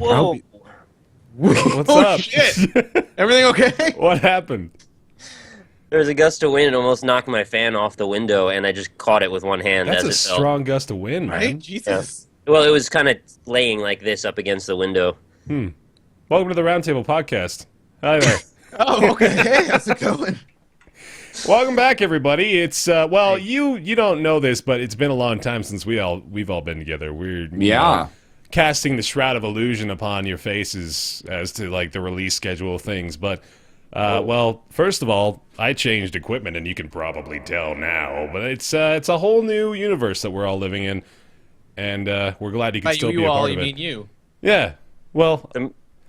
Whoa. What's Oh, up? shit. Everything okay? What happened? There was a gust of wind and almost knocked my fan off the window, and I just caught it with one hand That's as a it fell. strong gust of wind, man. Right? Jesus. Well, it was kind of laying like this up against the window. Welcome to the Roundtable podcast. Hi there. Oh, okay. Hey, how's it going? Welcome back, everybody. It's well, you don't know this, but it's been a long time since we've all been together. We're you know, casting the shroud of illusion upon your faces as to like the release schedule of things. But well, first of all, I changed equipment, and you can probably tell now. But it's a whole new universe that we're all living in, and we're glad you can still be a part of it. You mean you. Yeah. Well.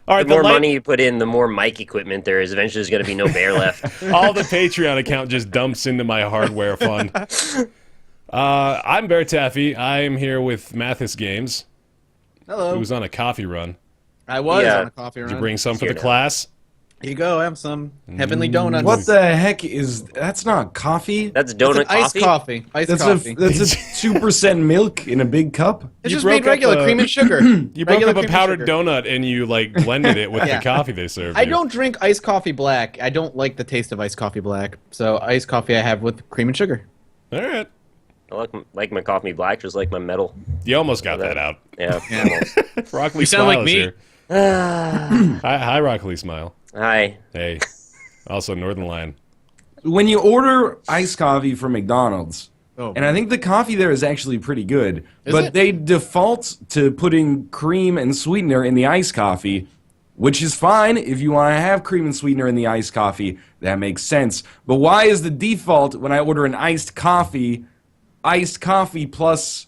All right, The more money you put in, the more mic equipment there is. Eventually, there's going to be no bear left. All the Patreon account just dumps into my hardware fund. I'm BaerTaffy. I'm here with Mathis Games. Hello. Who's on a coffee run. I was Yeah. on a coffee run. Did you bring some for Here the now. class? Here you go. I have some heavenly donuts. What the heck is that's not coffee? That's It's an donut iced coffee? coffee. Iced That's coffee. a 2% milk in a big cup. It's You just broke made regular up a- cream and sugar. You broke Regular up a cream and powdered sugar. donut and you like blended it with Yeah. the coffee they served I you. don't drink iced coffee black. I don't like the taste of iced coffee black. So iced coffee I have with cream and sugar. All right. I like my coffee black, just like my metal. You almost got that out. Yeah. Rock Lee You sound Smile like is me. here. Hi, Rock Lee Smile. Hi. Hey. Also, Northern Line. When you order iced coffee from McDonald's, Oh. and I think the coffee there is actually pretty good, Is but it? they default to putting cream and sweetener in the iced coffee, which is fine if you want to have cream and sweetener in the iced coffee. That makes sense. But why is the default when I order an iced coffee plus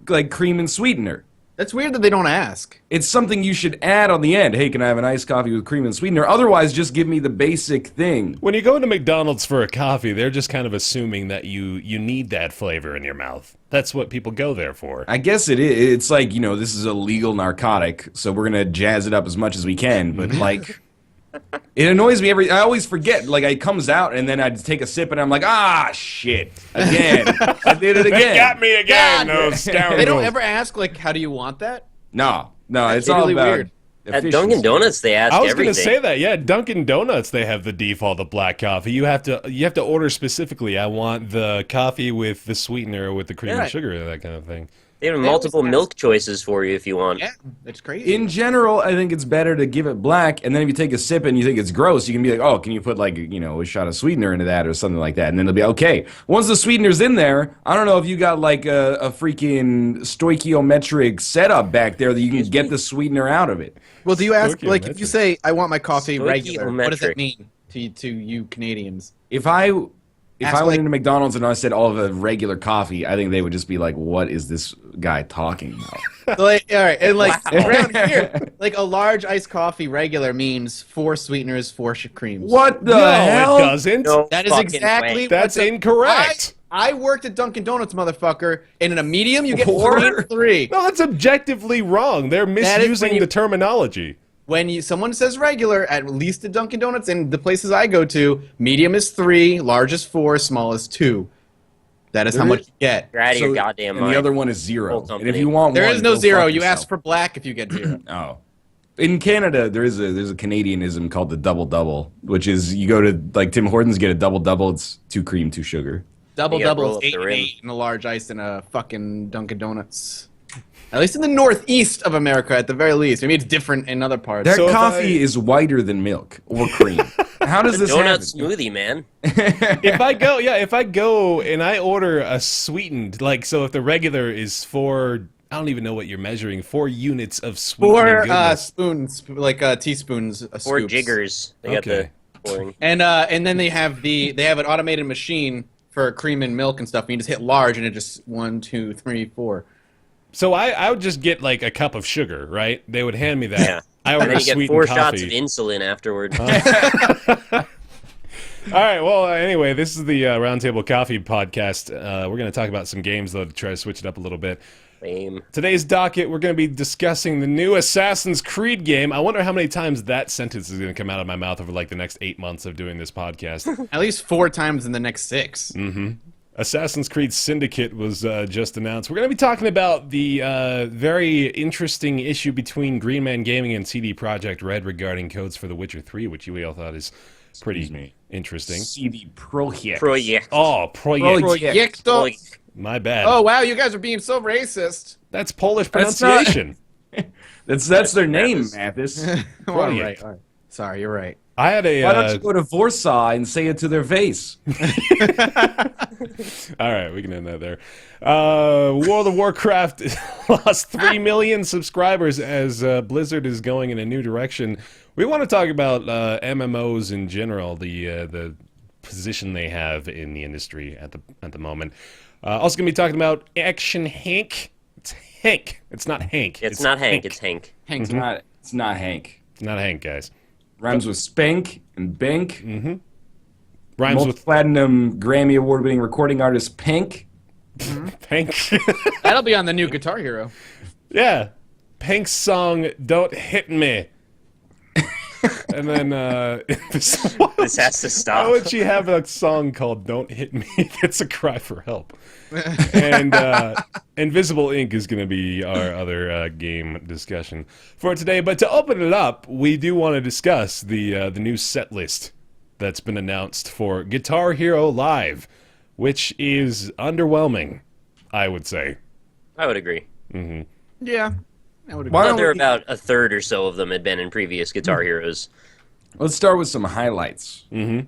like cream and sweetener? That's weird that they don't ask. It's something you should add on the end. Hey, can I have an iced coffee with cream and sweetener? Otherwise, just give me the basic thing. When you go into McDonald's for a coffee, they're just kind of assuming that you need that flavor in your mouth. That's what people go there for. I guess it is. It's like, this is a legal narcotic, so we're going to jazz it up as much as we can. But, like, it annoys me I always forget. Like, it comes out, and then I take a sip, and I'm like, shit. Again. I did it again. They got me again, God. those scoundrels. They don't ever ask, like, how do you want that? No, it's really all about weird. At efficiency. Dunkin' Donuts, they ask I was everything. going to say that. Yeah, Dunkin' Donuts, they have the default of black coffee. You have to order specifically. I want the coffee with the sweetener or with the cream Yeah. and sugar, that kind of thing. They have They multiple always ask. milk choices for you if you want. Yeah, it's crazy. In general, I think it's better to give it black, and then if you take a sip and you think it's gross, you can be like, oh, can you put, like, a shot of sweetener into that or something like that, and then it'll be okay. Once the sweetener's in there, I don't know if you got, like, a freaking stoichiometric setup back there that you can get the sweetener out of it. Well, do you ask, Stoichiometric. like, if you say, I want my coffee regular, what does Stoichiometric. that mean to you Canadians? If I Ask, went like- into McDonald's and I said all of a regular coffee, I think they would just be like, what is this guy talking about? Like, all right, and like around here, like a large iced coffee regular means 4 sweeteners, 4 creams. What the No, hell? it doesn't. No That is fucking exactly way. That's what the- incorrect. I worked at Dunkin' Donuts, motherfucker, and in a medium you get 4? 3 and 3. No, that's objectively wrong. They're is misusing when you- the terminology. When someone says regular, at least at Dunkin' Donuts and the places I go to, medium is 3, large is 4, small is 2. That is how There much is- you get. You're out of your So- goddamn and mind. the other one is 0. Whole And company. if you want There one, is no go 0. fuck You yourself. ask for black if you get 0. Oh. In Canada, there's a Canadianism called the double-double, which is you go to, like, Tim Hortons, get a double-double, it's 2 cream, 2 sugar. Double You gotta double roll is up 8 the and rim. 8 and a large ice and a fucking Dunkin' Donuts. At least in the northeast of America, at the very least. Maybe it's different in other parts. Their So if coffee I- is whiter than milk or cream. How does this Donut happen? smoothie, man. If I go and I order a sweetened, like, so if the regular is 4, I don't even know what you're measuring, 4 units of sweetening 4 goodness. spoons, like teaspoons, 4 scoops. jiggers. They got Okay. the pouring. And then they have an automated machine for cream and milk and stuff. And you just hit large, and it just 1, 2, 3, 4. So I would just get like a cup of sugar, right? They would hand me that. Yeah. I And order then you get sweetened 4 coffee. shots of insulin afterward. All right. Well, anyway, this is the Roundtable Coffee podcast. We're going to talk about some games, though, to try to switch it up a little bit. Lame. Today's docket, we're going to be discussing the new Assassin's Creed game. I wonder how many times that sentence is going to come out of my mouth over like the next 8 months of doing this podcast. At least 4 times in the next 6. Assassin's Creed Syndicate was just announced. We're going to be talking about the very interesting issue between GreenManGaming and CD Projekt Red regarding codes for The Witcher 3, which we all thought is pretty interesting. CD Projekt. Oh, Projekt. Projekt. My bad. Oh, wow, you guys are being so racist. That's Polish That's not- pronunciation. That's their name, Mathis. All right. Sorry, you're right. I had a... Why don't you go to Warsaw and say it to their face? All right, we can end that there. World of Warcraft lost 3 million subscribers as Blizzard is going in a new direction. We want to talk about MMOs in general, the position they have in the industry at the moment. Also going to be talking about Action Henk. It's Henk. It's not Hank. It's not Hank. It's Hank. Hank's It's not Hank. It's not Hank, guys. Rhymes with spank and bank. Mm-hmm. Rhymes with Platinum Grammy Award-winning recording artist Pink. Hank. That'll be on the new Guitar Hero. Yeah. Hank's song, Don't Hit Me. And then, This has to stop. why would she have a song called Don't Hit Me? It's a cry for help. And Invisible Ink is going to be our other game discussion for today. But to open it up, we do want to discuss the new set list that's been announced for Guitar Hero Live, which is underwhelming, I would say. I would agree. Yeah. I would agree. Why I don't thought there were we- about a third or so of them had been in previous Guitar Heroes. Let's start with some highlights. All right.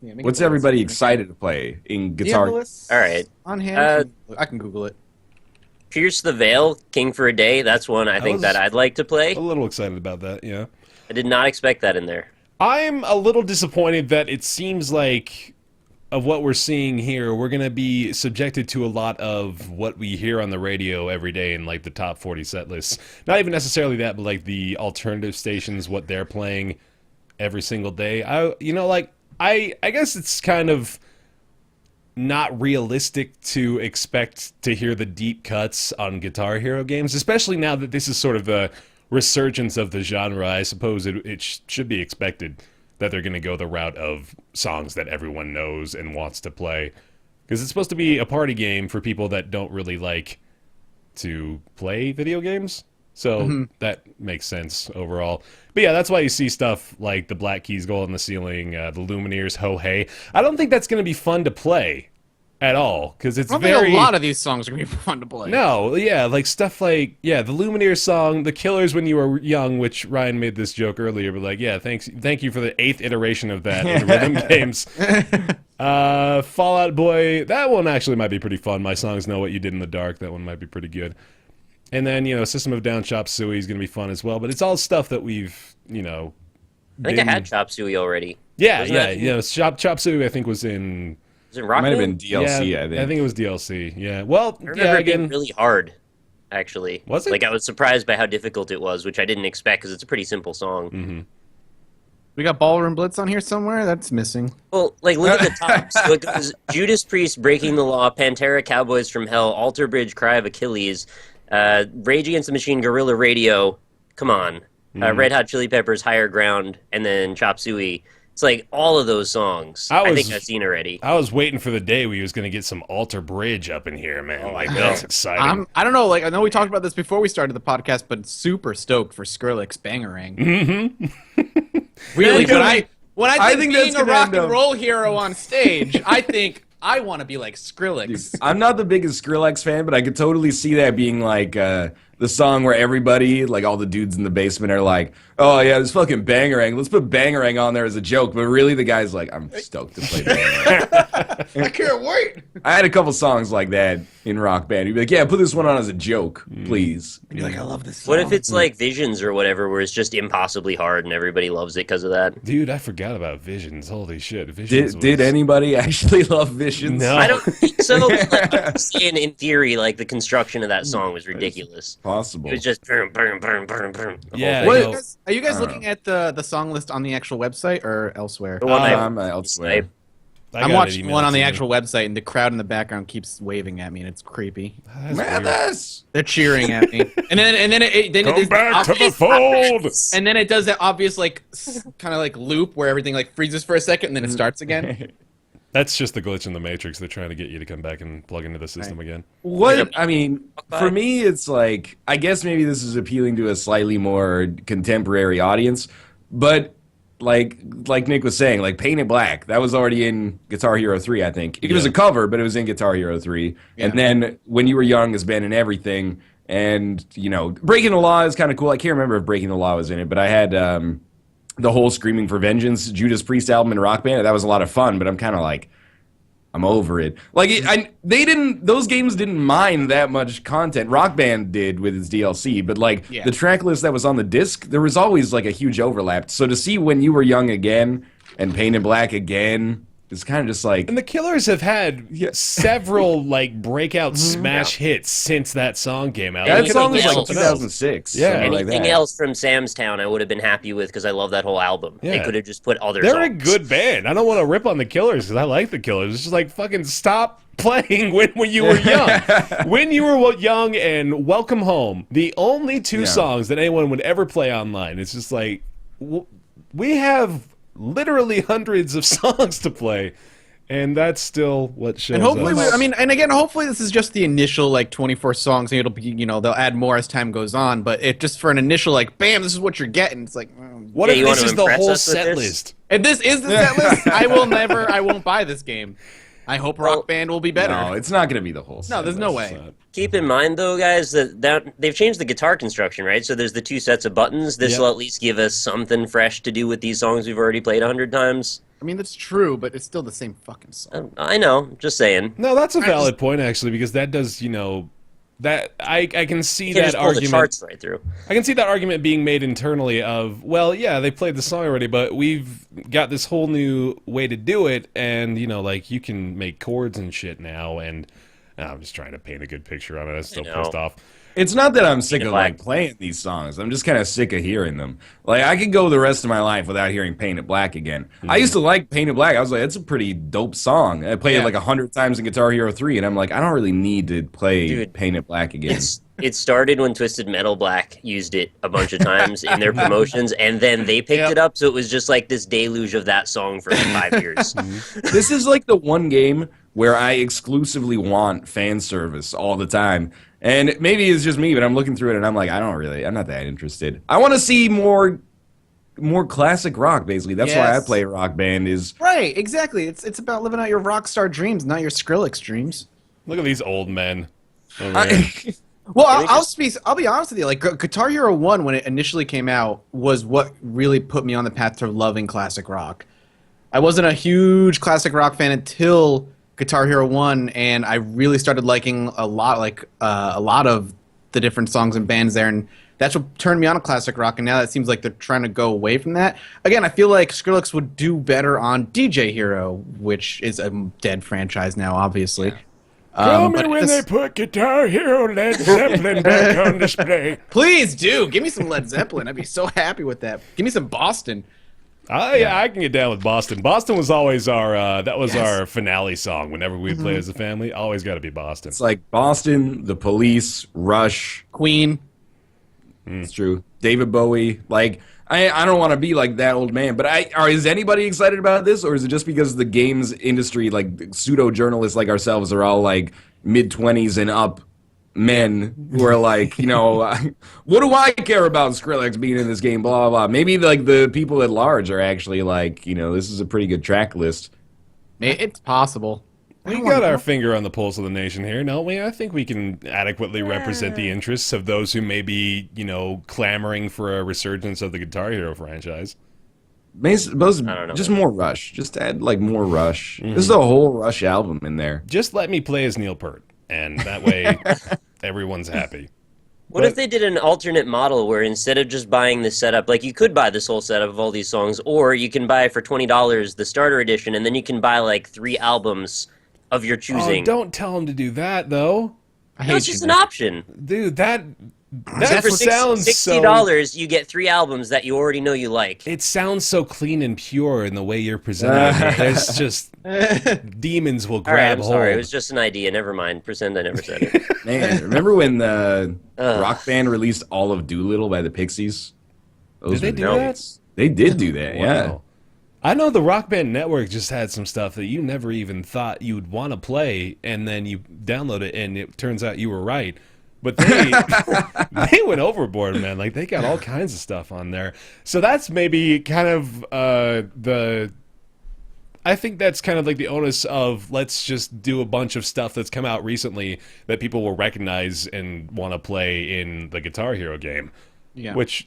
Yeah, make What's it everybody list. excited to play in Do you have Guitar? a list All right. on hand? I can Google it. Pierce the Veil, King for a Day. That's one I think was- that I'd like to play. A little excited about that, yeah. I did not expect that in there. I'm a little disappointed that it seems like, of what we're seeing here, we're going to be subjected to a lot of what we hear on the radio every day in, like, the top 40 set lists. Not even necessarily that, but, like, the alternative stations, what they're playing every single day. I guess it's kind of not realistic to expect to hear the deep cuts on Guitar Hero games, especially now that this is sort of the resurgence of the genre. I suppose it should be expected that they're going to go the route of songs that everyone knows and wants to play. Because it's supposed to be a party game for people that don't really like to play video games. So that makes sense overall. But yeah, that's why you see stuff like the Black Keys Gold on the Ceiling, the Lumineers, Ho Hey. I don't think that's going to be fun to play at all, because it's I don't very... think a lot of these songs are going to be fun to play. No, yeah, like stuff like, yeah, the Lumineers song, The Killers When You Were Young, which Ryan made this joke earlier, but like, yeah, thank you for the 8th iteration of that in rhythm games. Fallout Boy, that one actually might be pretty fun. My Songs Know What You Did in the Dark, that one might be pretty good. And then, System of a Down Chop Suey is going to be fun as well, but it's all stuff that we've, I think I had Chop Suey already. Yeah, Wasn't that- Chop Suey I think was in... Was it Rock Might have Band? been DLC, yeah, I think. it was DLC, yeah. Well, I remember yeah, it being again... really hard, actually. Was it? Like, I was surprised by how difficult it was, which I didn't expect, because it's a pretty simple song. We got Ballroom Blitz on here somewhere? That's missing. Well, like, look at the top. So it goes Judas Priest, Breaking the Law, Pantera, Cowboys from Hell, Alter Bridge, Cry of Achilles, Rage Against the Machine, Guerrilla Radio, come on, Red Hot Chili Peppers, Higher Ground, and then Chop Suey. It's like all of those songs I think I've seen already. I was waiting for the day we was going to get some Alter Bridge up in here, man. Like, that's exciting. I don't know, like, I know we talked about this before we started the podcast, but super stoked for Skrillex Bangarang. Really, when I think being that's a gonna rock end and up- roll hero on stage, I think I want to be like Skrillex. I'm not the biggest Skrillex fan, but I could totally see that being like the song where everybody, like all the dudes in the basement, are like, "Oh yeah, this fucking Bangarang. Let's put Bangarang on there as a joke." But really, the guy's like, "I'm stoked to play Bangarang." I can't wait. I had a couple songs like that in Rock Band. You'd be like, "Yeah, put this one on as a joke, please." And you're like, I love this song. What if it's like Visions or whatever, where it's just impossibly hard and everyday loves it because of that? Dude, I forgot about Visions. Holy shit. Visions Did anybody actually love Visions? No. I don't think so. But like, I'm saying in theory, like the construction of that song was ridiculous. Possible. It was just boom, boom, boom, boom, boom. the Yeah, whole I thing. know. Are you guys looking at the song list on the actual website or elsewhere? The one I- I'm elsewhere. I'm watching one on the actual website, and the crowd in the background keeps waving at me, and it's creepy. Mathis! They're cheering at me, and then it Come back to the fold! and then it does that obvious like kind of like loop where everything like freezes for a second, and then it starts again. That's just the glitch in the Matrix. They're trying to get you to come back and plug into the system again. What I mean, for me, it's like, I guess maybe this is appealing to a slightly more contemporary audience, but like Nick was saying, like Painted Black, that was already in Guitar Hero 3, I think. It was a cover, but it was in Guitar Hero 3. Yeah. And then When You Were Young has been in everything. And, you know, Breaking the Law is kind of cool. I can't remember if Breaking the Law was in it, but I had the whole Screaming for Vengeance Judas Priest album in Rock Band. That was a lot of fun, but I'm kind of like, I'm over it. Like, those games didn't mind that much content. Rock Band did with its DLC, but like the track list that was on the disc, there was always like a huge overlap. So to see When You Were Young again and Painted Black again, it's kind of just like... And the Killers have had several like breakout smash hits since that song came out. Yeah, that song was like 2006. Yeah, anything else from Sam's Town I would have been happy with because I love that whole album. Yeah. They could have just put other songs. They're a good band. I don't want to rip on the Killers because I like the Killers. It's just like fucking stop playing When You Were Young. When You Were Young and Welcome Home. The only two songs that anyone would ever play online. It's just like, we have literally hundreds of songs to play, and that's still what shows. And hopefully, us. Hopefully this is just the initial like 24 songs, and it'll be, you know, they'll add more as time goes on. But it just for an initial like, bam, this is what you're getting. It's like, what if this is the whole set list? And this is the set list. I won't buy this game. I hope Rock Band will be better. No, it's not going to be the whole set. No, there's no way. Keep in mind, though, guys, that they've changed the guitar construction, right? So there's the two sets of buttons. This will at least give us something fresh to do with these songs we've already played 100 times. I mean, that's true, but it's still the same fucking song. I know. Just saying. No, that's a valid point, actually, because that does, you know... That I can see you that just pull argument. The charts right through. I can see that argument being made internally of, well, yeah, they played the song already, but we've got this whole new way to do it, and you know, like you can make chords and shit now. And I'm just trying to paint a good picture on it. I'm still pissed off. It's not that I'm sick of like playing these songs. I'm just kind of sick of hearing them. Like I could go the rest of my life without hearing Painted Black again. I used to like Painted Black. I was like, it's a pretty dope song. I played it like 100 times in Guitar Hero 3, and I'm like, I don't really need to play Painted Black again. It started when Twisted Metal Black used it a bunch of times in their promotions, and then they picked it up, so it was just like this deluge of that song for like 5 years. This is like the one game where I exclusively want fan service all the time. And maybe it's just me, but I'm looking through it and I'm like, I'm not that interested. I want to see more classic rock, basically. That's why I play Rock Band is... Right, exactly. It's about living out your rock star dreams, not your Skrillex dreams. Look at these old men. Well, I'll be honest with you. Like Guitar Hero 1, when it initially came out, was what really put me on the path to loving classic rock. I wasn't a huge classic rock fan until Guitar Hero 1, and I really started liking a lot of the different songs and bands there, and that's what turned me on to classic rock, and now it seems like they're trying to go away from that. Again, I feel like Skrillex would do better on DJ Hero, which is a dead franchise now, obviously. Yeah. Tell me when they put Guitar Hero Led Zeppelin back on display. Please do. Give me some Led Zeppelin. I'd be so happy with that. Give me some Boston. I can get down with Boston. Boston was always our our finale song whenever we play as a family. Always got to be Boston. It's like Boston, The Police, Rush, Queen. It's true. David Bowie. Like I don't want to be like that old man, but is anybody excited about this, or is it just because the games industry, like pseudo journalists like ourselves, are all like mid-20s and up men who are like, you know, what do I care about Skrillex being in this game, blah, blah, blah. Maybe, like, the people at large are actually like, you know, this is a pretty good track list. It's possible. We got our finger on the pulse of the nation here, don't we? I think we can adequately represent the interests of those who may be, you know, clamoring for a resurgence of the Guitar Hero franchise. Just more Rush. Just add, like, more Rush. This is a whole Rush album in there. Just let me play as Neil Peart. And that way, everyone's happy. What if they did an alternate model where instead of just buying the setup, like you could buy this whole setup of all these songs, or you can buy for $20 the starter edition, and then you can buy like 3 albums of your choosing. Oh, don't tell them to do that, though. It's just an option. Dude, that for sounds $60, you get 3 albums that you already know you like. It sounds so clean and pure in the way you're presenting it. There's just demons will grab hold. Sorry, it was just an idea. Never mind. Pretend I never said it. Man, remember when the Rock Band released All of Doolittle by the Pixies? Did they do that? They did do that, yeah. Wow. I know the Rock Band Network just had some stuff that you never even thought you'd want to play, and then you download it, and it turns out you were right. But they they went overboard, man. Like, they got all kinds of stuff on there. So that's maybe kind of I think that's kind of like the onus of, let's just do a bunch of stuff that's come out recently that people will recognize and want to play in the Guitar Hero game. Yeah. Which,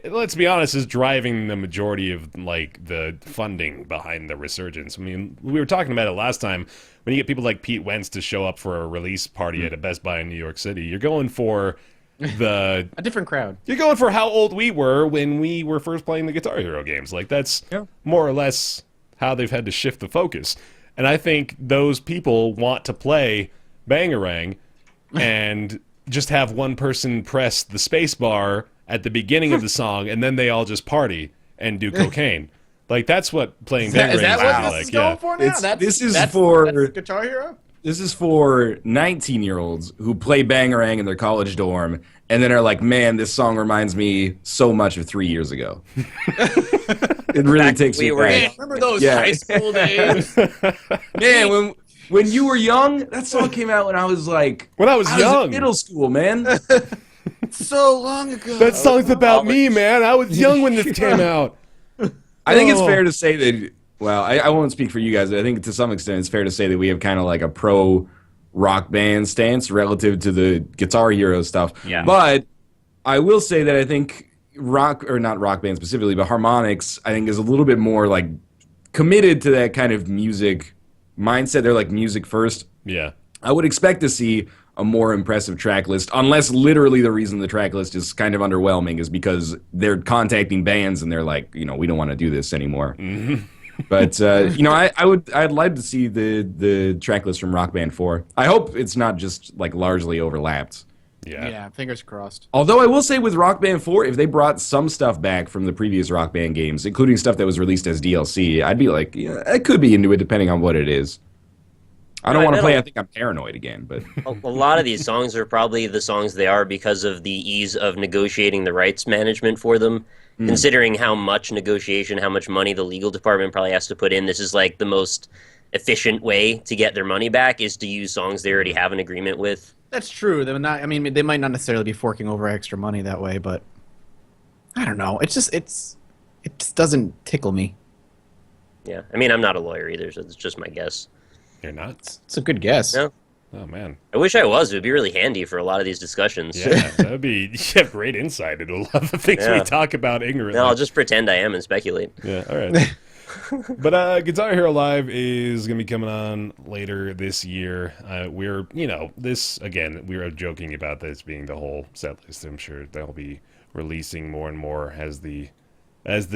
let's be honest, is driving the majority of like the funding behind the resurgence. I mean, we were talking about it last time. When you get people like Pete Wentz to show up for a release party at a Best Buy in New York City, you're going for a different crowd. You're going for how old we were when we were first playing the Guitar Hero games. Like, that's more or less how they've had to shift the focus. And I think those people want to play Bangarang and just have one person press the space bar at the beginning of the song, and then they all just party and do cocaine. Like, that's what playing Bangarang is that what this is going for now? This is for Guitar Hero? This is for 19-year-olds who play Bangarang in their college dorm and then are like, man, this song reminds me so much of 3 years ago. It really takes me back. Remember those high school days? Man, when you were young, that song came out when I was like... When I was young. In middle school, man. So long ago. That song's about me, man. I was young when this came out. I think it's fair to say that, well, I won't speak for you guys. I think to some extent it's fair to say that we have kind of like a pro-rock band stance relative to the Guitar Hero stuff. Yeah. But I will say that I think not rock band specifically, but Harmonix, I think is a little bit more like committed to that kind of music mindset. They're like music first. Yeah. I would expect to see a more impressive track list, unless literally the reason the track list is kind of underwhelming is because they're contacting bands and they're like, we don't want to do this anymore. Mm-hmm. But I'd like to see the track list from Rock Band 4. I hope it's not just like largely overlapped. Yeah, fingers crossed. Although I will say with Rock Band 4, if they brought some stuff back from the previous Rock Band games, including stuff that was released as DLC, I'd be like, yeah, I could be into it depending on what it is. I don't want to play I Think I'm Paranoid again, but... A lot of these songs are probably the songs they are because of the ease of negotiating the rights management for them. Considering how much negotiation, how much money the legal department probably has to put in, this is like the most efficient way to get their money back is to use songs they already have an agreement with. That's true. They might not necessarily be forking over extra money that way, but I don't know. It just doesn't tickle me. Yeah, I mean, I'm not a lawyer either, so it's just my guess. You're not? It's a good guess. No. Oh, man. I wish I was. It would be really handy for a lot of these discussions. Yeah, that'd be... You have great insight into a lot of the things we talk about ignorantly. No, I'll just pretend I am and speculate. Yeah, all right. But Guitar Hero Live is going to be coming on later this year. We're, this, again, we were joking about this being the whole set list. I'm sure they'll be releasing more and more as the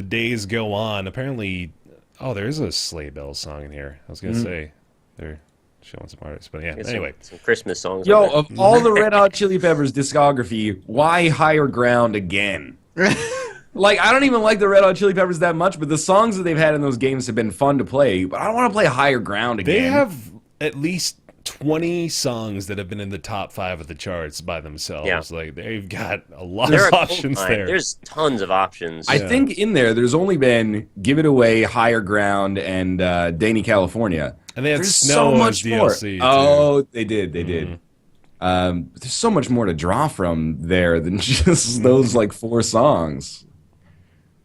days go on. Apparently, there is a Sleigh Bells song in here. I was going to say, they're showing some artists. But yeah, anyway. Some Christmas songs. Yo, of all the Red Hot Chili Peppers discography, why Higher Ground again? Like, I don't even like the Red Hot Chili Peppers that much, but the songs that they've had in those games have been fun to play. But I don't want to play Higher Ground again. They have at least 20 songs that have been in the top 5 of the charts by themselves. Yeah. Like, they've got a lot of options there. There's tons of options. I think in there's only been Give It Away, Higher Ground, and Danny California. And they had Snow so much DLC. Oh, they did. There's so much more to draw from there than just those, 4 songs.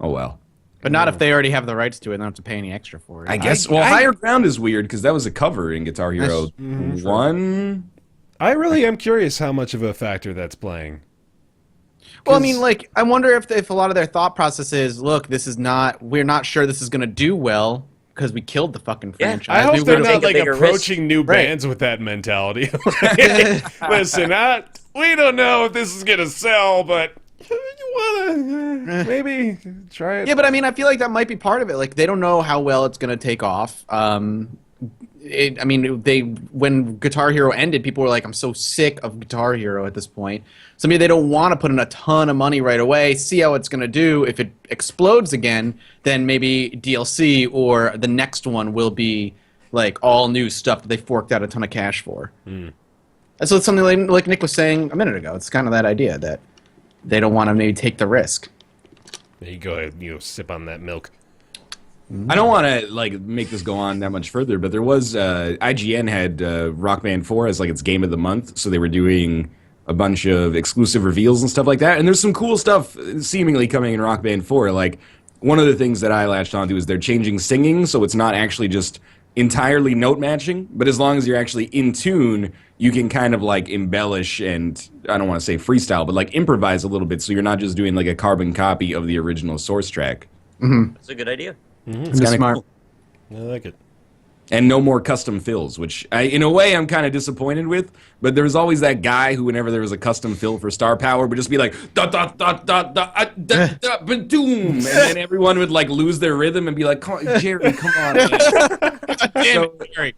Oh, well. But not if they already have the rights to it and don't have to pay any extra for it. I guess. Higher Ground is weird because that was a cover in Guitar Hero 1. I really am curious how much of a factor that's playing. Well, I mean, I wonder if a lot of their thought process is, look, we're not sure this is going to do well because we killed the fucking franchise. I hope they're not approaching new bands with that mentality. Listen, we don't know if this is going to sell, but... You want to maybe try it? Yeah, but I mean, I feel like that might be part of it. Like, they don't know how well it's going to take off. When Guitar Hero ended, people were like, I'm so sick of Guitar Hero at this point. So maybe they don't want to put in a ton of money right away, see how it's going to do. If it explodes again, then maybe DLC or the next one will be, all new stuff that they forked out a ton of cash for. And so it's something like Nick was saying a minute ago. It's kind of that idea that they don't want to maybe take the risk. There you go ahead, sip on that milk. I don't want to like make this go on that much further, but there was IGN had Rock Band 4 as like its game of the month, so they were doing a bunch of exclusive reveals and stuff like that. And there's some cool stuff seemingly coming in Rock Band 4. Like one of the things that I latched onto is they're changing singing, so it's not actually just entirely note matching, but as long as you're actually in tune, you can kind of like embellish and I don't want to say freestyle, but like improvise a little bit, so you're not just doing like a carbon copy of the original source track. That's a good idea. It's kind of smart. I like it. And no more custom fills, which in a way I'm kind of disappointed with. But there was always that guy who, whenever there was a custom fill for Star Power, would just be like da da da da da da da ba-doom, and then everyone would like lose their rhythm and be like, Jerry, come on.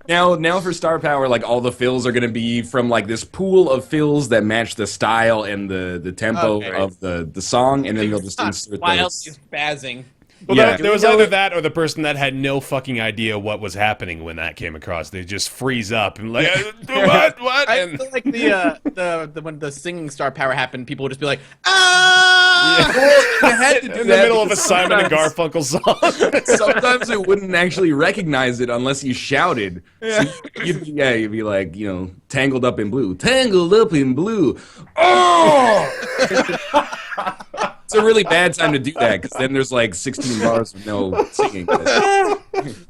So now for Star Power, like all the fills are gonna be from like this pool of fills that match the style and the tempo of the song, and then they'll just insert those. Spazzing. Well, Yeah. there was either that or the person that had no fucking idea what was happening when that came across. They just freeze up and like, what? I And feel like the when the singing Star Power happened, people would just be like, ah! You had to do in the that middle of a because Simon and Garfunkel song. sometimes it wouldn't actually recognize it unless you shouted. So you'd be like, tangled up in blue. Tangled up in blue. Oh! It's a really bad time to do that, because then there's like 16 bars with no singing.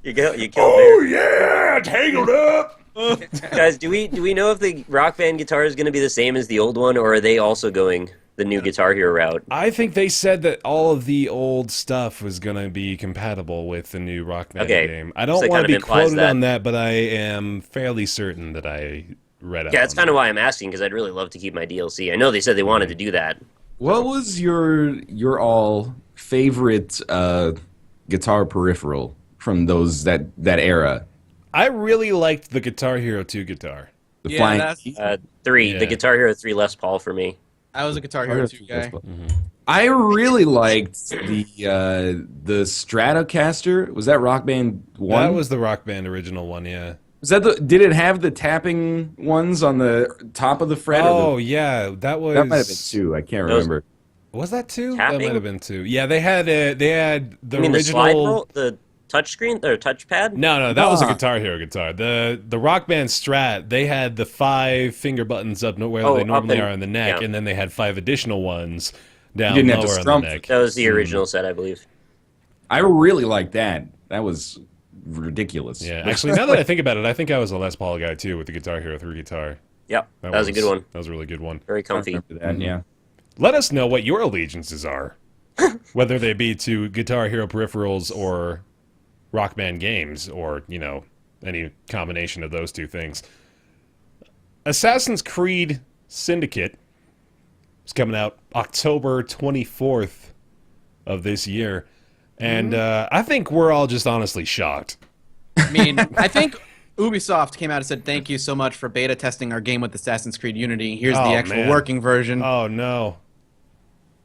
You killed Oh yeah, tangled up. Guys, do we know if the Rock Band guitar is going to be the same as the old one, or are they also going the new Guitar Hero route? I think they said that all of the old stuff was going to be compatible with the new Rock Band game. I don't want to be quoted on that, but I am fairly certain that I read it. Yeah, that's kind of why I'm asking, because I'd really love to keep my DLC. I know they said they wanted to do that. What was your all favorite guitar peripheral from that era? I really liked the Guitar Hero 2 guitar. The flying. 3, Yeah. the Guitar Hero 3 Les Paul for me. I was a Guitar Hero 2 guy. I really liked the Stratocaster. Was that Rock Band 1? That was the Rock Band original one, yeah. Was that did it have the tapping ones on the top of the fret? Oh, yeah, that might have been 2. I can't remember. Was that 2? Tapping? That might have been 2. Yeah, they had the You mean original. the slide roll, the touchscreen or touchpad? No, that was a Guitar Hero guitar. The Rock Band Strat, they had the 5 finger buttons up where they normally are on the neck, and then they had 5 additional ones down lower on the neck. That was the original set, I believe. I really liked that. That was ridiculous. Yeah, actually, now that I think about it, I think I was a Les Paul guy too with the Guitar Hero 3 guitar. Yep, that was a good one. That was a really good one. Very comfy. Yeah. Let us know what your allegiances are, whether they be to Guitar Hero peripherals or Rock Band games, or any combination of those two things. Assassin's Creed Syndicate is coming out October 24th of this year, and I think we're all just honestly shocked. I mean, I think Ubisoft came out and said, thank you so much for beta testing our game with Assassin's Creed Unity. Here's the actual working version. Oh, no.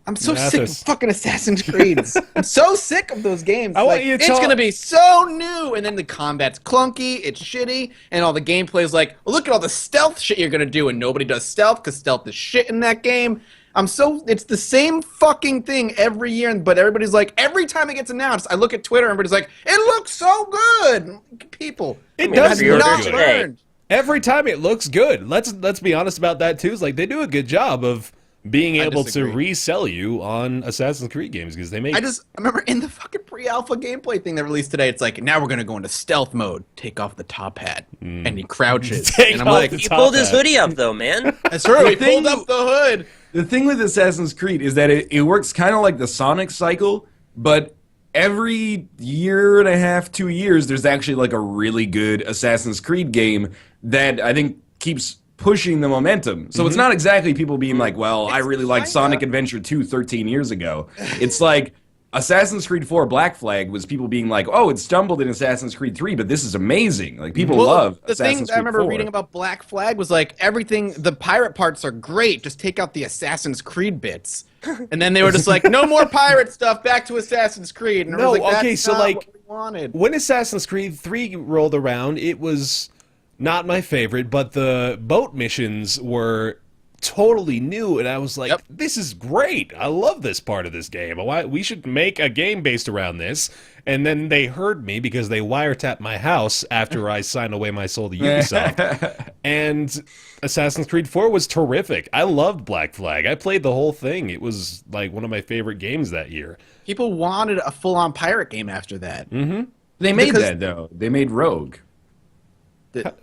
I'm so sick of fucking Assassin's Creeds. I'm so sick of those games. It's all... going to be so new, and then the combat's clunky, it's shitty, and all the gameplay is like, look at all the stealth shit you're going to do, and nobody does stealth because stealth is shit in that game. It's the same fucking thing every year, but everybody's like, every time it gets announced, I look at Twitter and everybody's like, it looks so good. People, it does look not good. learned. Every time it looks good. Let's be honest about that too. It's like they do a good job of being able to resell you on Assassin's Creed games because they make. I remember in the fucking pre-alpha gameplay thing they released today, it's like, now we're gonna go into stealth mode. Take off the top hat, and he crouches. And I'm like, he pulled his hoodie up though, man. That's true. He pulled up the hood. The thing with Assassin's Creed is that it works kind of like the Sonic cycle, but every year and a half, 2 years, there's actually like a really good Assassin's Creed game that I think keeps pushing the momentum. So it's not exactly people being like, well, I really liked Sonic Adventure 2 13 years ago. It's like Assassin's Creed 4 Black Flag was people being like, oh, it stumbled in Assassin's Creed 3, but this is amazing. Like, people love the Assassin's thing I Creed remember 4. reading about Black Flag was like, everything, the pirate parts are great, just take out the Assassin's Creed bits. And then they were just like, no more pirate stuff, back to Assassin's Creed. And I was like, that's not what we wanted. When Assassin's Creed 3 rolled around, it was not my favorite, but the boat missions were totally new, and I was like, this is great. I love this part of this game. We should make a game based around this. And then they heard me because they wiretapped my house after I signed away my soul to Ubisoft. And Assassin's Creed 4 was terrific. I loved Black Flag. I played the whole thing. It was like one of my favorite games that year. People wanted a full-on pirate game after that. Mm-hmm. They made that, though. They made Rogue.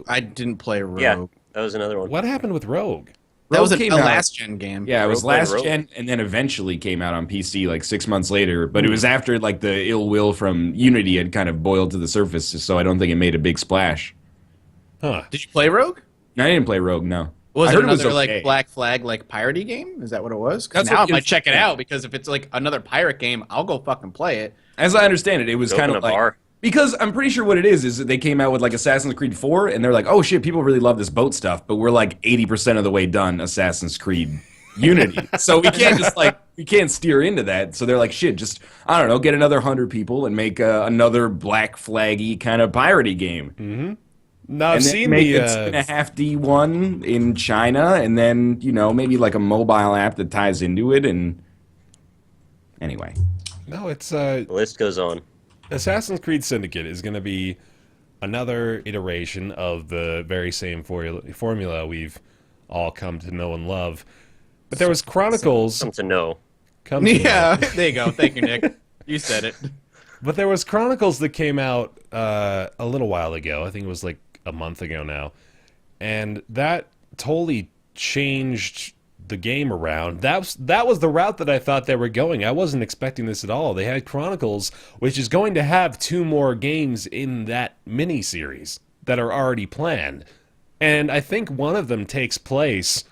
I didn't play Rogue. Yeah, that was another one. What happened with Rogue? That was a last-gen game. Yeah, it was Rogue last-gen, and then eventually came out on PC like 6 months later. But it was after like the ill will from Unity had kind of boiled to the surface, so I don't think it made a big splash. Huh. Did you play Rogue? I didn't play Rogue, no. Was I it heard another okay. like Black Flag like piratey game? Is that what it was? That's now I what might it's- check it out, because if it's like another pirate game, I'll go fucking play it. As I understand it, it was Go kind open of a like... bar. Because I'm pretty sure what it is that they came out with like Assassin's Creed 4, and they're like, oh shit, people really love this boat stuff, but we're like 80% of the way done Assassin's Creed Unity. So we can't just like, we can't steer into that. So they're like, shit, just, I don't know, get another 100 people and make another Black Flaggy kind of piratey game. Mm-hmm. Now I've And then seen make the a 2.5D one in China, and then, you know, maybe like a mobile app that ties into it, and anyway. no, it's The list goes on. Assassin's Creed Syndicate is going to be another iteration of the very same formula we've all come to know and love. But there was Chronicles. Something to know. Yeah, there you go. Thank you, Nick. You said it. But there was Chronicles that came out a little while ago. I think it was like a month ago now. And that totally changed the game around. That was the route that I thought they were going. I wasn't expecting this at all. They had Chronicles, which is going to have 2 more games in that mini-series that are already planned. And I think one of them takes place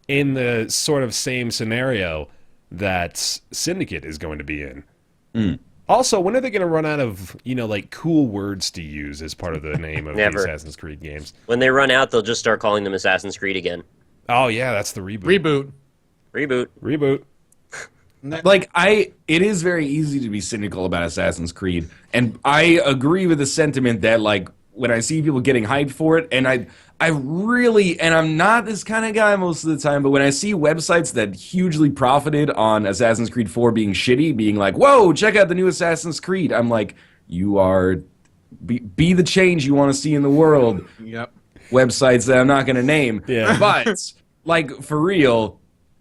in the sort of same scenario that Syndicate is going to be in. Also, when are they going to run out of, like cool words to use as part of the name of the Assassin's Creed games? When they run out, they'll just start calling them Assassin's Creed again. Oh, yeah, that's the reboot. Reboot. Like, it is very easy to be cynical about Assassin's Creed, and I agree with the sentiment that, like, when I see people getting hyped for it, and I really, and I'm not this kind of guy most of the time, but when I see websites that hugely profited on Assassin's Creed 4 being shitty, being like, whoa, check out the new Assassin's Creed, I'm like, you are, be the change you want to see in the world. Yep. Websites that I'm not going to name. Yeah. But, like, for real,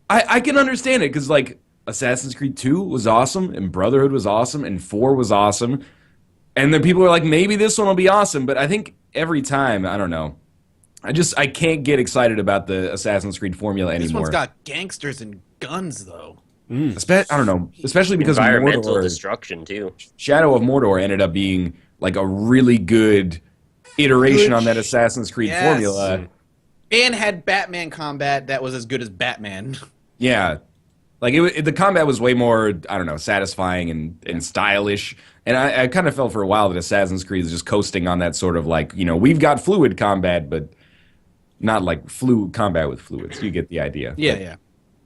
I can understand it, because, like, Assassin's Creed 2 was awesome, and Brotherhood was awesome, and 4 was awesome. And then people are like, maybe this one will be awesome. But I think every time, I don't know. I can't get excited about the Assassin's Creed formula anymore. This one's got gangsters and guns, though. I don't know. Especially because Environmental Mordor, destruction, too. Shadow of Mordor ended up being, like, a really good iteration on that Assassin's Creed formula. And had Batman combat that was as good as Batman. Yeah. Like, the combat was way more, I don't know, satisfying and stylish. And I kind of felt for a while that Assassin's Creed is just coasting on that sort of, like, we've got fluid combat, but not like combat with fluids. You get the idea. Yeah.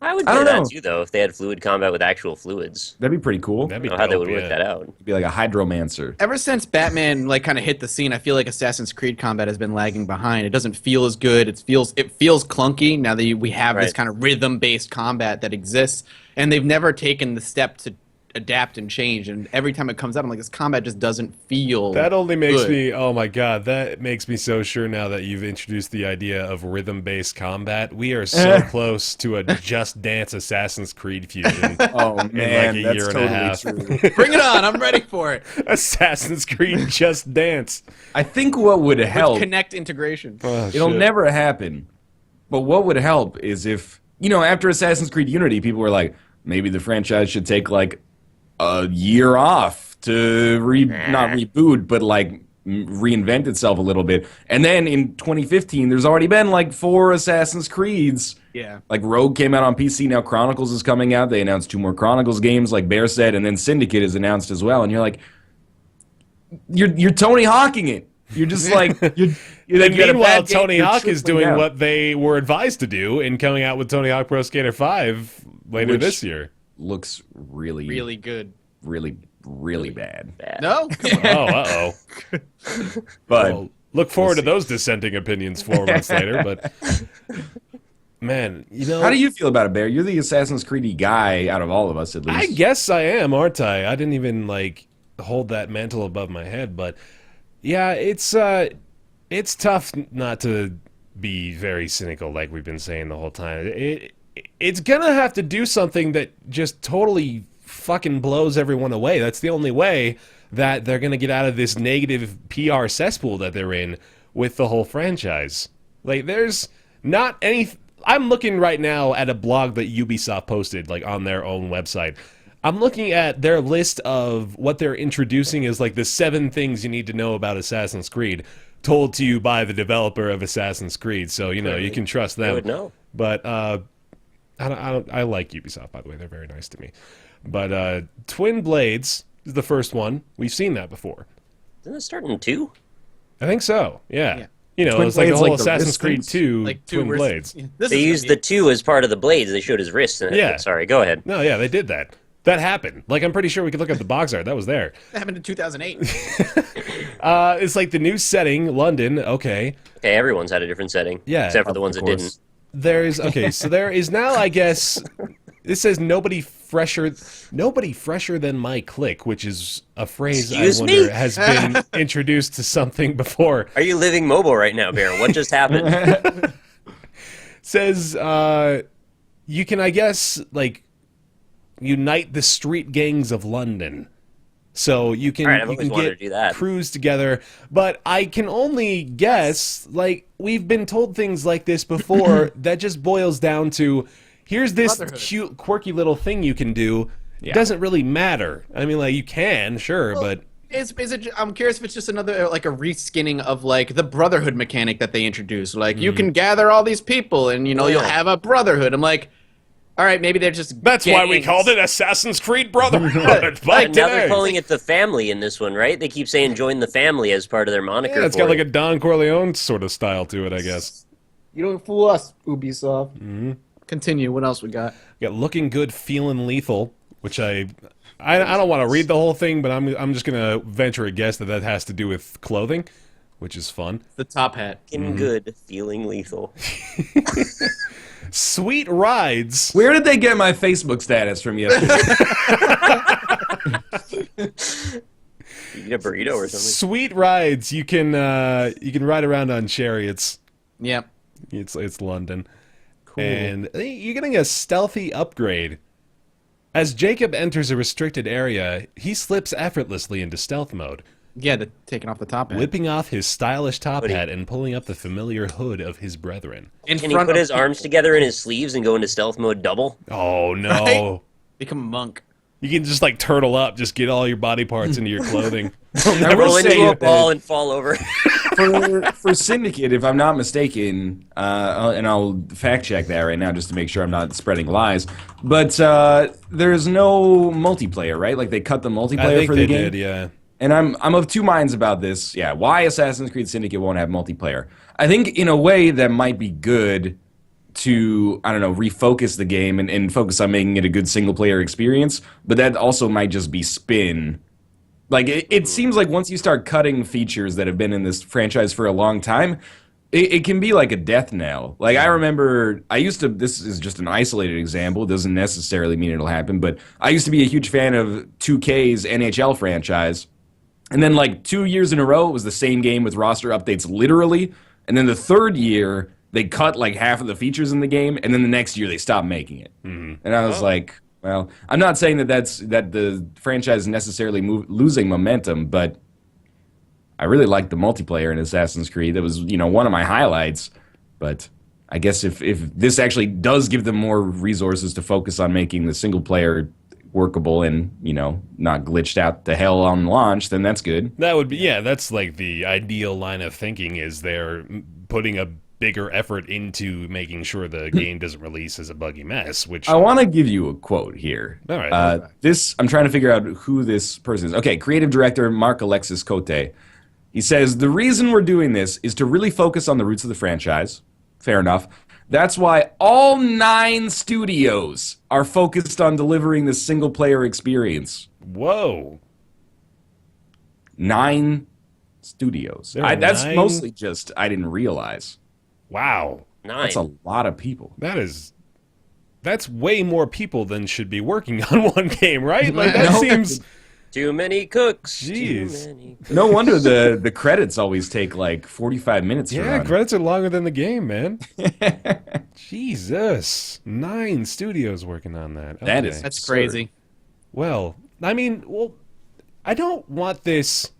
I would I play don't know. that, too, though, if they had fluid combat with actual fluids. That'd be pretty cool. That'd I be don't know how they dope, would work that out. It'd be like a hydromancer. Ever since Batman like kind of hit the scene, I feel like Assassin's Creed combat has been lagging behind. It doesn't feel as good. It feels clunky now that we have this kind of rhythm-based combat that exists, and they've never taken the step to adapt and change. And every time it comes out, I'm like, this combat just doesn't feel. That only makes good. me, oh my god, that makes me so sure now that you've introduced the idea of rhythm-based combat. We are so close to a Just Dance Assassin's Creed fusion. Oh man, like a year that's and a totally half. true. Bring it on! I'm ready for it. Assassin's Creed Just Dance. I think what would help. Connect integration. Oh, It'll shit. never happen. But what would help is if after Assassin's Creed Unity, people were like, maybe the franchise should take like a year off to not reboot, but like reinvent itself a little bit. And then in 2015, there's already been like 4 Assassin's Creeds. Yeah. Like Rogue came out on PC, now Chronicles is coming out. They announced 2 more Chronicles games, like Bear said, and then Syndicate is announced as well. And you're like, you're Tony Hawking it. You're just like And meanwhile, Tony Hawk is doing what they were advised to do in coming out with Tony Hawk Pro Skater 5 later this year. Looks really, Really good. really, really bad. No? Oh, uh-oh. But Well, look forward to those dissenting opinions 4 months later, but... Man, how do you feel about it, Bear? You're the Assassin's Creed guy out of all of us, at least. I guess I am, aren't I? I didn't even hold that mantle above my head, but yeah, it's tough not to be very cynical, like we've been saying the whole time. It's gonna have to do something that just totally fucking blows everyone away. That's the only way that they're gonna get out of this negative PR cesspool that they're in with the whole franchise. There's not any. I'm looking right now at a blog that Ubisoft posted, on their own website. I'm looking at their list of what they're introducing as, the 7 things you need to know about Assassin's Creed, told to you by the developer of Assassin's Creed. So, you can trust them. I would know. But, I like Ubisoft, by the way. They're very nice to me. But, Twin Blades is the first one. We've seen that before. Didn't it start in 2? I think so, yeah. Twin it's like the Blades, whole the Assassin's Creed wrist 2 Twin Blades. They used the 2 as part of the blades. They showed his wrists in it. Yeah. Sorry, go ahead. No, yeah, they did that. That happened. I'm pretty sure we could look at the box art. That was there. That happened in 2008. It's the new setting, London. Okay, everyone's had a different setting. Yeah, except for the ones that didn't. So there is now, I guess, it says nobody fresher than my clique, which is a phrase Excuse I me? wonder has been introduced to something before. Are you living mobile right now, Bear? What just happened? Says you can, I guess, unite the street gangs of London. So you can, All right, you can wanted get to do that. crews together, but I can only guess, we've been told things like this before, that just boils down to, here's this cute, quirky little thing you can do. Yeah. It doesn't really matter. I mean, you can, sure, but... Is it? I'm curious if it's just another, a reskinning of, the Brotherhood mechanic that they introduced. You can gather all these people, and, you'll have a Brotherhood. I'm like... All right, maybe they're just That's gangs. why we called it Assassin's Creed Brotherhood. And now they're calling it the family in this one, right? They keep saying join the family as part of their moniker. Yeah, it's got a Don Corleone sort of style to it, I guess. You don't fool us, Ubisoft. Mm-hmm. Continue. What else we got? We got Looking Good, Feeling Lethal, which I don't want to read the whole thing, but I'm just going to venture a guess that has to do with clothing, which is fun. The top hat. Looking good, feeling lethal. Sweet Rides. Where did they get my Facebook status from yesterday? You get a burrito or something. Sweet Rides. You can ride around on chariots. Yep. It's London. Cool. And you're getting a stealthy upgrade. As Jacob enters a restricted area, he slips effortlessly into stealth mode. Yeah, taking off the top hat. Whipping off his stylish top hat and pulling up the familiar hood of his brethren. Can he put his arms together in his sleeves and go into stealth mode double? Oh, no. Right? Become a monk. You can just turtle up, just get all your body parts into your clothing. Roll into a ball and fall over. For Syndicate, if I'm not mistaken, and I'll fact check that right now just to make sure I'm not spreading lies, but there's no multiplayer, right? They cut the multiplayer for the game? I think they did, yeah. And I'm of two minds about this. Yeah, why Assassin's Creed Syndicate won't have multiplayer? I think in a way that might be good to, I don't know, refocus the game and focus on making it a good single-player experience, but that also might just be spin. It seems like once you start cutting features that have been in this franchise for a long time, it can be like a death knell. I remember, this is just an isolated example, it doesn't necessarily mean it'll happen, but I used to be a huge fan of 2K's NHL franchise. And then 2 years in a row, it was the same game with roster updates literally. And then the third year, they cut half of the features in the game. And then the next year, they stopped making it. Mm-hmm. And I was well, I'm not saying that the franchise is necessarily losing momentum, but I really liked the multiplayer in Assassin's Creed. That was, one of my highlights. But I guess if this actually does give them more resources to focus on making the single player workable and, not glitched out to hell on launch, then that's good. That would be, yeah, that's the ideal line of thinking is they're putting a bigger effort into making sure the game doesn't release as a buggy mess, which... I want to give you a quote here. All right. I'm trying to figure out who this person is. Okay, creative director Mark Alexis Cote. He says, the reason we're doing this is to really focus on the roots of the franchise. Fair enough. That's why all 9 studios are focused on delivering the single-player experience. Whoa. 9 studios. That's mostly just I didn't realize. Wow. 9. That's a lot of people. That's way more people than should be working on one game, right? Like that seems too many cooks. Jeez. Too many cooks. No wonder the credits always take like 45 minutes to run. Credits are longer than the game, man. Jesus. 9 studios working on that. Okay. That's crazy. Well, I mean, I don't want this.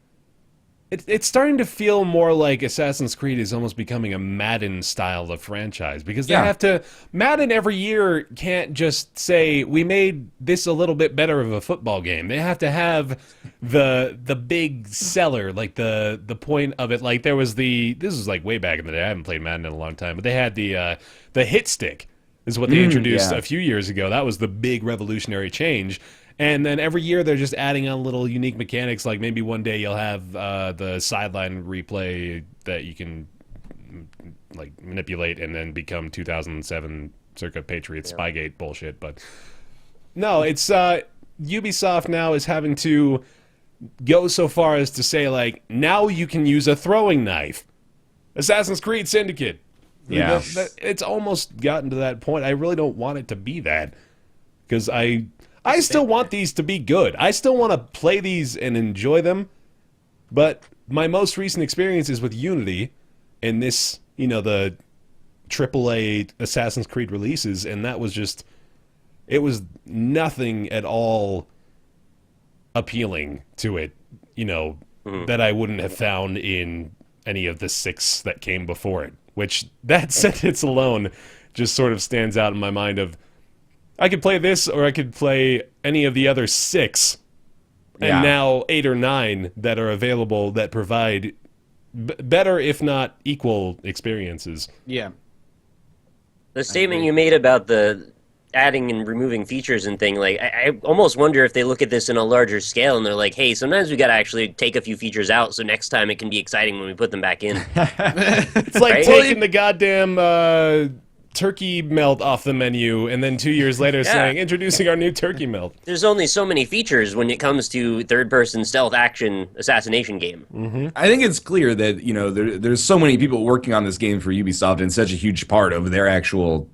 It's starting to feel more like Assassin's Creed is almost becoming a Madden style of franchise because they have to. Madden every year can't just say we made this a little bit better of a football game. They have to have the big seller, like the point of it. Like there was this was like way back in the day. I haven't played Madden in a long time, but they had the hit stick is what they introduced a few years ago. That was the big revolutionary change. And then every year they're just adding on little unique mechanics. Like maybe one day you'll have the sideline replay that you can like manipulate and then become 2007 circa Patriots Spygate bullshit. But no, it's Ubisoft now is having to go so far as to say like now you can use a throwing knife. Assassin's Creed Syndicate. Yeah, it's almost gotten to that point. I really don't want it to be that because I still want these to be good. I still want to play these and enjoy them. But my most recent experience is with Unity and this, the AAA Assassin's Creed releases, and that was just, it was nothing at all appealing to it, that I wouldn't have found in any of the 6 that came before it, which that sentence alone just sort of stands out in my mind of, I could play this, or I could play any of the other 6, and now 8 or 9 that are available that provide better, if not equal, experiences. Yeah. The statement you made about the adding and removing features and thing, like, I almost wonder if they look at this in a larger scale and they're like, hey, sometimes we got to actually take a few features out so next time it can be exciting when we put them back in. It's like taking the goddamn turkey melt off the menu and then 2 years later saying introducing our new turkey melt. There's only so many features when it comes to third-person stealth action assassination game. Mm-hmm. I think it's clear that there's so many people working on this game for Ubisoft and such a huge part of their actual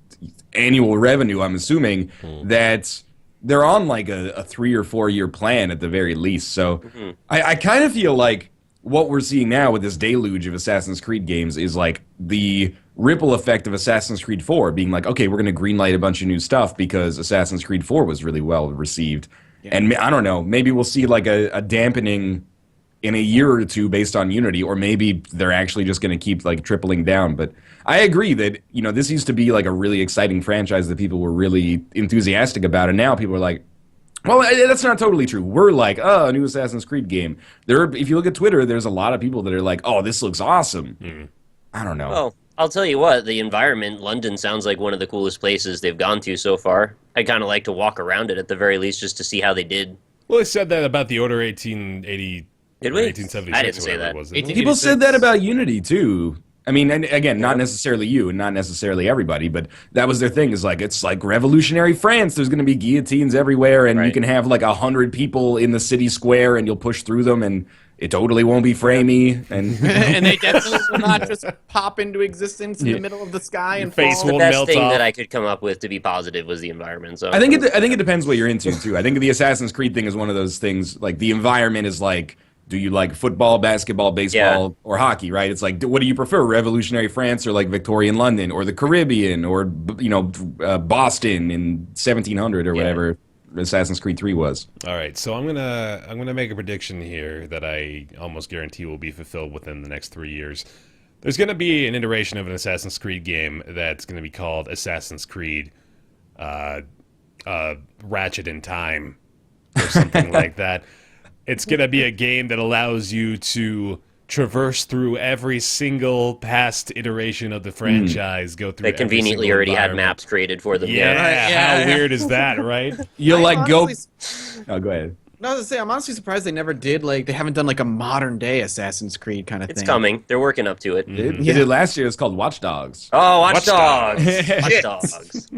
annual revenue, I'm assuming, that they're on like a 3 or 4 year plan at the very least. So I kind of feel like what we're seeing now with this deluge of Assassin's Creed games is like the ripple effect of Assassin's Creed 4 being like, okay, we're going to greenlight a bunch of new stuff because Assassin's Creed 4 was really well received. Yeah. And I don't know, maybe we'll see like a dampening in a year or two based on Unity, or maybe they're actually just going to keep like tripling down. But I agree that, this used to be like a really exciting franchise that people were really enthusiastic about, and now people are like, well, that's not totally true. We're like, oh, a new Assassin's Creed game. If you look at Twitter, there's a lot of people that are like, oh, this looks awesome. I don't know. Well, I'll tell you what, the environment, London sounds like one of the coolest places they've gone to so far. I'd kind of like to walk around it at the very least just to see how they did. Well, they said that about the Order 1880. Did we? 1876 I didn't say that. It was, didn't People said that about Unity, too. I mean, and again, not necessarily you and not necessarily everybody, but that was their thing, is like, it's like revolutionary France. There's going to be guillotines everywhere, and you can have like 100 people in the city square, and you'll push through them, and it totally won't be framey. And and they definitely will not just pop into existence in the middle of the sky and face fall. will The best melt thing off. that I could come up with to be positive was the environment. So I think it depends what you're into, too. I think the Assassin's Creed thing is one of those things, like the environment is like, do you like football, basketball, baseball, or hockey, right? It's like, what do you prefer, revolutionary France or like Victorian London or the Caribbean or, Boston in 1700 or whatever Assassin's Creed 3 was. All right, so I'm gonna make a prediction here that I almost guarantee will be fulfilled within the next 3 years. There's gonna be an iteration of an Assassin's Creed game that's gonna be called Assassin's Creed Ratchet in Time or something like that. It's going to be a game that allows you to traverse through every single past iteration of the franchise, go through they conveniently already had maps created for them. Yeah, how weird is that, right? You'll like honestly, go... Oh, go ahead. No, I was gonna say, I'm honestly surprised they never did, like, they haven't done like a modern day Assassin's Creed kind of thing. It's coming. They're working up to it. They did last year. It's called Watch Dogs. Oh, Watch Dogs. Watch Dogs.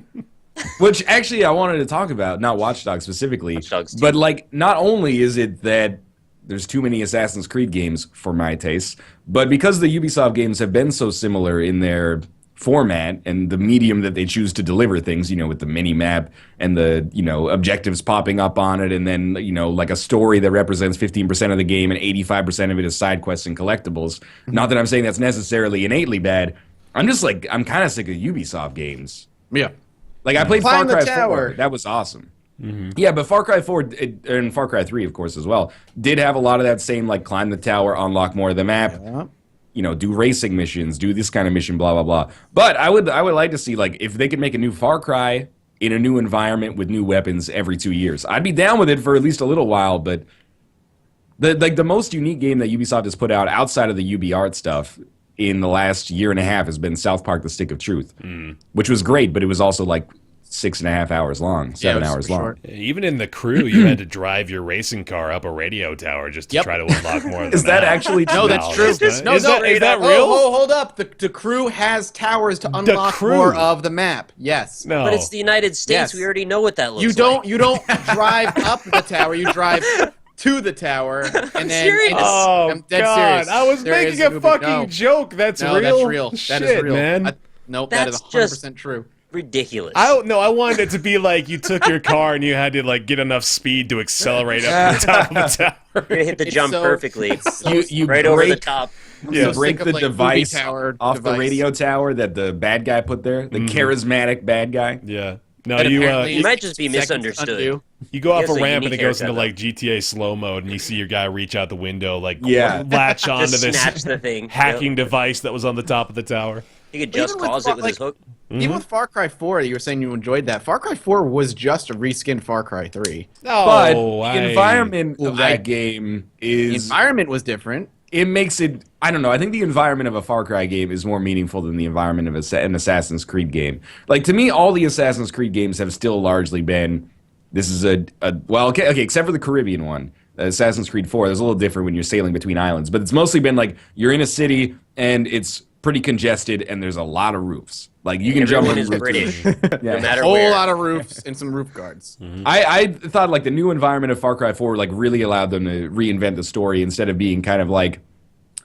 Which actually I wanted to talk about, not Watch Dogs specifically, Watch Dogs 2. but like not only is it that there's too many Assassin's Creed games for my taste, but because the Ubisoft games have been so similar in their format and the medium that they choose to deliver things, with the mini map and the, objectives popping up on it, and then, like a story that represents 15% of the game and 85% of it is side quests and collectibles. Not that I'm saying that's necessarily innately bad. I'm just like, I'm kind of sick of Ubisoft games. Yeah. Like, I played Climb Far the Cry tower. 4. That was awesome. Yeah, but Far Cry 4 and Far Cry 3, of course, as well, did have a lot of that same, like, climb the tower, unlock more of the map. Yeah. Do racing missions, do this kind of mission, blah, blah, blah. But I would like to see, like, if they could make a new Far Cry in a new environment with new weapons every 2 years. I'd be down with it for at least a little while, but the most unique game that Ubisoft has put out outside of the UbiArt stuff in the last year and a half has been South Park: The Stick of Truth, which was great, but it was also, like, 6.5 hours long, 7 hours long. Short. Even in the crew, you had to drive your racing car up a radio tower just to try to unlock more of the Is that map. actually true? No, that's true. Is that real? Oh, hold up. The crew has towers to unlock crew. more of the map. Yes. No. But it's the United States. Yes. We already know what that looks You like. don't drive up the tower. You drive to the tower, and then serious. Oh, I'm dead God. serious. I was There making is a movie- fucking no. joke. That's No, real. that's real. That Shit, is real. man. Nope, that is That's 100% true. Ridiculous. I wanted it to be like you took your car and you had to like get enough speed to accelerate up to the top of the tower. You're gonna hit the It's jump so- perfectly. it's so You Right over the break- top. Yeah. so break sick of, the like, device movie tower off the device. radio tower that the bad guy put there, the charismatic bad guy. Yeah. No, That you apparently You is might just be 6 seconds to misunderstood. undo. you go off He a has a ramp and it unique goes into haircut, like GTA slow mode, and you see your guy reach out the window, like Yeah. latch onto Just this snatch the thing. hacking device that was on the top of the tower. He could just Even with cause Far- it with his hook. Even with Far Cry 4, you were saying you enjoyed that. Far Cry 4 was just a reskinned Far Cry 3. But Oh, the environment of I- that game The is environment was different. it makes it. I don't know. I think the environment of a Far Cry game is more meaningful than the environment of an Assassin's Creed game. Like, to me, all the Assassin's Creed games have still largely been. This is okay, except for the Caribbean one, Assassin's Creed 4. There's a little different when you're sailing between islands, but it's mostly been like you're in a city and it's pretty congested and there's a lot of roofs. Like, you can jump on Everyone is roofs. British, Yeah. no matter A whole where. lot of roofs and some roof guards. I thought like the new environment of Far Cry 4 like really allowed them to reinvent the story instead of being kind of like,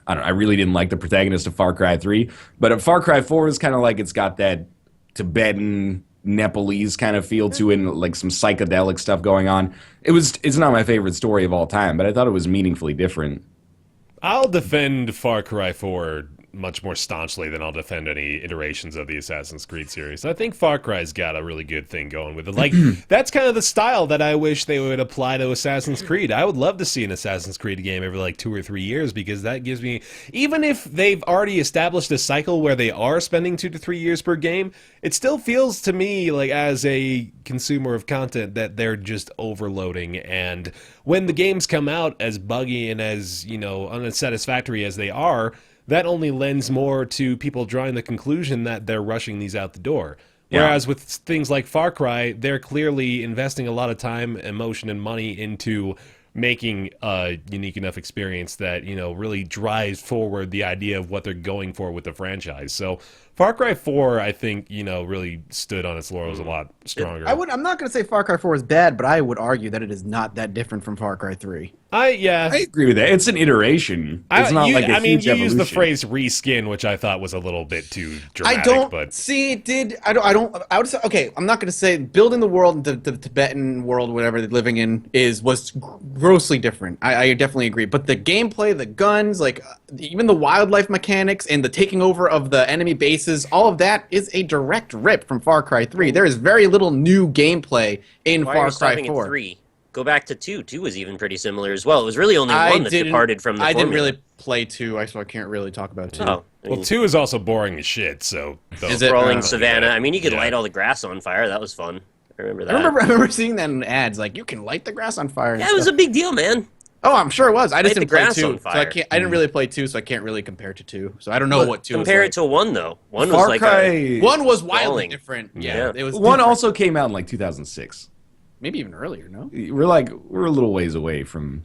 I don't know, I really didn't like the protagonist of Far Cry 3, but Far Cry 4 is kind of like it's got that Tibetan Nepalese kind of feel to it and like some psychedelic stuff going on. It's not my favorite story of all time, but I thought it was meaningfully different. I'll defend Far Cry 4 much more staunchly than I'll defend any iterations of the Assassin's Creed series. I think Far Cry's got a really good thing going with it. Like, that's kind of the style that I wish they would apply to Assassin's Creed. I would love to see an Assassin's Creed game every like 2 or 3 years, because that gives me, even if they've already established a cycle where they are spending 2 to 3 years per game, it still feels to me like, as a consumer of content, that they're just overloading. And when the games come out as buggy and as, unsatisfactory as they are, that only lends more to people drawing the conclusion that they're rushing these out the door. Yeah. Whereas with things like Far Cry, they're clearly investing a lot of time, emotion, and money into making a unique enough experience that, really drives forward the idea of what they're going for with the franchise. So Far Cry 4, I think, really stood on its laurels a lot stronger. I'm not going to say Far Cry 4 is bad, but I would argue that it is not that different from Far Cry 3. I agree with that. It's an iteration. It's not like a huge you used the evolution. phrase reskin, which I thought was a little bit too dramatic. I don't but see. I would say, okay, I'm not going to say building the world, the Tibetan world, whatever they're living in, was grossly different. I definitely agree. But the gameplay, the guns, like even the wildlife mechanics and the taking over of the enemy bases, all of that is a direct rip from Far Cry 3. There is very little new gameplay in Why are Far you Cry stopping 4. at 3? Go back to 2. 2 was even pretty similar as well. It was really only one that departed from the I didn't formula. really play 2, so I can't really talk about 2. Oh, well, 2 is also boring as shit. So Is it? Rolling Oh, savannah. yeah. I mean, you could Yeah. light all the grass on fire. That was fun. I remember that. I remember seeing that in ads, like you can light the grass on fire. And Yeah, it was stuff. a big deal, man. Oh, I'm sure it was. I just Light the didn't play grass 2, on so I fire. can't. I didn't really play 2, so I can't really compare to 2. So I don't know what 2 Compare was it to 1, though. 1 was Far like Cry. One was wildly Falling. different. Yeah. Yeah, it was One different. also came out in like 2006. maybe even earlier. No, We're a little ways away from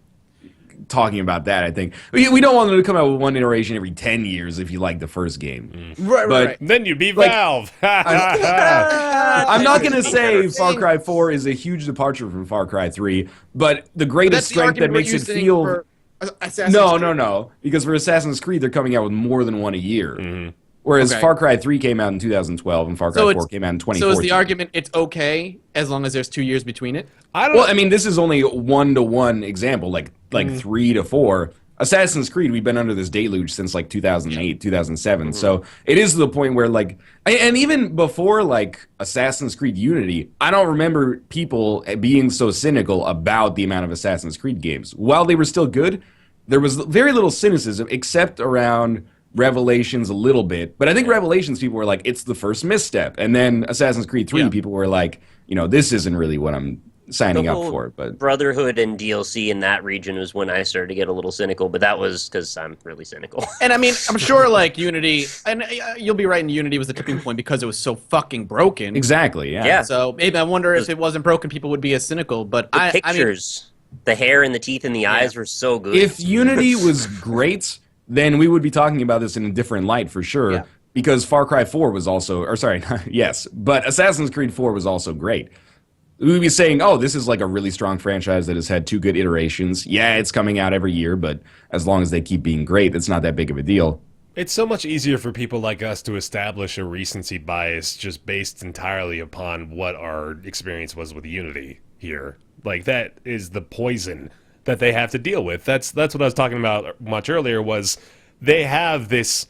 talking about that. I think we don't want them to come out with one iteration every 10 years if you like the first game. right, But- right. then you'd be Like- Valve. I'm not going to say better. Far Cry 4 is a huge departure from Far Cry 3, but the greatest That's the strength that argument makes we're it using feel for Assassin's no, Creed. because for Assassin's Creed they're coming out with more than one a year. Whereas Far Cry 3 came out in 2012 and Far Cry 4 came out in 2014. So is the argument it's okay as long as there's 2 years between it? Well, I mean, this is only 1-to-1 example, like 3 to 4. Assassin's Creed, we've been under this deluge since like 2008, 2007. So it is to the point where like, and even before like Assassin's Creed Unity, I don't remember people being so cynical about the amount of Assassin's Creed games. While they were still good, there was very little cynicism except around Revelations a little bit. But I think Revelations people were like, it's the first misstep. And then Assassin's Creed 3, people were like, you know, this isn't really what I'm signing up for. But Brotherhood and DLC in that region was when I started to get a little cynical, but that was because I'm really cynical. And I mean, I'm sure like Unity, and you'll be right, in Unity was the tipping point because it was so fucking broken. Exactly, yeah. So maybe I wonder if it wasn't broken, people would be as cynical. But the pictures, the hair and the teeth and the eyes were so good. If Unity was great, then we would be talking about this in a different light for sure. Yeah. Because Far Cry 4 was also, or sorry, yes, but Assassin's Creed 4 was also great. We would be saying, oh, this is like a really strong franchise that has had 2 good iterations. Yeah, it's coming out every year, but as long as they keep being great, it's not that big of a deal. It's so much easier for people like us to establish a recency bias just based entirely upon what our experience was with Unity here. Like, that is the poison that they have to deal with. That's what I was talking about much earlier, was they have this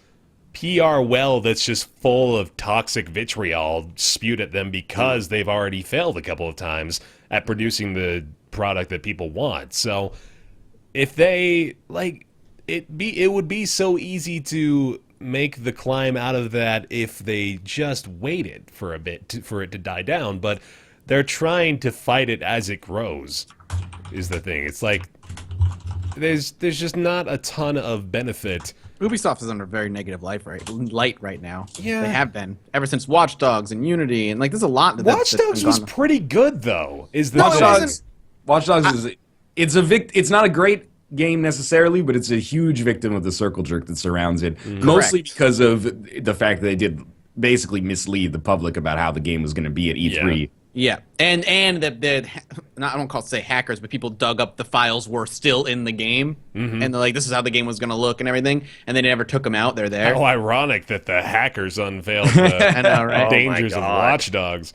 PR well that's just full of toxic vitriol spewed at them because they've already failed a couple of times at producing the product that people want. So if they, like, it would be so easy to make the climb out of that if they just waited for a bit for it to die down, but they're trying to fight it as it grows, is the thing. It's like there's just not a ton of benefit. Ubisoft is under very negative light right now. Yeah, they have been ever since Watch Dogs and Unity, and like there's a lot. Watch Dogs was pretty good though. Watch Dogs is it's not a great game necessarily, but it's a huge victim of the circle jerk that surrounds it. Mostly because of the fact that they did basically mislead the public about how the game was going to be at E3. Yeah, and that I don't say hackers, but people dug up the files were still in the game, and they're like, this is how the game was going to look and everything, and they never took them out. They're there. How ironic that the hackers unveiled the I know, right? dangers of Watch Dogs.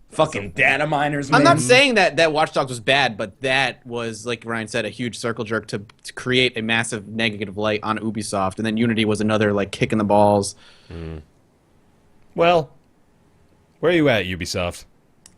Fucking data miners, man. I'm not saying that Watch Dogs was bad, but that was, like Ryan said, a huge circle jerk to create a massive negative light on Ubisoft, and then Unity was another like kick in the balls. Well, where are you at, Ubisoft?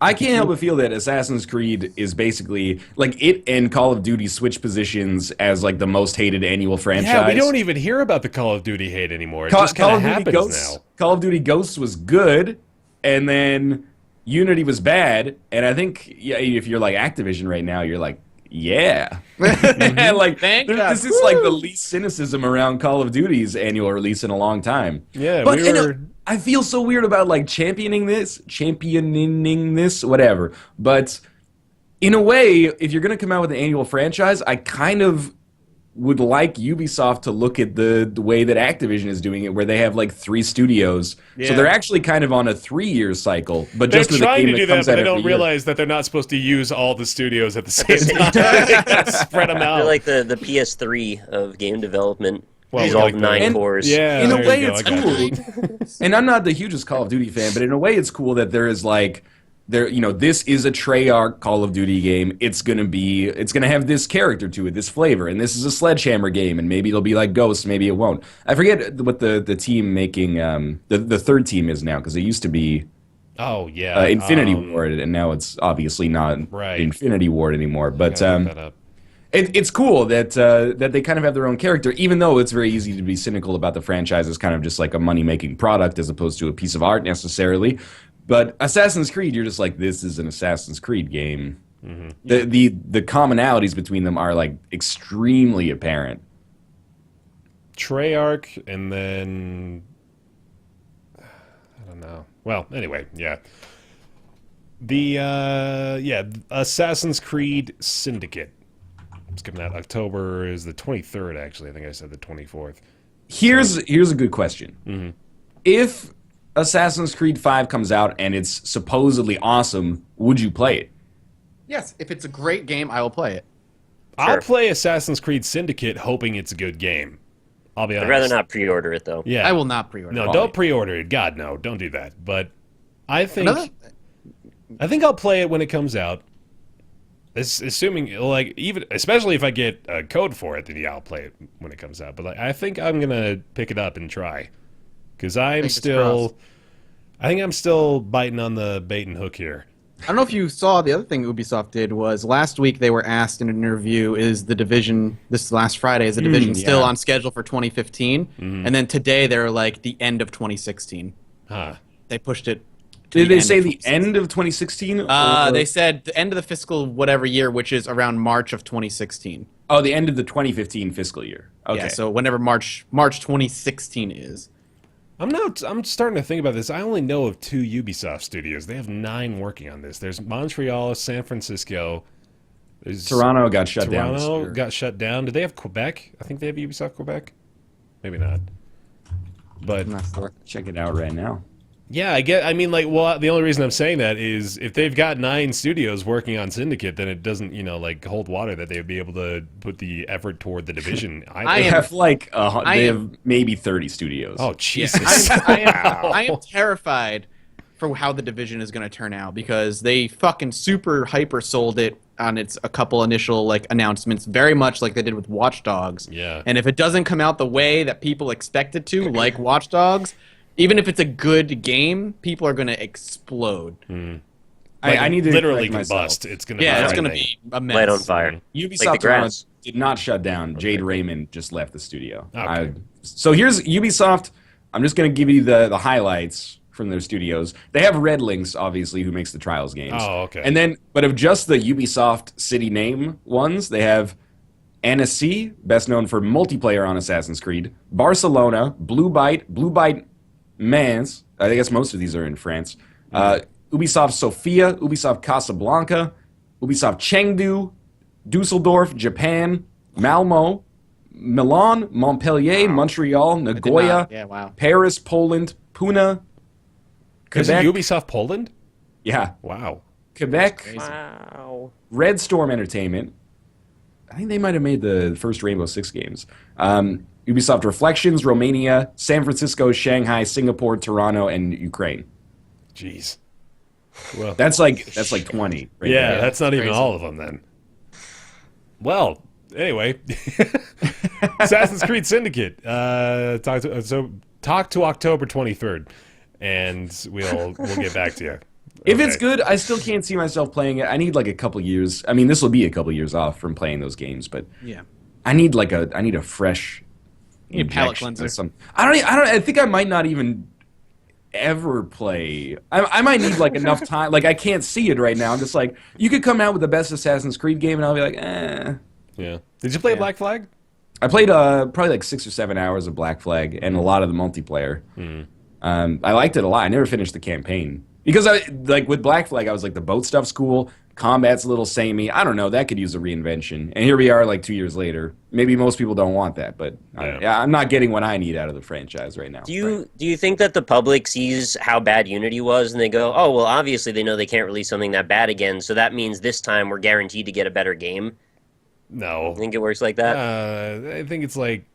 I can't help but feel that Assassin's Creed is basically, like, it and Call of Duty switch positions as, like, the most hated annual franchise. Yeah, we don't even hear about the Call of Duty hate anymore. It just kind of happens now. Call of Duty Ghosts was good, and then Unity was bad, and I think if you're, like, Activision right now, you're like, yeah. Like, this is, like, the least cynicism around Call of Duty's annual release in a long time. Yeah, but I feel so weird about, like, championing this, whatever. But in a way, if you're going to come out with an annual franchise, I kind of would like Ubisoft to look at the way that Activision is doing it, where they have, like, 3 studios. Yeah. So they're actually kind of on a 3-year cycle. But they're just with trying a game to do that, but they don't realize that they're not supposed to use all the studios at the same time. Spread them out. They're like the PS3 of game development. Well, he's all 9 cores. Yeah, in a way, it's cool. And I'm not the hugest Call of Duty fan, but in a way, it's cool that there is like, this is a Treyarch Call of Duty game. It's gonna have this character to it, this flavor, and this is a Sledgehammer game, and maybe it'll be like Ghosts, maybe it won't. I forget what the team making the third team is now, because it used to be. Oh yeah, Infinity Ward, and now it's obviously not Infinity Ward anymore. But it's cool that they kind of have their own character, even though it's very easy to be cynical about the franchise as kind of just like a money-making product as opposed to a piece of art necessarily. But Assassin's Creed, you're just like, this is an Assassin's Creed game. The commonalities between them are like extremely apparent. Treyarch, and then I don't know. Well, anyway, yeah. The Assassin's Creed Syndicate. It's coming out October is the 23rd, actually. I think I said the 24th. Here's a good question. If Assassin's Creed 5 comes out and it's supposedly awesome, would you play it? Yes, if it's a great game, I will play it. I'll play Assassin's Creed Syndicate hoping it's a good game. I'll be honest. I'd rather not pre-order it though. Yeah, I will not pre-order. No, don't pre-order it. God, no, don't do that. But I think I'll play it when it comes out. Assuming, like, even especially if I get a code for it, then yeah, I'll play it when it comes out. But like, I think I'm gonna pick it up and try, because I think I'm still biting on the bait and hook here. I don't know if you saw the other thing Ubisoft did was last week they were asked in an interview, is the Division, this last Friday, is the Division still on schedule for 2015? And then today they're like the end of 2016. They pushed it. Did they say the end of 2016? They said the end of the fiscal whatever year, which is around March of 2016. Oh, the end of the 2015 fiscal year. Okay. Yeah, so whenever March 2016 is. I'm starting to think about this. I only know of 2 Ubisoft studios. They have 9 working on this. There's Montreal, San Francisco. Toronto got shut down. Toronto got shut down. Do they have Quebec? I think they have Ubisoft Quebec. Maybe not. But check it out right now. Yeah, the only reason I'm saying that is if they've got 9 studios working on Syndicate, then it doesn't, like, hold water that they would be able to put the effort toward the Division. They have maybe 30 studios. Oh, Jesus. I am terrified for how the Division is going to turn out, because they fucking super hyper sold it on a couple initial like announcements, very much like they did with Watch Dogs. Yeah. And if it doesn't come out the way that people expect it to, like Watch Dogs, even if it's a good game, people are going to explode. I need to literally combust. It's going to it's going to be a mess. Light on fire. Ubisoft Toronto did not shut down. Jade Raymond just left the studio. Okay. So here's Ubisoft. I'm just going to give you the highlights from their studios. They have Red Links, obviously, who makes the Trials games. Oh, okay. And then, but of just the Ubisoft city name ones, they have Annecy, best known for multiplayer on Assassin's Creed, Barcelona, Blue Byte Mans, I guess most of these are in France, Ubisoft Sofia, Ubisoft Casablanca, Ubisoft Chengdu, Dusseldorf, Japan, Malmo, Milan, Montpellier, Montreal, Nagoya, Paris, Poland, Pune, Quebec. Is it Ubisoft Poland? Yeah. Wow. Quebec. Wow. Red Storm Entertainment. I think they might have made the first Rainbow Six games. Ubisoft Reflections, Romania, San Francisco, Shanghai, Singapore, Toronto, and Ukraine. Jeez. Well, that's like 20. Right there. That's not even all of them then. Well, anyway, Assassin's Creed Syndicate. Talk to October 23rd, and we'll get back to you. If it's good, I still can't see myself playing it. I need like a couple years. I mean, this will be a couple years off from playing those games, but I need a fresh. You need a palate cleanser. I think I might not even ever play. I might need like enough time. Like I can't see it right now. I'm just like, you could come out with the best Assassin's Creed game, and I'll be like, eh. Yeah. Did you play Black Flag? I played probably like 6 or 7 hours of Black Flag and a lot of the multiplayer. I liked it a lot. I never finished the campaign because with Black Flag, I was like, the boat stuff's cool. Combat's a little samey. I don't know. That could use a reinvention. And here we are like 2 years later. Maybe most people don't want that, but I'm not getting what I need out of the franchise right now. Do you think that the public sees how bad Unity was and they go, oh, well, obviously they know they can't release something that bad again, so that means this time we're guaranteed to get a better game? No. I think it works like that? I think it's like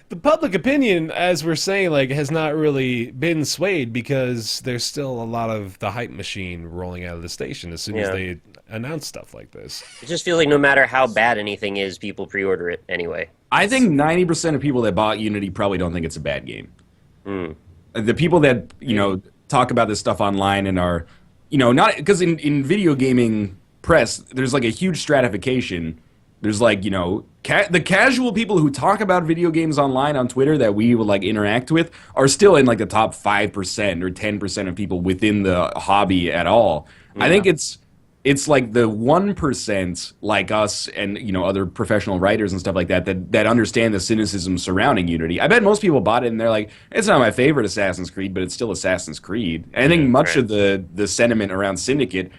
the public opinion, as we're saying, like, has not really been swayed because there's still a lot of the hype machine rolling out of the station as soon as they announce stuff like this. It just feels like no matter how bad anything is, people pre-order it anyway. I think 90% of people that bought Unity probably don't think it's a bad game. The people that, talk about this stuff online and are, not because in video gaming press, there's like a huge stratification. There's like, the casual people who talk about video games online on Twitter that we would like interact with are still in like the top 5% or 10% of people within the hobby at all. I think it's like the 1% like us and other professional writers and stuff like that understand the cynicism surrounding Unity. I bet most people bought it and they're like, it's not my favorite Assassin's Creed, but it's still Assassin's Creed. And I think much of the sentiment around Syndicate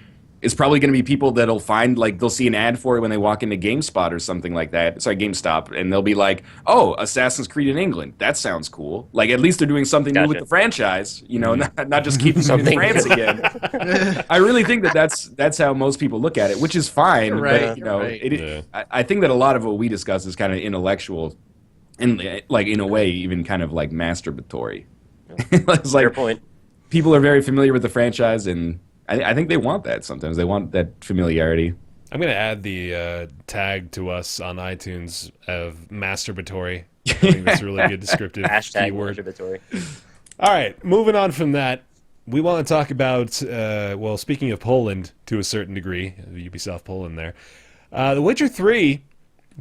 is probably going to be people that'll find, like, they'll see an ad for it when they walk into GameSpot or something like that. Sorry, GameStop. And they'll be like, oh, Assassin's Creed in England. That sounds cool. Like, at least they're doing something new with the franchise, not just keeping something in France again. I really think that's how most people look at it, which is fine. Right, but, I think that a lot of what we discuss is kind of intellectual. and like in a way even kind of like masturbatory. It's like Fair point. people are very familiar with the franchise, and I think they want that sometimes. They want that familiarity. I'm going to add the tag to us on iTunes of masturbatory. I think that's a really good descriptive Hashtag keyword. masturbatory. All right, moving on from that, we want to talk about, well, speaking of Poland to a certain degree, Ubisoft Poland there, The Witcher 3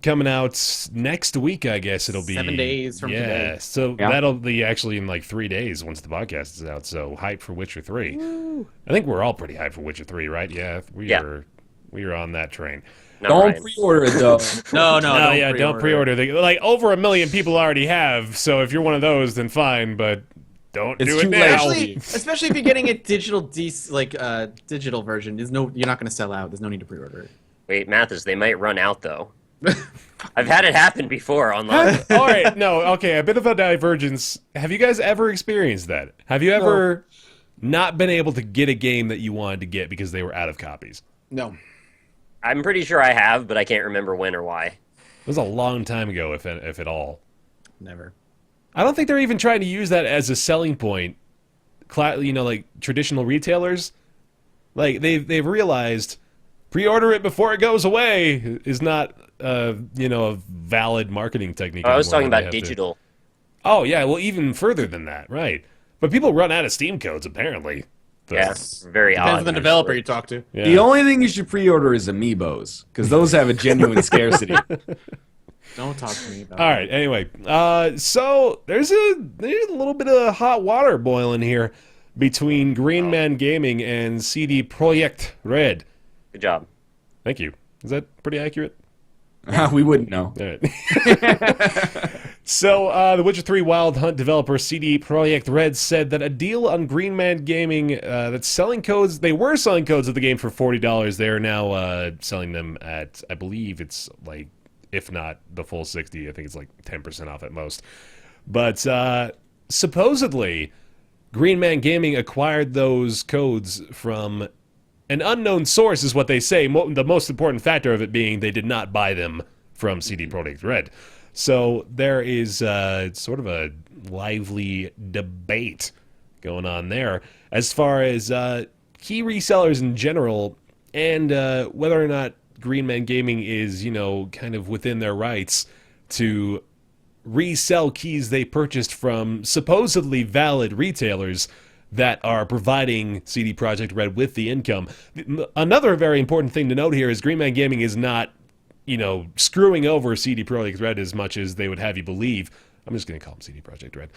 coming out next week, I guess it'll be. 7 days from today. So that'll be actually in like 3 days once the podcast is out, so hype for Witcher 3. Woo. I think we're all pretty hyped for Witcher 3, right? Yeah, we are on that train. Don't pre-order it, though. No, don't pre-order. Like, over 1 million people already have, so if you're one of those, then fine, but don't do it now. Especially if you're getting a digital digital version. You're not going to sell out. There's no need to pre-order it. Wait, Mathis, they might run out, though. I've had it happen before online. All right, no, okay, a bit of a divergence. Have you guys ever experienced that? Have you ever not been able to get a game that you wanted to get because they were out of copies? No. I'm pretty sure I have, but I can't remember when or why. It was a long time ago, if at all. Never. I don't think they're even trying to use that as a selling point. Like traditional retailers, like they've realized pre-order it before it goes away is not a valid marketing technique. I was talking about digital. Oh yeah, well even further than that, right? But people run out of Steam codes apparently. Yes, very odd. Depends on the developer you talk to. Yeah. The only thing you should pre-order is Amiibos, because those have a genuine scarcity. Don't talk to me about All right, anyway. So there's a little bit of hot water boiling here between GreenManGaming and CD Projekt Red. Good job. Thank you. Is that pretty accurate? We wouldn't know. All right. So, The Witcher 3 Wild Hunt developer CD Projekt Red said that a deal on GreenManGaming that's selling codes, they were selling codes of the game for $40. They are now selling them at, I believe it's like, if not the full 60, I think it's like 10% off at most. But supposedly, GreenManGaming acquired those codes from an unknown source, is what they say. The most important factor of it being they did not buy them from CD Projekt Red. So there is sort of a lively debate going on there as far as key resellers in general, and whether or not GreenManGaming is, kind of within their rights to resell keys they purchased from supposedly valid retailers that are providing CD Projekt Red with the income. Another very important thing to note here is GreenManGaming is not, screwing over CD Projekt Red as much as they would have you believe. I'm just going to call them CD Projekt Red.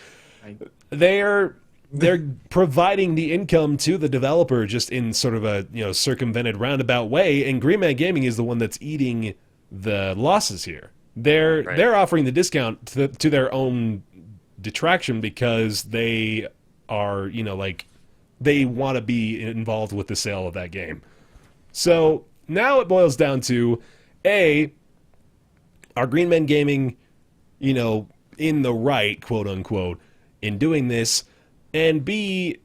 They're providing the income to the developer just in sort of a circumvented roundabout way, and GreenManGaming is the one that's eating the losses here. They're offering the discount to their own detraction because they are they want to be involved with the sale of that game. So now it boils down to A, are GreenManGaming in the right, quote unquote, in doing this? And B,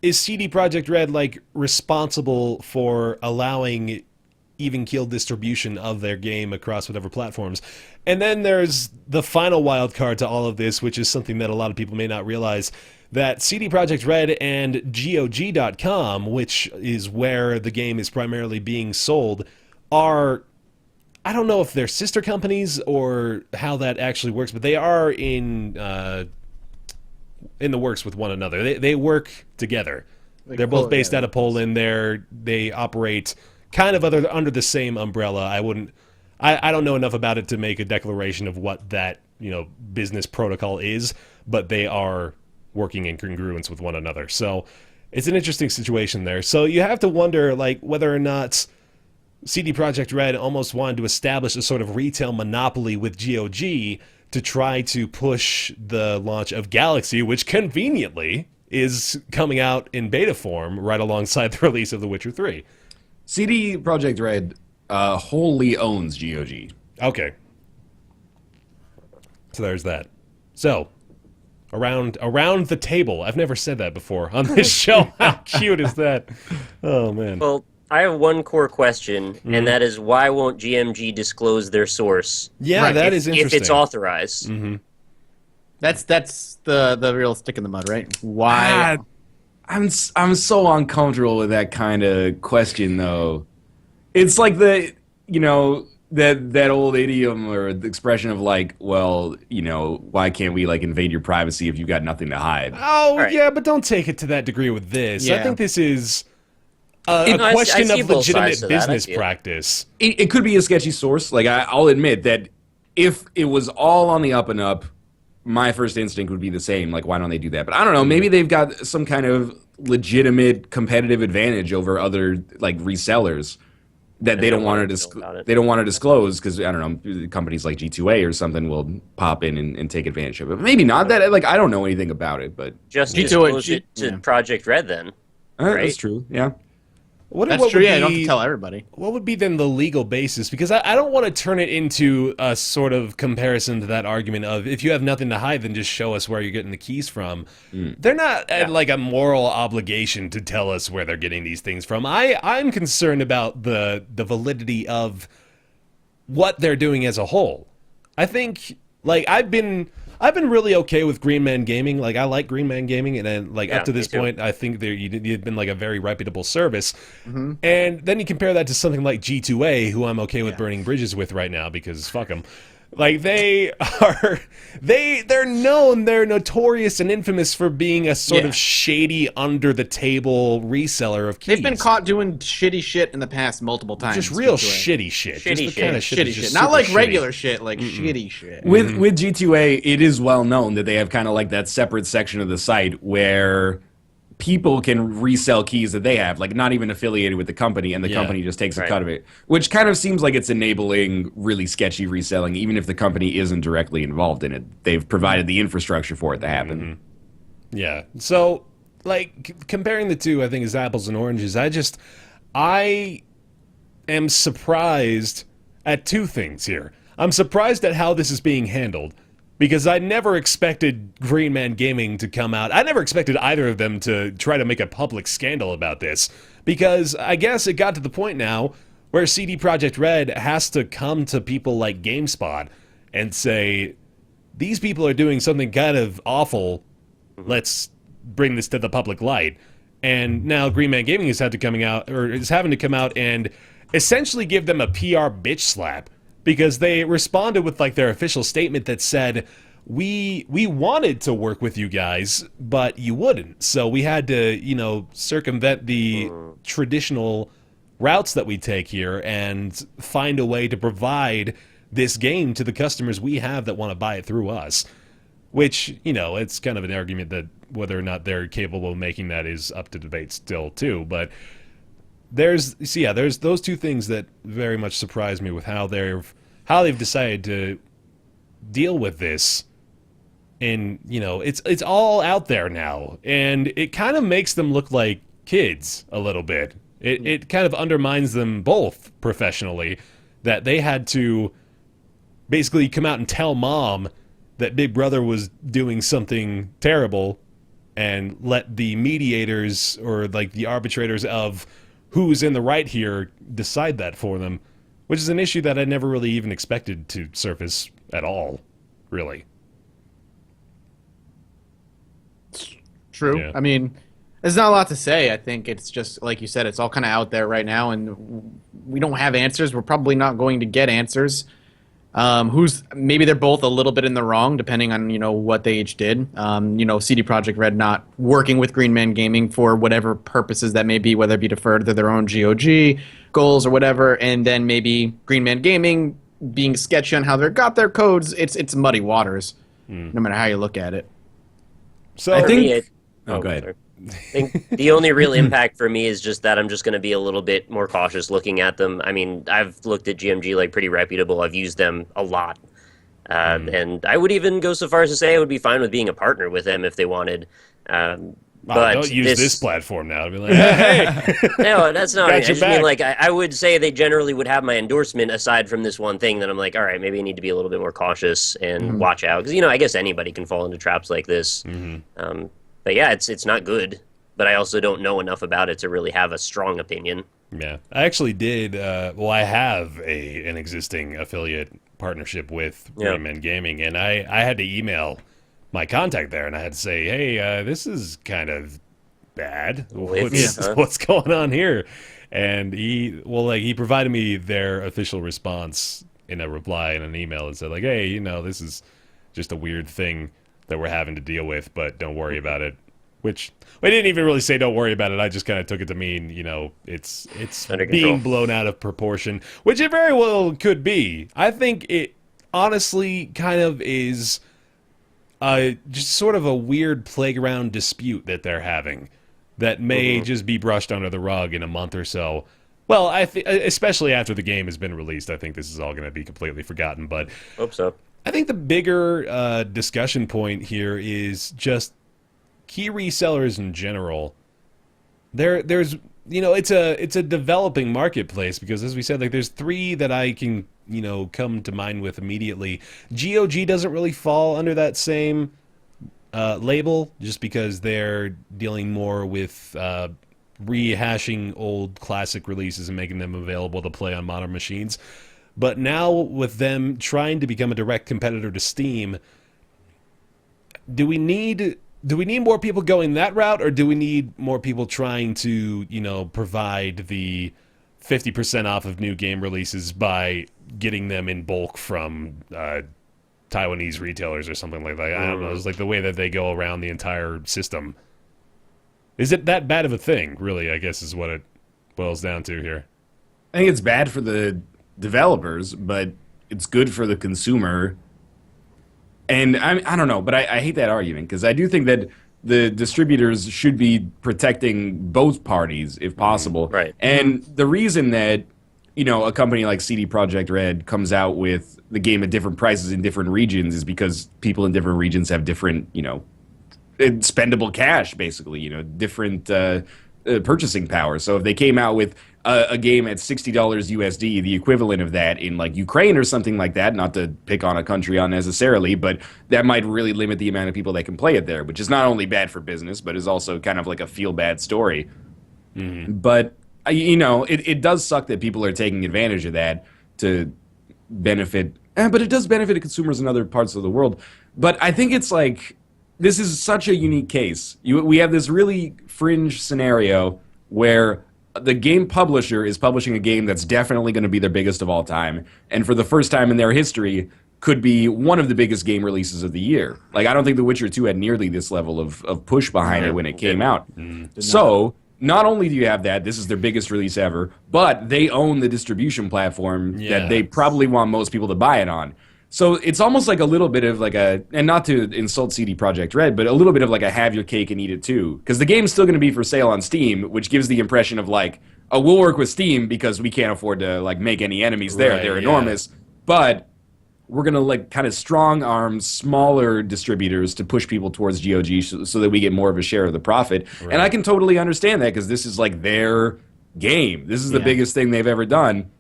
is CD Projekt Red responsible for allowing even keel distribution of their game across whatever platforms? And then there's the final wild card to all of this, which is something that a lot of people may not realize, that CD Projekt Red and GOG.com, which is where the game is primarily being sold, are, I don't know if they're sister companies or how that actually works, but they are in the works with one another. They work together. They're both based out of Poland. They operate kind of under the same umbrella. I don't know enough about it to make a declaration of what that business protocol is, but they are working in congruence with one another. So it's an interesting situation there. So you have to wonder whether or not CD Projekt Red almost wanted to establish a sort of retail monopoly with GOG to try to push the launch of Galaxy, which conveniently is coming out in beta form right alongside the release of The Witcher 3. CD Projekt Red wholly owns GOG. Okay. So there's that. So, around the table. I've never said that before on this show. How cute is that? Oh, man. Well, I have one core question, and that is why won't GMG disclose their source? Yeah, that is interesting. If it's authorized. That's the real stick in the mud, right? Why? I'm so uncomfortable with that kind of question, though. It's like that old idiom or the expression of like, well, why can't we like invade your privacy if you've got nothing to hide? Oh, right. Yeah, but don't take it to that degree with this. Yeah. I think this is a question of legitimate business practice. It could be a sketchy source. Like, I'll admit that if it was all on the up and up, my first instinct would be the same. Like, why don't they do that? But I don't know. Maybe they've got some kind of legitimate competitive advantage over other like resellers that they don't want to disclose because I don't know, companies like G2A or something will pop in and take advantage of it. But maybe not. That like I don't know anything about it, but just disclose it to Projekt Red then. Right? That's true. Yeah. That's true. Yeah, you don't have to tell everybody. What would be then the legal basis? Because I don't want to turn it into a sort of comparison to that argument of if you have nothing to hide, then just show us where you're getting the keys from. They're not at like a moral obligation to tell us where they're getting these things from. I'm concerned about the validity of what they're doing as a whole. I think like I've been really okay with GreenManGaming. Like, I like GreenManGaming, and then, like, up to this point, I think you've been, like, a very reputable service. And then you compare that to something like G2A, who I'm okay with burning bridges with right now, because fuck them. Like, they're notorious and infamous for being a sort of shady, under-the-table reseller of keys. They've been caught doing shitty shit in the past multiple times. Just real shitty shit. Shitty just the kind of shit. Shitty shit. Not like regular shit, like shitty shit. With G2A, it is well known that they have kind of like that separate section of the site where people can resell keys that they have, like not even affiliated with the company, and the company just takes a cut of it, which kind of seems like it's enabling really sketchy reselling, even if the company isn't directly involved in it. They've provided the infrastructure for it to happen. Yeah. So, like, comparing the two, I think, is apples and oranges. I am surprised at two things here. I'm surprised at how this is being handled, because I never expected GreenManGaming to come out. I never expected either of them to try to make a public scandal about this, because I guess it got to the point now where CD Projekt Red has to come to people like GameSpot and say, these people are doing something kind of awful. Let's bring this to the public light. And now GreenManGaming is having to come out and essentially give them a PR bitch slap, because they responded with like their official statement that said, we wanted to work with you guys, but you wouldn't. So we had to, circumvent the traditional routes that we take here and find a way to provide this game to the customers we have that want to buy it through us. Which, it's kind of an argument that whether or not they're capable of making that is up to debate still too, but there's those two things that very much surprise me with how they've decided to deal with this. And it's all out there now, and it kind of makes them look like kids a little bit. It kind of undermines them both professionally, that they had to basically come out and tell mom that Big Brother was doing something terrible, and let the mediators or like the arbitrators of who's in the right here decide that for them, which is an issue that I never really even expected to surface at all, really. True. Yeah. I mean, there's not a lot to say. I think it's just, like you said, it's all kind of out there right now, and we don't have answers. We're probably not going to get answers. Maybe they're both a little bit in the wrong, depending on, what they each did. CD Projekt Red not working with GreenManGaming for whatever purposes that may be, whether it be to further their own GOG goals or whatever, and then maybe GreenManGaming being sketchy on how they got their codes. It's muddy waters, no matter how you look at it. So I think... go ahead. Sorry. I think the only real impact for me is just that I'm just going to be a little bit more cautious looking at them. I mean, I've looked at GMG like pretty reputable. I've used them a lot. And I would even go so far as to say I would be fine with being a partner with them if they wanted. But don't use this platform now to be like, hey. No, that's not. I just back. mean, like, I would say they generally would have my endorsement aside from this one thing that I'm like, all right, maybe I need to be a little bit more cautious and watch out. Because, I guess anybody can fall into traps like this. But yeah, it's not good. But I also don't know enough about it to really have a strong opinion. Yeah, I actually did. Well, I have an existing affiliate partnership with GreenManGaming, and I had to email my contact there, and I had to say, hey, this is kind of bad. What's going on here? And he provided me their official response in a reply in an email and said, like, hey, this is just a weird thing that we're having to deal with, but don't worry about it. Which I didn't even really say don't worry about it. I just kind of took it to mean, it's being blown out of proportion, which it very well could be. I think it honestly kind of is just sort of a weird playground dispute that they're having that may just be brushed under the rug in a month or so. Well, especially after the game has been released, I think this is all going to be completely forgotten. But hope so. I think the bigger discussion point here is just key resellers in general. There's it's a developing marketplace because, as we said, like there's three that I can come to mind with immediately. GOG doesn't really fall under that same label just because they're dealing more with rehashing old classic releases and making them available to play on modern machines. But now with them trying to become a direct competitor to Steam, do we need more people going that route, or do we need more people trying to, provide the 50% off of new game releases by getting them in bulk from Taiwanese retailers or something like that? I don't know. It's like the way that they go around the entire system. Is it that bad of a thing, really, I guess is what it boils down to here. I think it's bad for the developers, but it's good for the consumer. And I don't know, but I hate that argument because I do think that the distributors should be protecting both parties if possible. Right. And the reason that, a company like CD Projekt Red comes out with the game at different prices in different regions is because people in different regions have different, spendable cash, basically, different purchasing power. So if they came out with a game at $60 USD, the equivalent of that in like Ukraine or something like that, not to pick on a country unnecessarily, but that might really limit the amount of people that can play it there, which is not only bad for business, but is also kind of like a feel-bad story. But, it does suck that people are taking advantage of that to benefit, but it does benefit consumers in other parts of the world. But I think it's like, this is such a unique case. We have this really fringe scenario where the game publisher is publishing a game that's definitely going to be their biggest of all time, and for the first time in their history, could be one of the biggest game releases of the year. Like, I don't think The Witcher 2 had nearly this level of push behind it when it came out. So, not only do you have that, this is their biggest release ever, but they own the distribution platform that they probably want most people to buy it on. So it's almost like a little bit of like and not to insult CD Projekt Red, but a little bit of like a have your cake and eat it too. Because the game's still going to be for sale on Steam, which gives the impression of like, oh, we'll work with Steam because we can't afford to like make any enemies there. They're enormous. But we're going to like kind of strong arm smaller distributors to push people towards GOG so that we get more of a share of the profit. And I can totally understand that because this is like their game. This is the biggest thing they've ever done.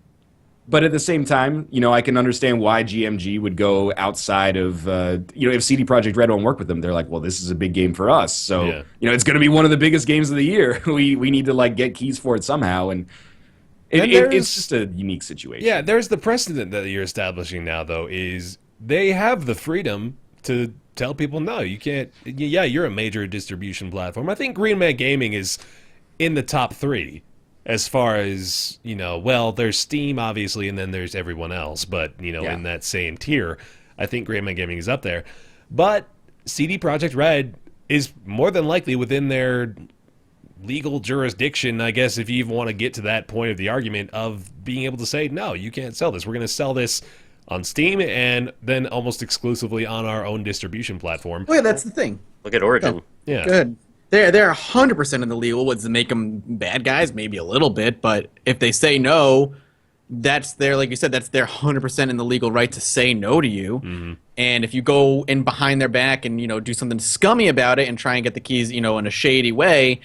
But at the same time, I can understand why GMG would go outside of, if CD Projekt Red won't work with them, they're like, well, this is a big game for us. So, it's going to be one of the biggest games of the year. We need to, like, get keys for it somehow. And it's just a unique situation. Yeah, there's the precedent that you're establishing now, though, is they have the freedom to tell people, no, you can't. Yeah, you're a major distribution platform. I think GreenManGaming is in the top 3. As far as, there's Steam, obviously, and then there's everyone else. But, in that same tier, I think GreenManGaming is up there. But CD Projekt Red is more than likely within their legal jurisdiction, I guess, if you even want to get to that point of the argument of being able to say, no, you can't sell this. We're going to sell this on Steam and then almost exclusively on our own distribution platform. Oh, yeah, that's the thing. Look at Origin. Yeah. Good. They're 100% in the legal. Would make them bad guys? Maybe a little bit, but if they say no, that's their, like you said, that's their 100% in the legal right to say no to you. And if you go in behind their back and do something scummy about it and try and get the keys, in a shady way,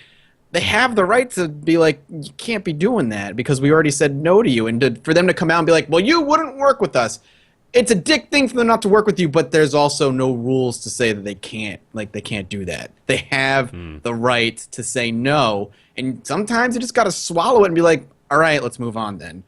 they have the right to be like, you can't be doing that because we already said no to you. And for them to come out and be like, well, you wouldn't work with us. It's a dick thing for them not to work with you, but there's also no rules to say that they can't do that. They have the right to say no, and sometimes you just got to swallow it and be like, all right, let's move on then.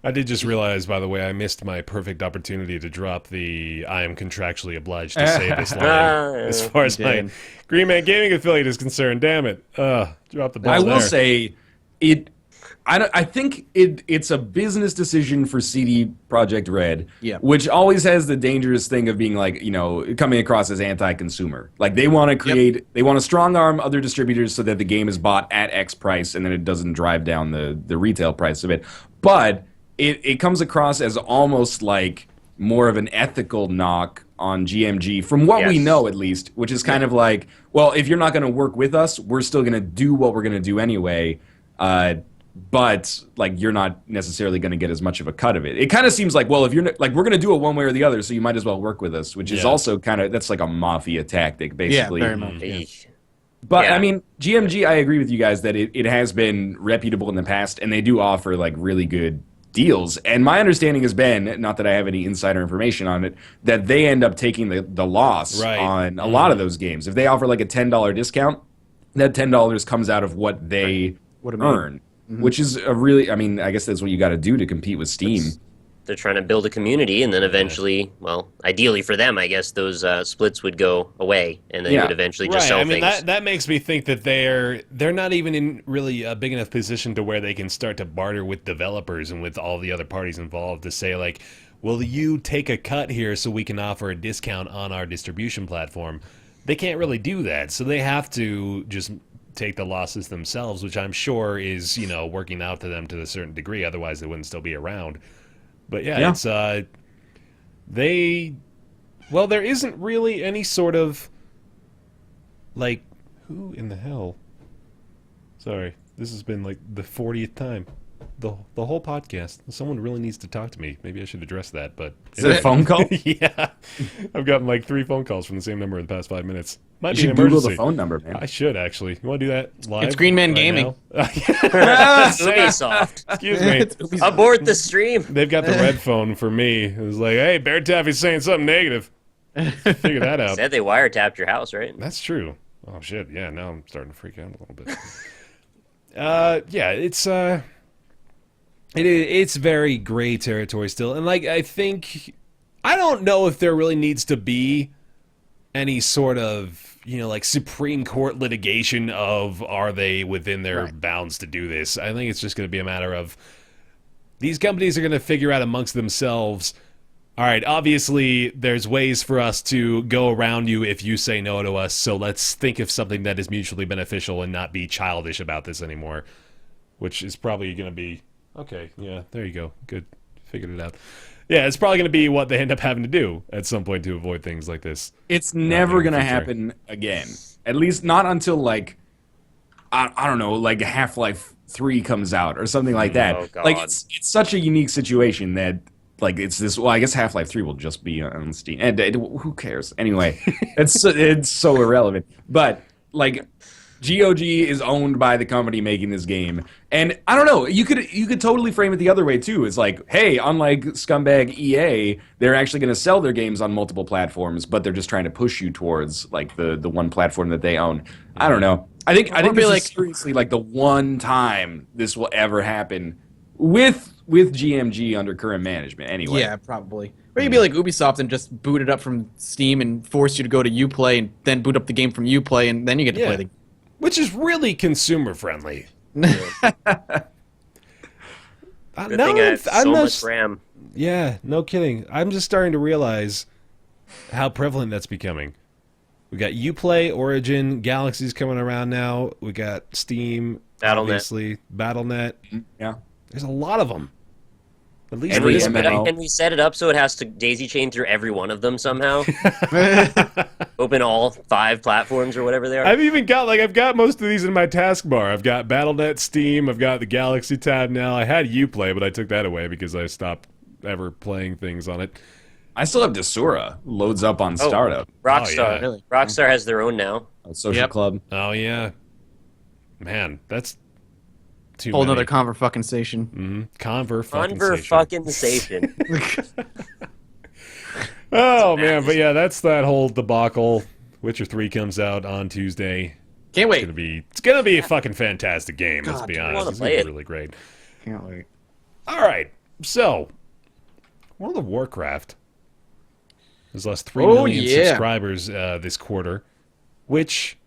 I did just realize, by the way, I missed my perfect opportunity to drop the "I am contractually obliged to say this" line as far as my GreenManGaming affiliate is concerned. Damn it! Drop the ball. I will say, I think it's a business decision for CD Projekt Red, which always has the dangerous thing of being like, coming across as anti-consumer. Like they want to create, they want to strong arm other distributors so that the game is bought at X price and then it doesn't drive down the retail price of it. But it comes across as almost like more of an ethical knock on GMG, from what we know at least, which is kind of like, well, if you're not going to work with us, we're still going to do what we're going to do anyway. But like you're not necessarily going to get as much of a cut of it. It kind of seems like, well, if you're like, we're going to do it one way or the other, so you might as well work with us, which is also kind of, that's like a mafia tactic, basically. Yeah, very much. Yeah. But I mean, GMG, I agree with you guys that it has been reputable in the past, and they do offer like really good deals. And my understanding has been, not that I have any insider information on it, that they end up taking the loss on a lot of those games. If they offer like a $10 discount, that $10 comes out of what they earn. Which is a really, I mean, I guess that's what you got to do to compete with Steam. They're trying to build a community, and then eventually, well, ideally for them, I guess those splits would go away, and they would eventually just sell things. That makes me think that they're not even in really a big enough position to where they can start to barter with developers and with all the other parties involved to say like, will you take a cut here so we can offer a discount on our distribution platform? They can't really do that, so they have to just take the losses themselves, which I'm sure is, working out to them to a certain degree. Otherwise, they wouldn't still be around. But it's there isn't really any sort of like, who in the hell? Sorry, this has been like the 40th time. The whole podcast. Someone really needs to talk to me. Maybe I should address that, but... Is it a phone call? Yeah. I've gotten like 3 phone calls from the same number in the past 5 minutes. Might you be an should Google emergency. the phone number, man. I should, actually. You want to do that live? It's GreenManGaming. Ubisoft. Excuse me. Abort the stream. They've got the red phone for me. It was like, hey, BaerTaffy's saying something negative. Figure that out. Said they wiretapped your house, right? That's true. Oh, shit. Yeah, now I'm starting to freak out a little bit. It's very gray territory still. And, like, I don't know if there really needs to be any sort of, like Supreme Court litigation of are they within their bounds to do this. I think it's just going to be a matter of these companies are going to figure out amongst themselves, all right, obviously there's ways for us to go around you if you say no to us, so let's think of something that is mutually beneficial and not be childish about this anymore, which is probably going to be... Okay, yeah, there you go. Good. Figured it out. Yeah, it's probably going to be what they end up having to do at some point to avoid things like this. It's never going to happen again. At least not until, like, I don't know, like Half-Life 3 comes out or something like that. Oh, God. Like, it's such a unique situation that, like, it's this... Well, I guess Half-Life 3 will just be on Steam. And who cares? Anyway, it's so irrelevant. But, like... GOG is owned by the company making this game, and I don't know. You could totally frame it the other way too. It's like, hey, unlike scumbag EA, they're actually going to sell their games on multiple platforms, but they're just trying to push you towards like the one platform that they own. I don't know. I think this is seriously like the one time this will ever happen with GMG under current management. Anyway, yeah, probably. Or you'd be like Ubisoft and just boot it up from Steam and force you to go to Uplay and then boot up the game from Uplay and then you get to play the game. Which is really consumer friendly. Good thing I have so much RAM. Yeah, no kidding. I'm just starting to realize how prevalent that's becoming. We got Uplay, Origin, Galaxy's coming around now. We got Steam, obviously, Battle.net. Yeah, there's a lot of them. At least and we set it up so it has to daisy chain through every one of them somehow. Open all 5 platforms or whatever they are. I've got most of these in my taskbar. I've got Battle.net, Steam, I've got the Galaxy tab now. I had Uplay, but I took that away because I stopped ever playing things on it. I still have Desura. Loads up on startup. Rockstar. Oh, yeah. Rockstar has their own now. Social Club. Oh, yeah. Man, that's... Whole another conversation. Conversation. Oh man, but yeah, that's that whole debacle. Witcher 3 comes out on Tuesday. Can't wait. It's gonna be a fucking fantastic game. Let's be honest. It's gonna be really great. Can't wait. All right, so World of Warcraft has lost 3 million subscribers this quarter, which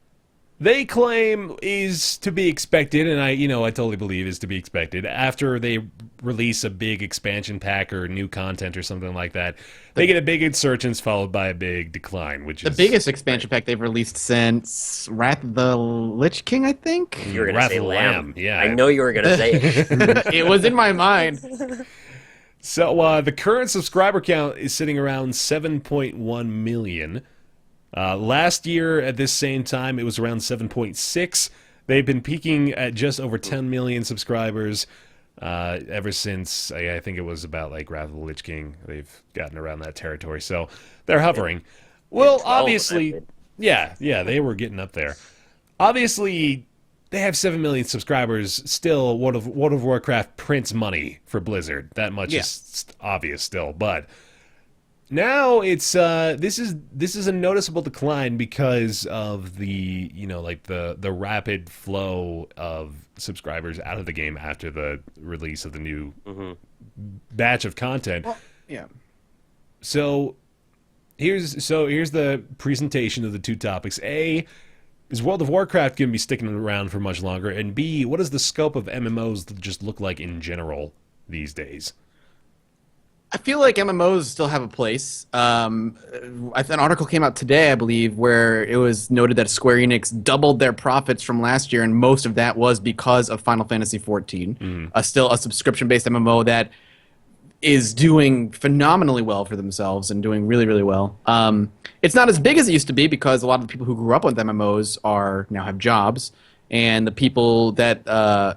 they claim is to be expected, and I totally believe is to be expected. After they release a big expansion pack or new content or something like that, they get a big insurgence followed by a big decline, which is the biggest expansion pack they've released since Wrath of the Lich King, I think. You were going to say Lamb. Yeah, I know you were going to say it. It was in my mind. So the current subscriber count is sitting around 7.1 million. Last year at this same time, it was around 7.6. They've been peaking at just over 10 million subscribers ever since, I think it was about like Wrath of the Lich King. They've gotten around that territory, so they're hovering. Well, obviously, yeah, they were getting up there. Obviously, they have 7 million subscribers. Still, World of Warcraft prints money for Blizzard. That much is obvious still, but now it's this is a noticeable decline because of the the rapid flow of subscribers out of the game after the release of the new batch of content. Well, yeah. So here's the presentation of the two topics. A, is World of Warcraft going to be sticking around for much longer? And B, what does the scope of MMOs just look like in general these days? I feel like MMOs still have a place. An article came out today, I believe, where it was noted that Square Enix doubled their profits from last year, and most of that was because of Final Fantasy XIV, still a subscription-based MMO that is doing phenomenally well for themselves and doing really, really well. It's not as big as it used to be because a lot of the people who grew up with MMOs now have jobs, and the people that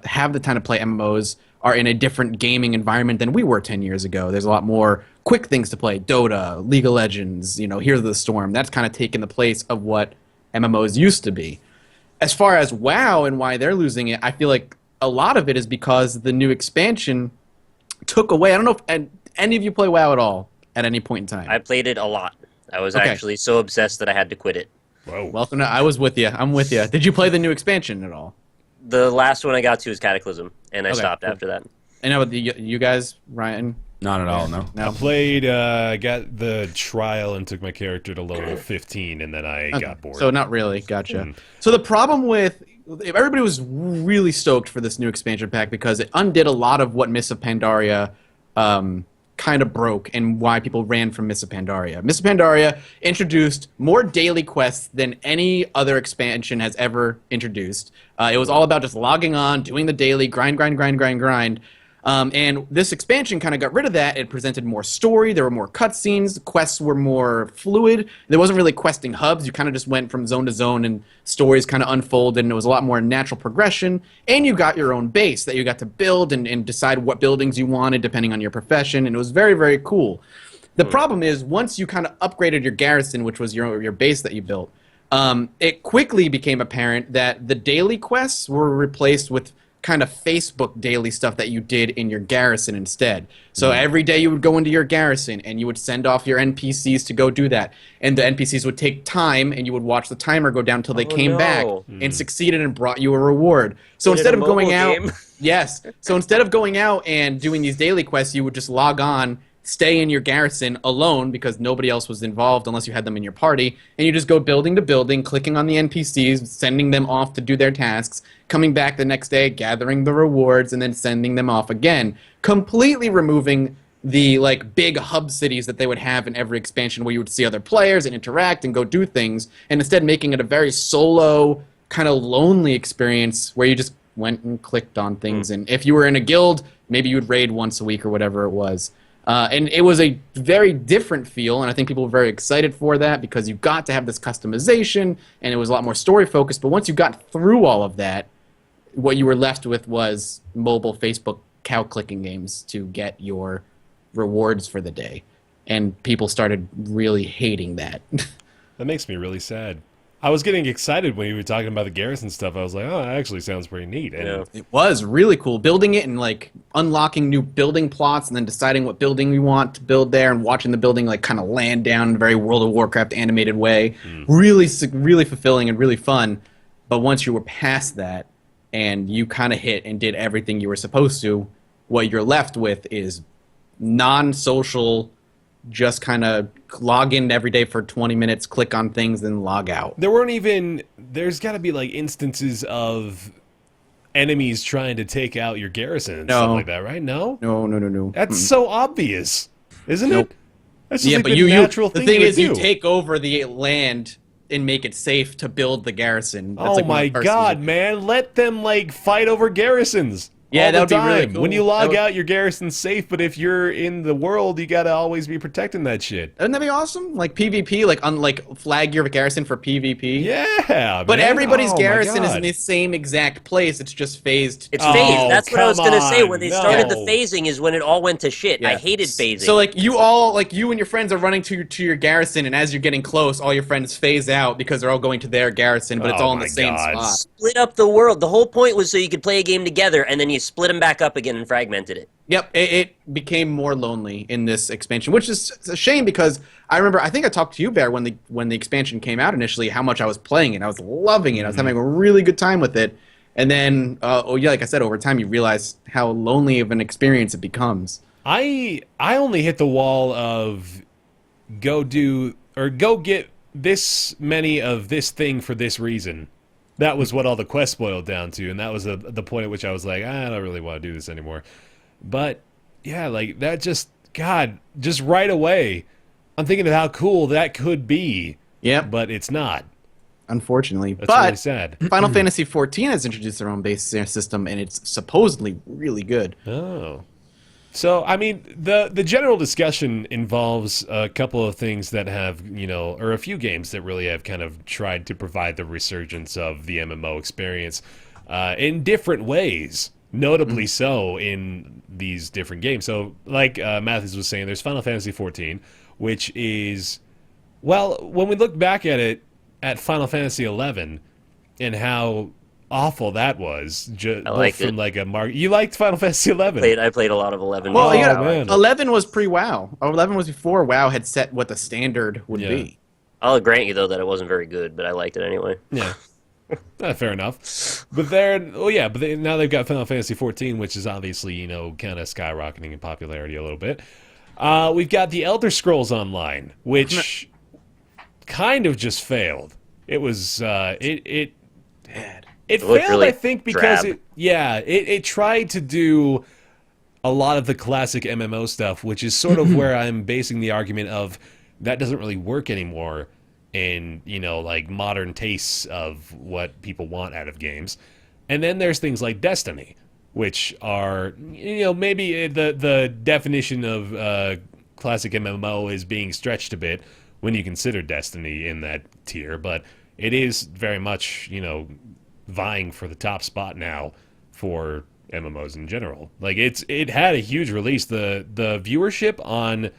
have the time to play MMOs are in a different gaming environment than we were 10 years ago. There's a lot more quick things to play. Dota, League of Legends, Heroes of the Storm. That's kind of taken the place of what MMOs used to be. As far as WoW and why they're losing it, I feel like a lot of it is because the new expansion took away. I don't know if any of you play WoW at all at any point in time. I played it a lot. I was actually so obsessed that I had to quit it. Whoa. Welcome to, I was with you. I'm with you. Did you play the new expansion at all? The last one I got to is Cataclysm, and I stopped after that. And how about you guys, Ryan? Not at all, no. I played, got the trial and took my character to level 15, and then I got bored. So not really. Gotcha. So the problem with... Everybody was really stoked for this new expansion pack because it undid a lot of what Mists of Pandaria kind of broke and why people ran from Mists of Pandaria. Mists of Pandaria introduced more daily quests than any other expansion has ever introduced. It was all about just logging on, doing the daily, grind. And this expansion kind of got rid of that. It presented more story. There were more cutscenes. The quests were more fluid. There wasn't really questing hubs. You kind of just went from zone to zone, and stories kind of unfolded, and it was a lot more natural progression. And you got your own base that you got to build and decide what buildings you wanted depending on your profession, and it was very, very cool. The problem is, once you kind of upgraded your garrison, which was your base that you built, it quickly became apparent that the daily quests were replaced with kind of Facebook daily stuff that you did in your garrison instead. So every day you would go into your garrison and you would send off your NPCs to go do that. And the NPCs would take time and you would watch the timer go down until they came back and succeeded and brought you a reward. So instead of going out... Yes. So instead of going out and doing these daily quests, you would just log on, stay in your garrison alone because nobody else was involved unless you had them in your party, and you just go building to building, clicking on the NPCs, sending them off to do their tasks, coming back the next day, gathering the rewards, and then sending them off again, completely removing the big hub cities that they would have in every expansion where you would see other players and interact and go do things, and instead making it a very solo, kind of lonely experience where you just went and clicked on things, and if you were in a guild, maybe you would raid once a week or whatever it was. And it was a very different feel, and I think people were very excited for that because you got to have this customization, and it was a lot more story-focused. But once you got through all of that, what you were left with was mobile Facebook cow-clicking games to get your rewards for the day. And people started really hating that. That makes me really sad. I was getting excited when you were talking about the garrison stuff. I was like, oh, that actually sounds pretty neat. And it was really cool. Building it and unlocking new building plots and then deciding what building we want to build there and watching the building kind of land down in a very World of Warcraft animated way. Really, really fulfilling and really fun. But once you were past that and you kind of hit and did everything you were supposed to, what you're left with is non-social, just kind of log in every day for 20 minutes, click on things, then log out. There's got to be like instances of enemies trying to take out your garrison and stuff like that, right? No? No. That's so obvious, isn't it? That's just like but the natural thing the thing to is, do. you take over the land and make it safe to build the garrison. That's Oh my god, man. Let them, like, fight over garrisons. Yeah, all that would the be really time. cool. When you log out, your garrison's safe, but if you're in the world, you gotta always be protecting that shit. Wouldn't that be awesome? Like PvP, like flag your garrison for PvP. Yeah, But man. everybody's Oh, my garrison is God. in the same exact place. It's just phased. It's phased. That's what I was come gonna say. on, When they started the no. phasing is when it all went to shit. Yeah. I hated phasing. So like you and your friends are running to your garrison, and as you're getting close, all your friends phase out because they're all going to their garrison, but it's Oh all in my the same God. spot. split up the world. The whole point was so you could play a game together, and then you split them back up again and fragmented it. Yep, it became more lonely in this expansion, which is a shame because I think I talked to you, Bear, when the expansion came out initially, how much I was playing it. I was loving it. I was having a really good time with it. And then, like I said, over time you realize how lonely of an experience it becomes. I only hit the wall of go get this many of this thing for this reason. That was what all the quests boiled down to, and that was the point at which I was like, I don't really want to do this anymore. But yeah, like that just right away, I'm thinking of how cool that could be. Yep. But it's not. Unfortunately. That's but really sad. Final Fantasy XIV has introduced their own base system, and it's supposedly really good. Oh. So, I mean, the general discussion involves a couple of things that have, or a few games that really have kind of tried to provide the resurgence of the MMO experience in different ways, notably so in these different games. So, like Matthews was saying, there's Final Fantasy XIV, which is, well, when we look back at it, at Final Fantasy XI, and how awful that was. You liked Final Fantasy XI? I played a lot of 11. Well, man. 11 was pre-WoW. 11 was before WoW had set what the standard would be. I'll grant you, though, that it wasn't very good, but I liked it anyway. Yeah. Fair enough. But now they've got Final Fantasy XIV, which is obviously, kind of skyrocketing in popularity a little bit. We've got the Elder Scrolls Online, which kind of just failed. It was, it failed, really I think, because drab. it tried to do a lot of the classic MMO stuff, which is sort of where I'm basing the argument of that doesn't really work anymore in, like modern tastes of what people want out of games. And then there's things like Destiny, which are, maybe the definition of classic MMO is being stretched a bit when you consider Destiny in that tier, but it is very much, vying for the top spot now for MMOs in general. Like it had a huge release. The viewership on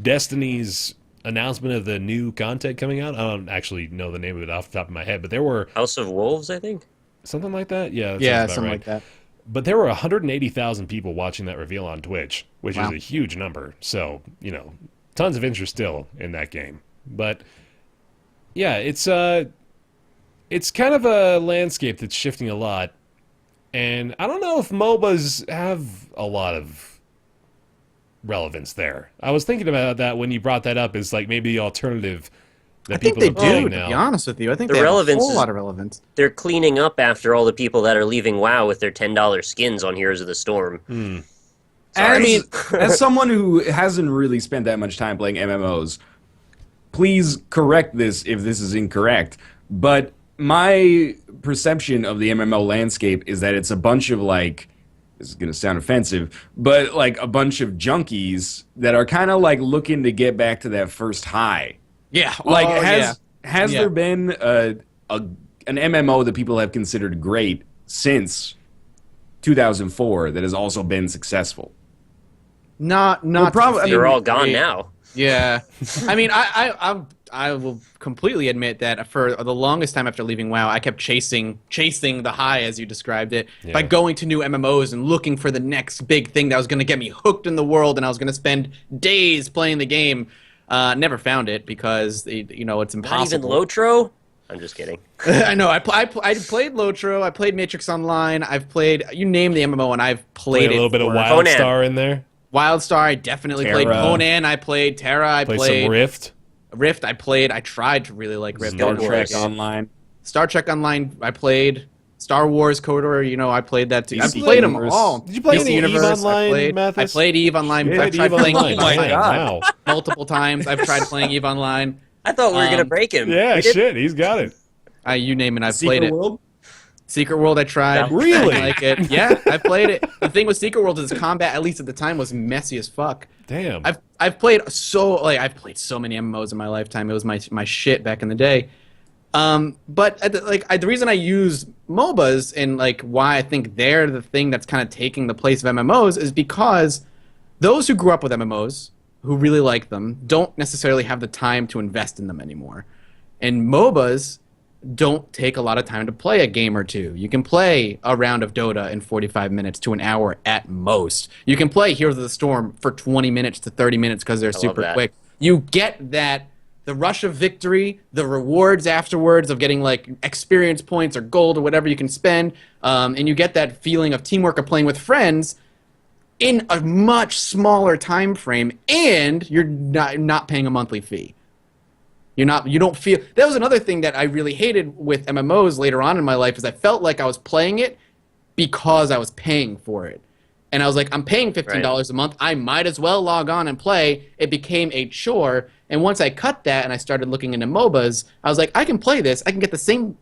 Destiny's announcement of the new content coming out, I don't actually know the name of it off the top of my head, but there were House of Wolves, I think. something like that. Yeah, that Yeah, sounds about something right. like that. But there were 180,000 people watching that reveal on Twitch, which Wow. is a huge number. So, tons of interest still in that game. But yeah, it's kind of a landscape that's shifting a lot. And I don't know if MOBAs have a lot of relevance there. I was thinking about that when you brought that up as like maybe the alternative that I think people they are do, playing to now. be honest with you. I think The they have a relevance whole is- lot of relevance. They're cleaning up after all the people that are leaving WoW with their $10 skins on Heroes of the Storm. As someone who hasn't really spent that much time playing MMOs, please correct this if this is incorrect. But my perception of the MMO landscape is that it's a bunch of this is going to sound offensive, but like a bunch of junkies that are kind of like looking to get back to that first high. Yeah. Like, yeah. there been an MMO that people have considered great since 2004 that has also been successful? Not probably- They're all gone now. Yeah, I mean, I will completely admit that for the longest time after leaving WoW, I kept chasing the high, as you described it, by going to new MMOs and looking for the next big thing that was going to get me hooked in the world, and I was going to spend days playing the game. Never found it because it's impossible. Not even Lotro? I'm just kidding. I know. I played Lotro. I played Matrix Online. I've played, you name the MMO, and I've played a little bit of Conan. WildStar in there. WildStar. I definitely played Conan. I played Terra. I played some Rift. Rift. I tried to really like Rift. Star Trek Online. Star Trek Online. I played Star Wars KOTOR. You know, I played that too. I played them all. Did you play any Eve Online, Mathis? I played Eve Online. Yeah, I've tried playing Eve Online wow. multiple times. I've tried playing Eve Online. I thought we were gonna break him. Yeah, shit, he's got it. You name it, I've Secret played it. World? Secret World, I tried. No. Really? I like it. Yeah, I played it. The thing with Secret World is combat, at least at the time, was messy as fuck. Damn. I've played so many MMOs in my lifetime. It was my shit back in the day. But the reason I use MOBAs and like why I think they're the thing that's kind of taking the place of MMOs is because those who grew up with MMOs, who really like them, don't necessarily have the time to invest in them anymore. And MOBAs don't take a lot of time to play a game or two. You can play a round of Dota in 45 minutes to an hour at most. You can play Heroes of the Storm for 20 minutes to 30 minutes because they're super quick. You get that, the rush of victory, the rewards afterwards of getting like experience points or gold or whatever you can spend, and you get that feeling of teamwork of playing with friends in a much smaller time frame, and you're not paying a monthly fee. You don't feel. That was another thing that I really hated with MMOs later on in my life, is I felt like I was playing it because I was paying for it. And I was like, I'm paying $15 a month. I might as well log on and play. It became a chore. And once I cut that and I started looking into MOBAs, I was like, I can play this. I can get the same,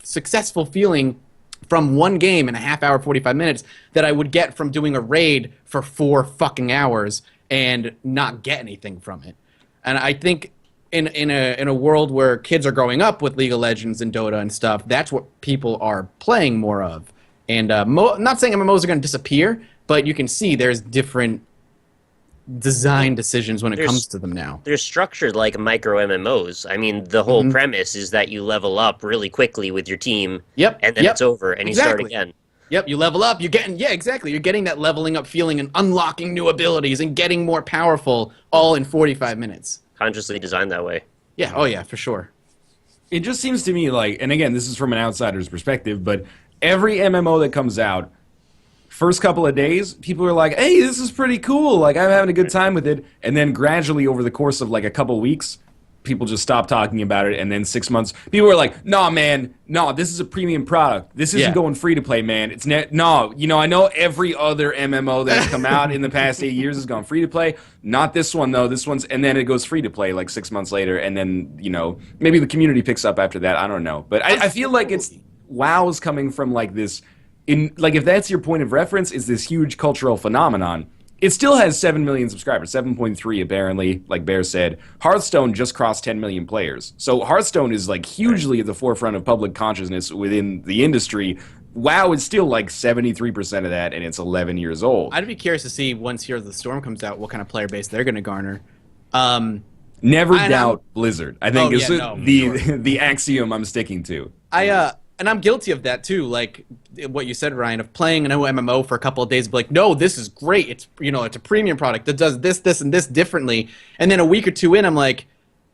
successful feeling from one game in a half hour, 45 minutes that I would get from doing a raid for 4 fucking hours and not get anything from it. And I think in a world where kids are growing up with League of Legends and Dota and stuff, that's what people are playing more of. And I'm not saying MMOs are going to disappear, but you can see there's different design decisions when it comes to them now. They're structured like micro MMOs. I mean, the whole premise is that you level up really quickly with your team, and then it's over, and you start again. Yep, you level up, you're getting, you're getting that leveling up feeling and unlocking new abilities and getting more powerful all in 45 minutes. Consciously designed that way. Yeah, oh yeah, for sure. It just seems to me like, and again, this is from an outsider's perspective, but every MMO that comes out, first couple of days, people are like, hey, this is pretty cool, like, I'm having a good time with it, and then gradually over the course of like a couple weeks, people just stop talking about it, and then 6 months, people are like, nah, man, no, this is a premium product. This isn't going free to play, man. It's I know every other MMO that's come out in the past 8 years has gone free to play. Not this one, though. This one's, and then it goes free to play like 6 months later, and then, maybe the community picks up after that. I don't know. But I feel like it's WoW's coming from like this, if that's your point of reference, is this huge cultural phenomenon. It still has 7 million subscribers, 7.3 apparently, like Bear said. Hearthstone just crossed 10 million players. So Hearthstone is like hugely at the forefront of public consciousness within the industry. WoW is still like 73% of that, and it's 11 years old. I'd be curious to see once Heroes of the Storm comes out, what kind of player base they're going to garner. Never doubt Blizzard, I think is the axiom I'm sticking to. And I'm guilty of that too, like what you said, Ryan, of playing an MMO for a couple of days, but like, no, this is great. It's it's a premium product that does this, and this differently. And then a week or two in, I'm like,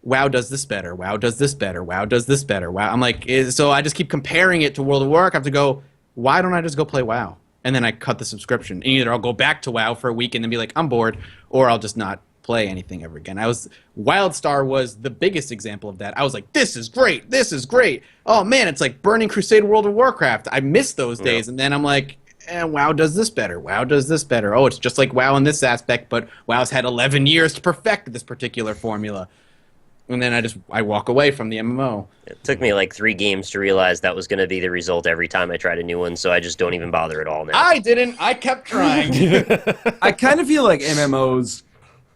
WoW does this better. WoW does this better. WoW does this better. WoW. I'm like, so I just keep comparing it to World of Warcraft to go, why don't I just go play WoW? And then I cut the subscription. And either I'll go back to WoW for a week and then be like, I'm bored, or I'll just not play anything ever again. WildStar was the biggest example of that. I was like, this is great. This is great. Oh man, it's like Burning Crusade World of Warcraft. I miss those days. And then I'm like, WoW does this better. WoW does this better. Oh, it's just like WoW in this aspect, but WoW's had 11 years to perfect this particular formula. And then I walk away from the MMO. It took me like 3 games to realize that was going to be the result every time I tried a new one, so I just don't even bother at all now. I didn't. I kept trying. I kind of feel like MMOs,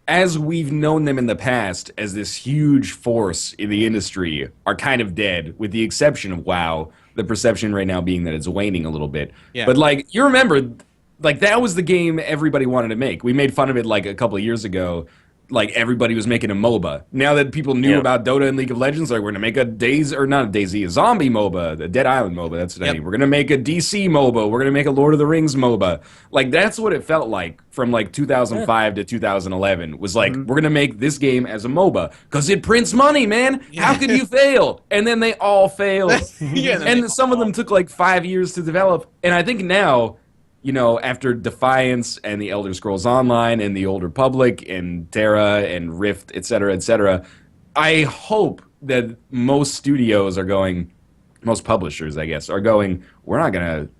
as we've known them in the past, as this huge force in the industry, are kind of dead, with the exception of WoW. The perception right now being that it's waning a little bit. Yeah. But, like, you remember, like, that was the game everybody wanted to make. We made fun of it, like, a couple of years ago. like everybody was making a MOBA. Now that people knew about Dota and League of Legends, like we're gonna make a a zombie MOBA, the Dead Island MOBA. That's what I mean. We're gonna make a DC MOBA. We're gonna make a Lord of the Rings MOBA. Like that's what it felt like from like 2005 to 2011. Was like we're gonna make this game as a MOBA because it prints money, man. How could you fail? And then they all failed. And some of them took like 5 years to develop. And I think now, you know, after Defiance and the Elder Scrolls Online and the Old Republic and Terra and Rift, et cetera, I hope that most studios are going, most publishers, I guess, are going, we're not going to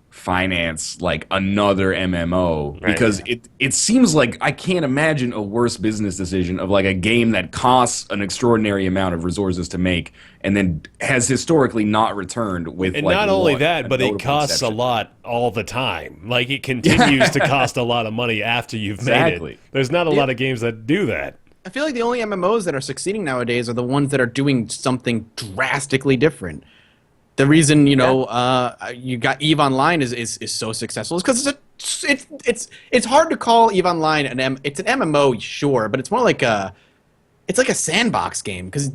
finance like another MMO because it seems like I can't imagine a worse business decision of like a game that costs an extraordinary amount of resources to make and then has historically not returned with and like not only that, but it costs a lot all the time. Like it continues to cost a lot of money after you've made it. There's not a lot of games that do that. I feel like the only MMOs that are succeeding nowadays are the ones that are doing something drastically different. The reason you got EVE Online is so successful is because it's hard to call EVE Online it's an MMO, sure, but it's more like a sandbox game because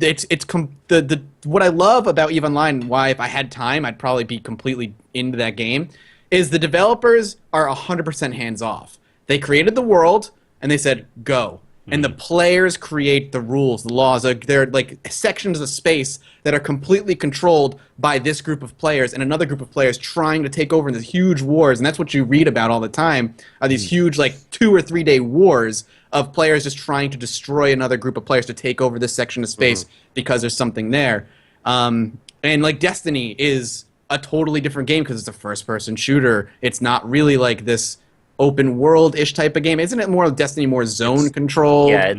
what I love about EVE Online, why if I had time I'd probably be completely into that game, is the developers are 100% hands off. They created the world and they said go. And the players create the rules, the laws. They're like sections of space that are completely controlled by this group of players and another group of players trying to take over in these huge wars. And that's what you read about all the time, are these huge like 2 or 3 day wars of players just trying to destroy another group of players to take over this section of space because there's something there. And like Destiny is a totally different game because it's a first-person shooter. It's not really like this open world-ish type of game. Isn't it more Destiny, more zone control? Yeah,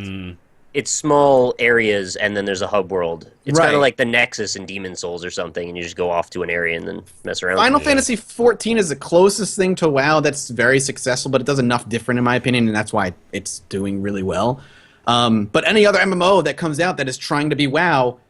it's small areas and then there's a hub world. It's kind of like the Nexus in Demon Souls or something, and you just go off to an area and then mess around. Final Fantasy XIV is the closest thing to WoW that's very successful, but it does enough different in my opinion, and that's why it's doing really well. But any other MMO that comes out that is trying to be WoW,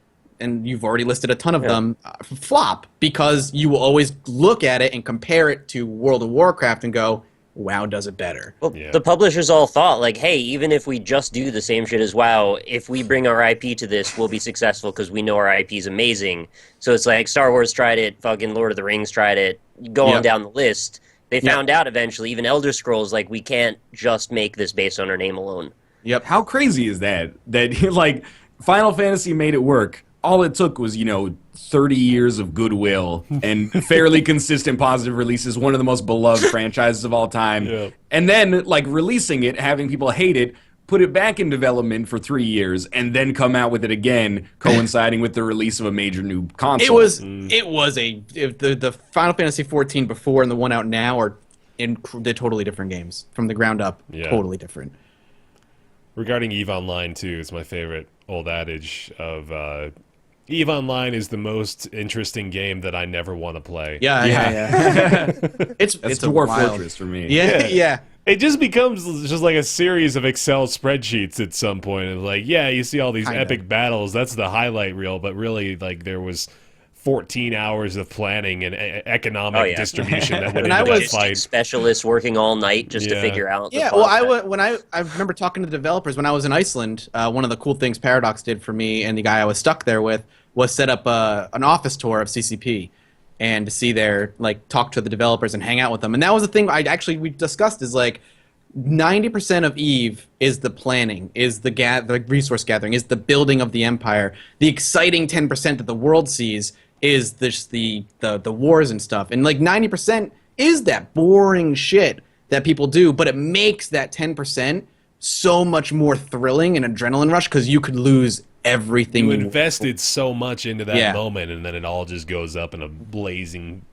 and you've already listed a ton of them, flop, because you will always look at it and compare it to World of Warcraft and go, WoW does it better. Well, the publishers all thought, like, hey, even if we just do the same shit as WoW, if we bring our IP to this, we'll be successful because we know our IP is amazing. So it's like Star Wars tried it, fucking Lord of the Rings tried it, go on down the list. They found out eventually, even Elder Scrolls, like, we can't just make this based on our name alone. Yep. How crazy is that? That, like, Final Fantasy made it work. All it took was, 30 years of goodwill and fairly consistent positive releases, one of the most beloved franchises of all time. Yep. And then, like, releasing it, having people hate it, put it back in development for 3 years, and then come out with it again, coinciding with the release of a major new console. The Final Fantasy XIV before and the one out now are they're totally different games. From the ground up, totally different. Regarding EVE Online, too, it's my favorite old adage of... EVE Online is the most interesting game that I never want to play. Yeah. It's Dwarf Fortress for me. Yeah. It just becomes just like a series of Excel spreadsheets at some point. And like, you see all these epic battles. That's the highlight reel. But really, like, there was 14 hours of planning and economic distribution that went into that fight. Specialists working all night just to figure out. I remember talking to the developers when I was in Iceland. One of the cool things Paradox did for me and the guy I was stuck there with was set up an office tour of CCP and to see their, like, talk to the developers and hang out with them. And that was the thing we discussed is, like, 90% of EVE is the planning, is the resource gathering, is the building of the empire. The exciting 10% that the world sees is the wars and stuff. And, like, 90% is that boring shit that people do, but it makes that 10% so much more thrilling and adrenaline rush because you could lose everything. You invested so much into that moment, and then it all just goes up in a blazing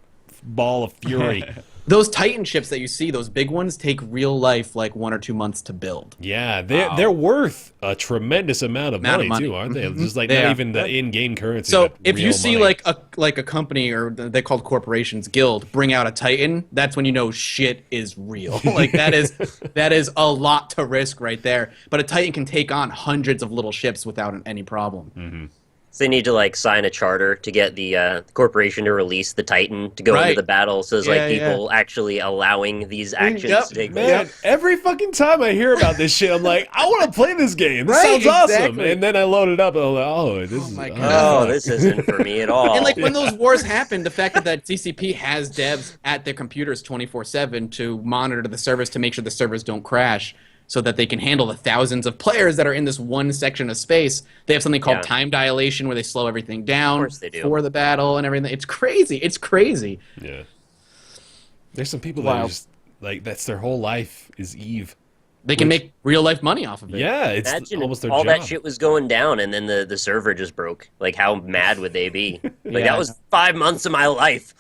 ball of fury. Those Titan ships that you see, those big ones, take real life like 1 or 2 months to build. Yeah, they're worth a tremendous amount of money too, aren't they? Just like not even the in-game currency. So if you see like a company, or they're called corporations, guild, bring out a Titan, that's when you know shit is real. Like that is a lot to risk right there. But a Titan can take on hundreds of little ships without any problem. So they need to like sign a charter to get the corporation to release the Titan to go into the battle. So there's people actually allowing these actions to take place. Man, every fucking time I hear about this shit, I'm like, I want to play this game. This sounds awesome. And then I load it up and I'm like, this isn't for me at all. And like when those wars happened, the fact that CCP has devs at their computers 24/7 to monitor the servers to make sure the servers don't crash, so that they can handle the thousands of players that are in this one section of space. They have something called time dilation where they slow everything down for the battle and everything. It's crazy. It's crazy. Yeah. There's some people that are just, like, that's their whole life is EVE. They can make real-life money off of it. Yeah, it's almost their all job. that shit was going down, and then the server just broke. Like, how mad would they be? Like, that was 5 months of my life.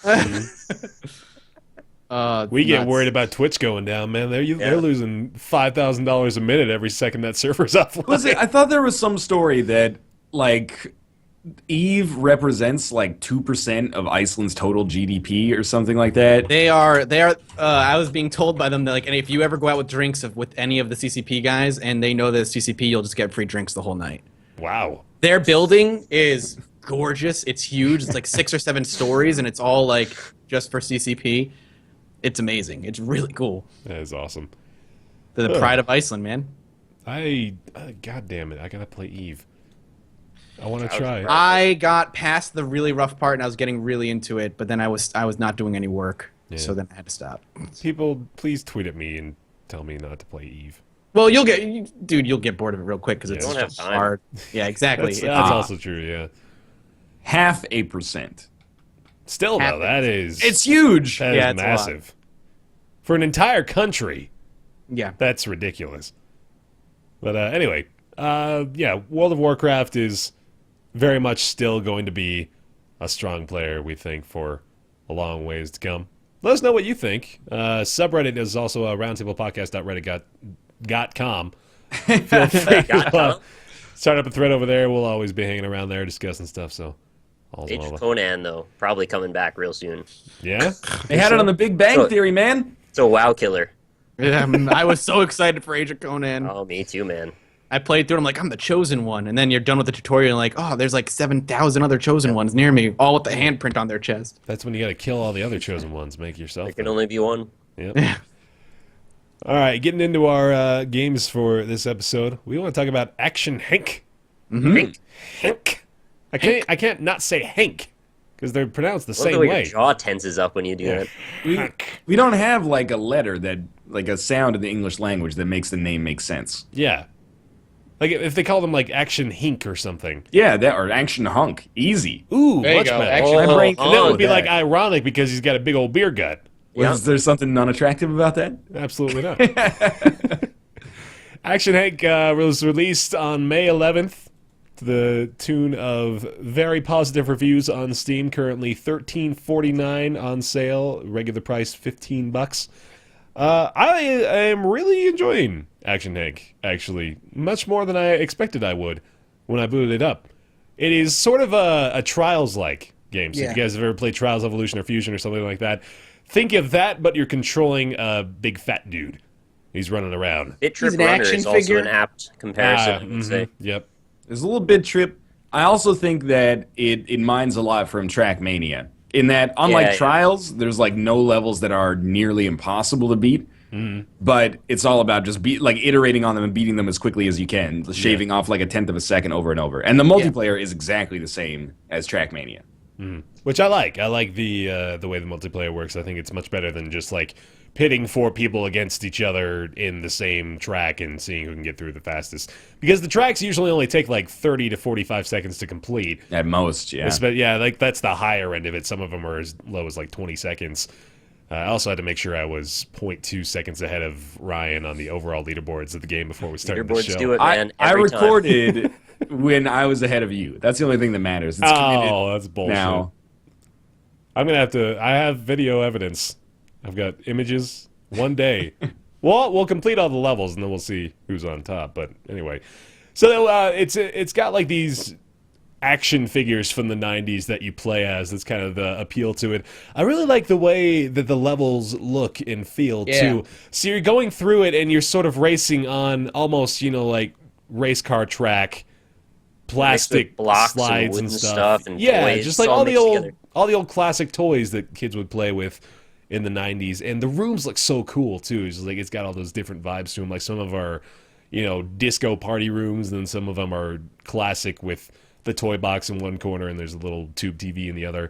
We get worried about Twitch going down, man. They're losing $5,000 a minute every second that server's offline. I thought there was some story that, like, EVE represents, like, 2% of Iceland's total GDP or something like that. They are, I was being told by them that, like, and if you ever go out with drinks with any of the CCP guys and they know that it's CCP, you'll just get free drinks the whole night. Wow. Their building is gorgeous. It's huge. It's like 6 or 7 stories, and it's all, like, just for CCP. It's amazing. It's really cool. That is awesome. They're the pride of Iceland, man. God damn it, I gotta play EVE. I want to try. I got past the really rough part, and I was getting really into it, but then I was not doing any work, so then I had to stop. People, please tweet at me and tell me not to play EVE. Well, you'll get bored of it real quick because it's just hard. Yeah, exactly. That's also true. Yeah. 0.5%. Still, though, that is... It's huge! That is massive. For an entire country. Yeah. That's ridiculous. But anyway, World of Warcraft is very much still going to be a strong player, we think, for a long ways to come. Let us know what you think. Subreddit is also a roundtablepodcast.reddit.com. Feel free to start up a thread over there. We'll always be hanging around there discussing stuff, so... Age of Conan, though, probably coming back real soon. Yeah? They had it on the Big Bang Theory, man. It's a WoW killer. Yeah, I was so excited for Age of Conan. Oh, me too, man. I played through it, I'm like, I'm the chosen one. And then you're done with the tutorial, and like, oh, there's like 7,000 other chosen ones near me, all with the handprint on their chest. That's when you gotta kill all the other chosen ones, make yourself. There can only be one. Yep. All right, getting into our games for this episode, we want to talk about Action Henk. Henk. I can't not say Henk because they're pronounced the same way. Your jaw tenses up when you do that. We don't have like a letter that, like a sound in the English language that makes the name make sense. Yeah, like if they call them like Action Hink or something. Yeah, or Action Hunk, easy. Ooh, there much you go. better. Action and that would be like ironic because he's got a big old beer gut. Was there something unattractive about that? Absolutely not. Action Henk was released on May 11th. To the tune of very positive reviews on Steam. Currently $13.49 on sale. Regular price $15. I am really enjoying Action Henk, actually. Much more than I expected I would when I booted it up. It is sort of a Trials-like game. So if you guys have ever played Trials Evolution or Fusion or something like that, think of that, but you're controlling a big fat dude. He's running around. Bit Trip Runner is also an apt comparison, I would say. Yep. There's a little bit trip. I also think that it mines a lot from Trackmania. In that, unlike Trials, there's like no levels that are nearly impossible to beat. But it's all about just iterating on them and beating them as quickly as you can, shaving off like 1/10 of a second over and over. And the multiplayer is exactly the same as Trackmania. Which I like. I like the way the multiplayer works. I think it's much better than just like pitting 4 people against each other in the same track and seeing who can get through the fastest. Because the tracks usually only take like 30 to 45 seconds to complete. At most, yeah. But yeah, like that's the higher end of it. Some of them are as low as like 20 seconds. I also had to make sure I was 0.2 seconds ahead of Ryan on the overall leaderboards of the game before we started the show. Leaderboards do it, man. I recorded when I was ahead of you. That's the only thing that matters. It's that's bullshit. Now. I'm going to have to... I have video evidence. I've got images. One day. We'll complete all the levels, and then we'll see who's on top. But anyway. So it's got like these action figures from the 90s that you play as. That's kind of the appeal to it. I really like the way that the levels look and feel, too. So you're going through it, and you're sort of racing on almost, like, race car track plastic blocks slides and and wooden stuff. and Yeah, toys, just like all mixed together. all the old classic toys that kids would play with in the 90s. And the rooms look so cool too. It's just like it's got all those different vibes to them. Like some of our, disco party rooms, and then some of them are classic with the toy box in one corner and there's a little tube TV in the other.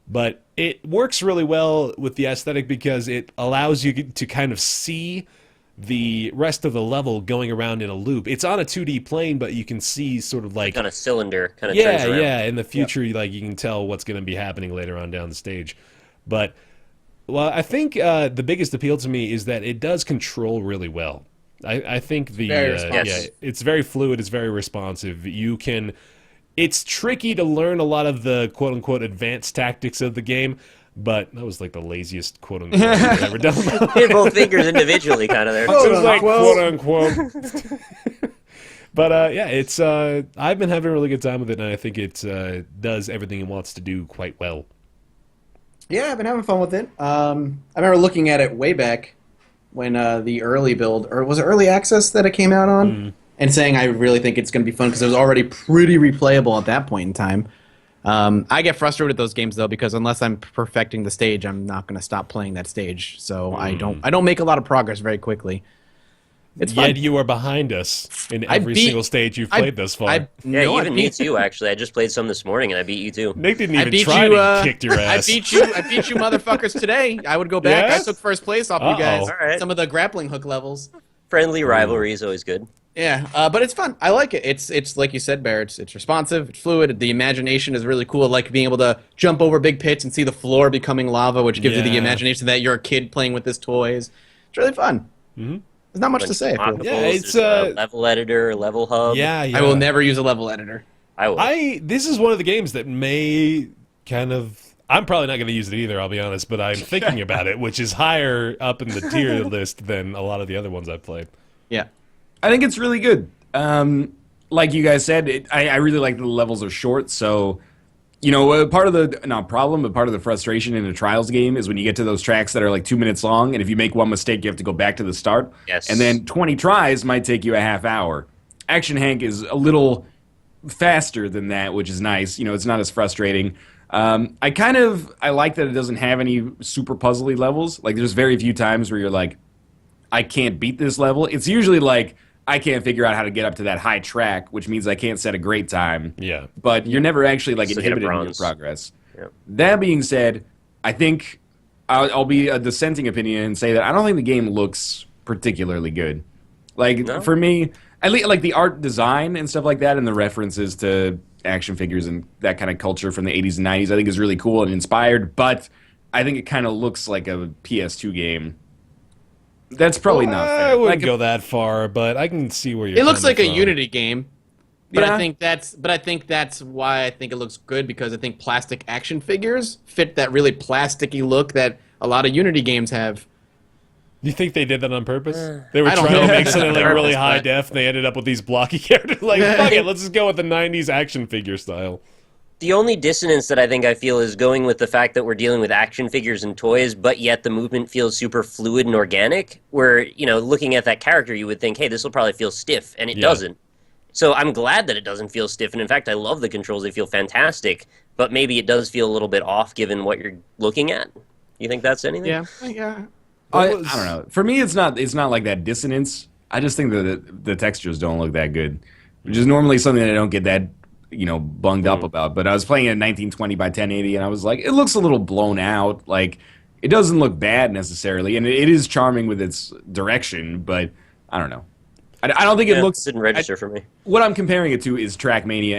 But it works really well with the aesthetic because it allows you to kind of see the rest of the level going around in a loop. It's on a 2D plane, but you can see sort of like on a cylinder, kind of turns around. Yeah. In the future, like you can tell what's going to be happening later on down the stage. But well, I think the biggest appeal to me is that it does control really well. I think it's very fluid. It's very responsive. You can. It's tricky to learn a lot of the quote-unquote advanced tactics of the game, but that was like the laziest quote-unquote I've ever done. Hit both fingers individually, kind of there. It was like quote-unquote. But it's I've been having a really good time with it, and I think it does everything it wants to do quite well. Yeah, I've been having fun with it. I remember looking at it way back when the early build, or was it early access that it came out on? And saying I really think it's going to be fun because it was already pretty replayable at that point in time. I get frustrated with those games though because unless I'm perfecting the stage, I'm not going to stop playing that stage. So I don't make a lot of progress very quickly. It's fun. Yet you are behind us in every single stage you've played thus far. Even me too. Actually, I just played some this morning and I beat you too. Nick didn't even try to kick your ass. I beat you motherfuckers today. I would go back. Yes? I took first place off you guys. All right. Some of the grappling hook levels. Friendly rivalry is always good. Yeah, but it's fun. I like it. It's like you said, Bear. It's responsive. It's fluid. The imagination is really cool. Like being able to jump over big pits and see the floor becoming lava, which gives you the imagination that you're a kid playing with his toys. It's really fun. Mm-hmm. There's not much to say. Yeah, it's a level editor, level hub. Yeah. I will never use a level editor. I will. This is one of the games that may kind of. I'm probably not going to use it either, I'll be honest, but I'm thinking about it, which is higher up in the tier list than a lot of the other ones I've played. Yeah. I think it's really good. Like you guys said, I really like that the levels are short, so, part of the, not problem, but part of the frustration in a Trials game is when you get to those tracks that are like 2 minutes long, and if you make one mistake, you have to go back to the start. Yes. And then 20 tries might take you a half hour. Action Hank is a little faster than that, which is nice. It's not as frustrating. I like that it doesn't have any super puzzly levels. Like, there's very few times where you're like, I can't beat this level. It's usually like, I can't figure out how to get up to that high track, which means I can't set a great time. Yeah. But you're never actually like inhibited in your progress. Yep. That being said, I think I'll be a dissenting opinion and say that I don't think the game looks particularly good. Like, for me, at least like the art design and stuff like that and the references to action figures and that kind of culture from the 80s and 90s I think is really cool and inspired, but I think it kind of looks like a PS2 game. That's probably not fair. I wouldn't go that far, but I can see where you're. It looks like from. a Unity game, but I think that's why I think it looks good because I think plastic action figures fit that really plasticky look that a lot of Unity games have. You think they did that on purpose? They were trying to make something like really high def, and they ended up with these blocky characters. Like, fuck it, let's just go with the '90s action figure style. The only dissonance that I feel is going with the fact that we're dealing with action figures and toys, but yet the movement feels super fluid and organic, where, looking at that character, you would think, hey, this will probably feel stiff, and it doesn't. So I'm glad that it doesn't feel stiff, and in fact, I love the controls. They feel fantastic, but maybe it does feel a little bit off given what you're looking at. You think that's anything? Yeah. I don't know. For me, it's not like that dissonance. I just think that the textures don't look that good, which is normally something that I don't get that bunged up about. But I was playing at 1920 by 1080, and I was like, it looks a little blown out. Like, it doesn't look bad necessarily, and it is charming with its direction, but I don't know. I don't think it looks... It didn't register for me. What I'm comparing it to is Trackmania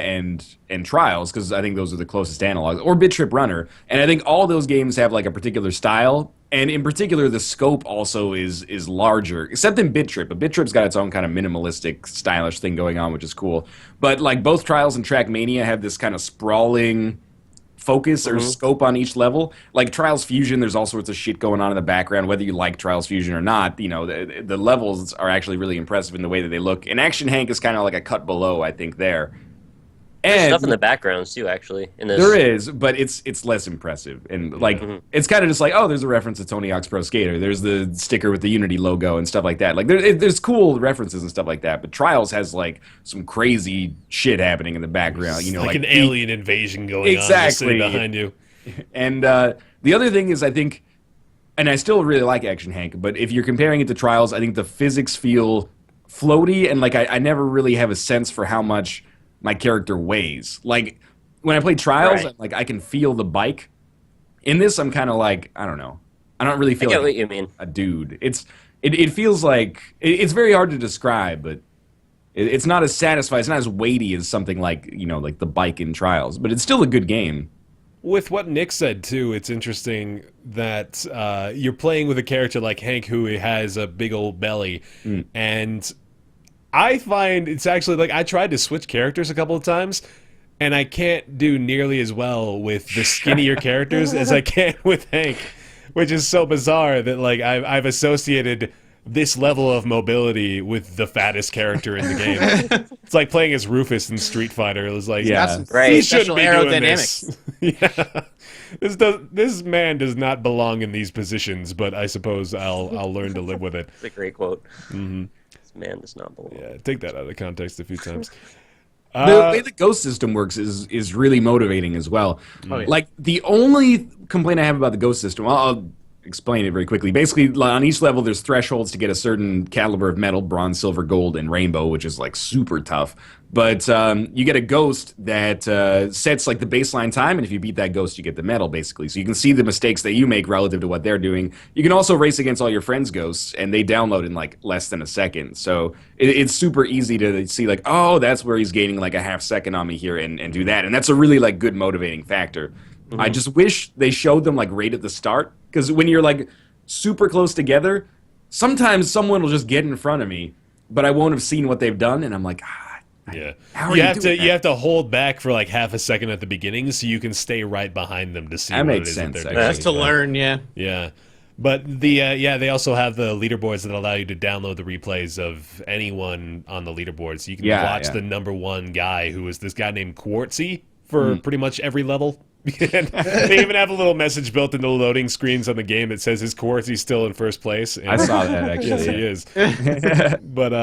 and Trials, because I think those are the closest analogs, or Bit Trip Runner, and I think all those games have like a particular style, and in particular the scope also is larger, except in Bit Trip. But Bit Trip's got its own kind of minimalistic, stylish thing going on, which is cool. But like both Trials and Trackmania have this kind of sprawling focus or scope on each level. Like Trials Fusion, there's all sorts of shit going on in the background, whether you like Trials Fusion or not. The levels are actually really impressive in the way that they look. And Action Hank is kind of like a cut below, I think, there. There's stuff in the backgrounds too, actually. In this. There is, but it's less impressive, and like it's kind of just like, oh, there's a reference to Tony Hawk's Pro Skater. There's the sticker with the Unity logo and stuff like that. Like there's cool references and stuff like that. But Trials has like some crazy shit happening in the background. You know, like an alien invasion going on just sitting behind you. And the other thing is, I think, and I still really like Action Hank, but if you're comparing it to Trials, I think the physics feel floaty, and like I never really have a sense for how much my character weighs. Like when I play Trials, like I can feel the bike. In this, I'm kind of like, I don't know. I don't really feel like what you mean. A dude. It feels like it's very hard to describe, but it's not as satisfying. It's not as weighty as something like, you know, like the bike in Trials, but it's still a good game. With what Nick said too, it's interesting that you're playing with a character like Hank who has a big old belly, and I find it's actually like I tried to switch characters a couple of times, and I can't do nearly as well with the skinnier characters as I can with Hank, which is so bizarre that like I've associated this level of mobility with the fattest character in the game. It's like playing as Rufus in Street Fighter. It was like, he shouldn't be doing this. Yeah. This man does not belong in these positions, but I suppose I'll learn to live with it. It's a great quote. This man does not belong. Yeah, take that out of context a few times. The way the ghost system works is really motivating as well. Oh, yeah. Like, the only complaint I have about the ghost system, I'll explain it very quickly. Basically, on each level, there's thresholds to get a certain caliber of metal: bronze, silver, gold, and rainbow, which is like super tough. But you get a ghost that sets like the baseline time, and if you beat that ghost, you get the medal, basically. So you can see the mistakes that you make relative to what they're doing. You can also race against all your friends' ghosts, and they download in like less than a second. So it's super easy to see like, oh, that's where he's gaining like a half second on me here, and do that. And that's a really like good motivating factor. I just wish they showed them like right at the start, because when you're like super close together, sometimes someone will just get in front of me, but I won't have seen what they've done, and I'm like, yeah. How are you doing that? You have to hold back for like half a second at the beginning so you can stay right behind them to see that what makes it is sense, that they're actually. doing. That's to learn, yeah. Yeah. But they also have the leaderboards that allow you to download the replays of anyone on the leaderboard. So you can watch the number one guy, who is this guy named Quartzy, for pretty much every level. They even have a little message built into the loading screens on the game that says his Quartzy's still in first place. And I saw that, actually. Yes, he is. But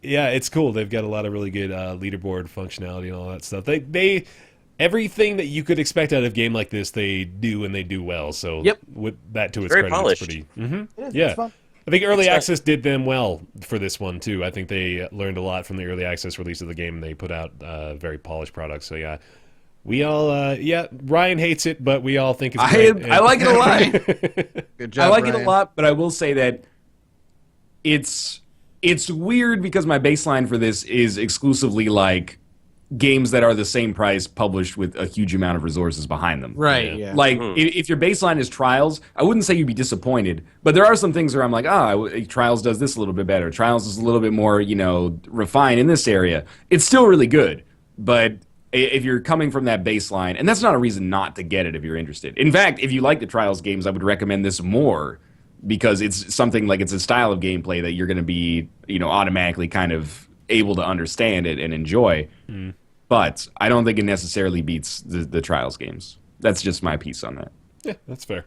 yeah, it's cool. They've got a lot of really good leaderboard functionality and all that stuff. They everything that you could expect out of a game like this, they do, and they do well. So with that to its very credit, polished. It's pretty. Yeah. I think Early Access did them well for this one too. I think they learned a lot from the Early Access release of the game, and they put out very polished products. So yeah. We all, Ryan hates it, but we all think it's great. I like it a lot. Good job, I like Ryan. it a lot, but I will say that it's weird because my baseline for this is exclusively like games that are the same price, published with a huge amount of resources behind them. Right, yeah. Like, if your baseline is Trials, I wouldn't say you'd be disappointed, but there are some things where I'm like, Trials does this a little bit better. Trials is a little bit more, refined in this area. It's still really good, but if you're coming from that baseline, and that's not a reason not to get it if you're interested. In fact, if you like the Trials games, I would recommend this more, because it's something like, it's a style of gameplay that you're going to be, automatically kind of able to understand it and enjoy. But I don't think it necessarily beats the Trials games. That's just my piece on that. Yeah, that's fair.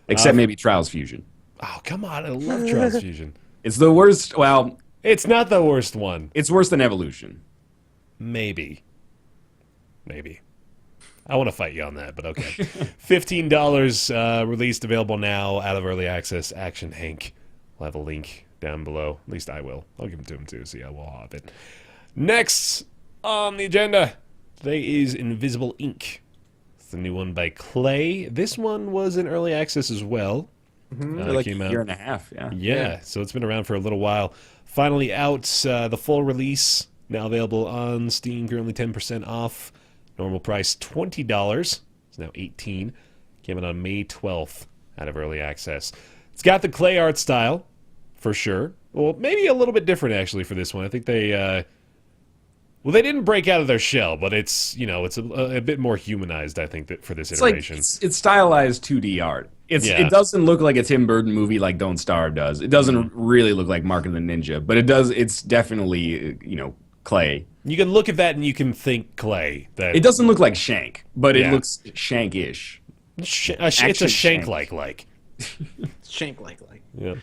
Except maybe Trials Fusion. Oh, come on. I love Trials Fusion. It's the worst. Well, it's not the worst one. It's worse than Evolution. Maybe. I want to fight you on that, but okay. $15 released, available now, out of Early Access. Action Hank. We'll have a link down below. At least I will. I'll give them to him too, so yeah, we'll have it. Next on the agenda today is Invisible Ink. It's the new one by Clay. This one was in Early Access as well. Like a year and a half, Yeah, so it's been around for a little while. Finally out, the full release, now available on Steam, currently 10% off. Normal price $20. It's now $18. Came out on May 12th out of Early Access. It's got the Clay art style, for sure. Well, maybe a little bit different, actually, for this one. I think they... Well, they didn't break out of their shell, but it's, it's a bit more humanized, I think, that for this iteration. It's stylized 2D art. It doesn't look like a Tim Burton movie like Don't Starve does. It doesn't really look like Mark and the Ninja, but it does. It's definitely, clay. You can look at that and you can think clay. That It doesn't look like shank, but it looks shank-ish. It's a shank-like. Shank-like. Yeah.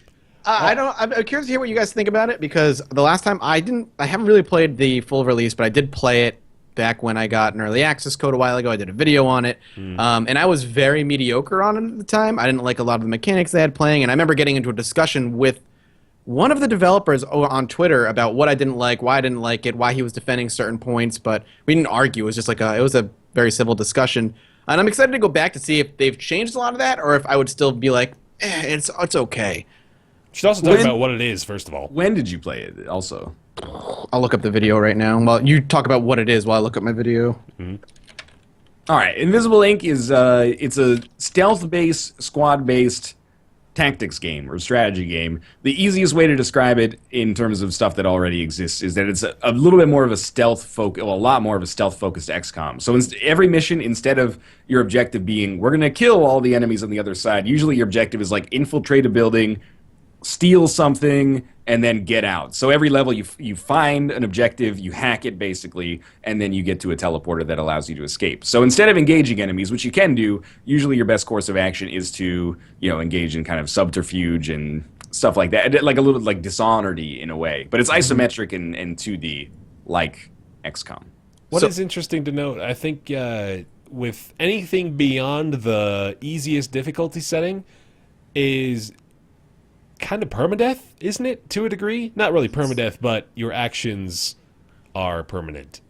I'm curious to hear what you guys think about it, because the last time I haven't really played the full release, but I did play it back when I got an early access code a while ago. I did a video on it, and I was very mediocre on it at the time. I didn't like a lot of the mechanics they had playing, and I remember getting into a discussion with one of the developers on Twitter about what I didn't like, why I didn't like it, why he was defending certain points, but we didn't argue. It was just like it was a very civil discussion, and I'm excited to go back to see if they've changed a lot of that, or if I would still be like, it's okay. You should also talk about what it is, first of all. When did you play it, also? I'll look up the video right now. Well, you talk about what it is while I look up my video. All right, Invisible Ink is it's a stealth-based, squad-based tactics game or strategy game. The easiest way to describe it in terms of stuff that already exists is that it's a little bit more of a stealth focus, well, a lot more of a stealth-focused XCOM. So every mission, instead of your objective being, we're going to kill all the enemies on the other side, usually your objective is like infiltrate a building, steal something, and then get out. So every level you find an objective, you hack it basically, and then you get to a teleporter that allows you to escape. So instead of engaging enemies, which you can do, usually your best course of action is to, engage in kind of subterfuge and stuff like that, like a little like Dishonored-y in a way. But it's isometric and 2D like XCOM. What is interesting to note, I think with anything beyond the easiest difficulty setting is kind of permadeath, isn't it, to a degree? Not really permadeath, but your actions are permanent.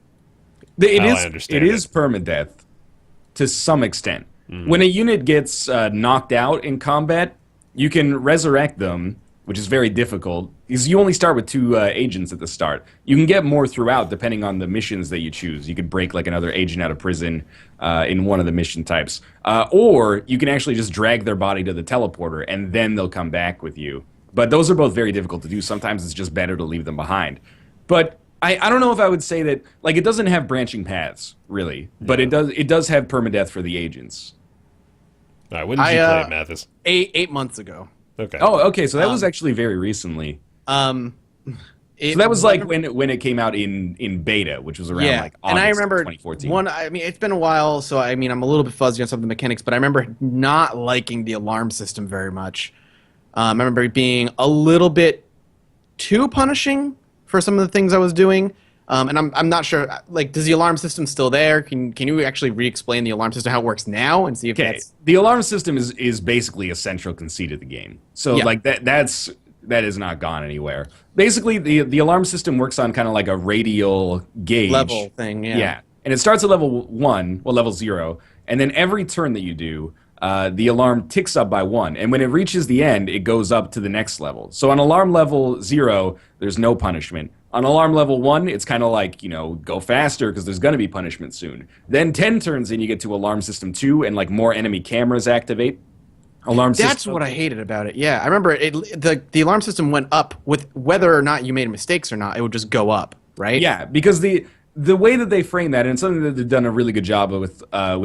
It is permadeath to some extent. When a unit gets knocked out in combat, you can resurrect them, which is very difficult, because you only start with 2 agents at the start. You can get more throughout, depending on the missions that you choose. You could break like another agent out of prison in one of the mission types. Or you can actually just drag their body to the teleporter, and then they'll come back with you. But those are both very difficult to do. Sometimes it's just better to leave them behind. But I don't know if I would say that, like, it doesn't have branching paths, really. But it does have permadeath for the agents. All right, when did you play it, Mathis? 8 months ago. Okay. Oh, okay. So that was actually very recently. So that was like when it came out in beta, which was around like August and I remember 2014. it's been a while, so I'm a little bit fuzzy on some of the mechanics, but I remember not liking the alarm system very much. I remember it being a little bit too punishing for some of the things I was doing. And I'm not sure, like, does the alarm system still there? Can you actually re-explain the alarm system, how it works now, and see if that's... The alarm system is basically a central conceit of the game. So, like, that is not gone anywhere. Basically, the alarm system works on kind of like a radial gauge. Level thing, Yeah. And it starts at level 1, well, level 0, and then every turn that you do, the alarm ticks up by 1. And when it reaches the end, it goes up to the next level. So on alarm level 0, there's no punishment. On alarm level 1, it's kind of like, go faster because there's going to be punishment soon. Then 10 turns in, you get to alarm system 2, and like more enemy cameras activate. That's what I hated about it. Yeah, I remember the alarm system went up with whether or not you made mistakes or not. It would just go up, right? Yeah, because the way that they frame that, and it's something that they've done a really good job with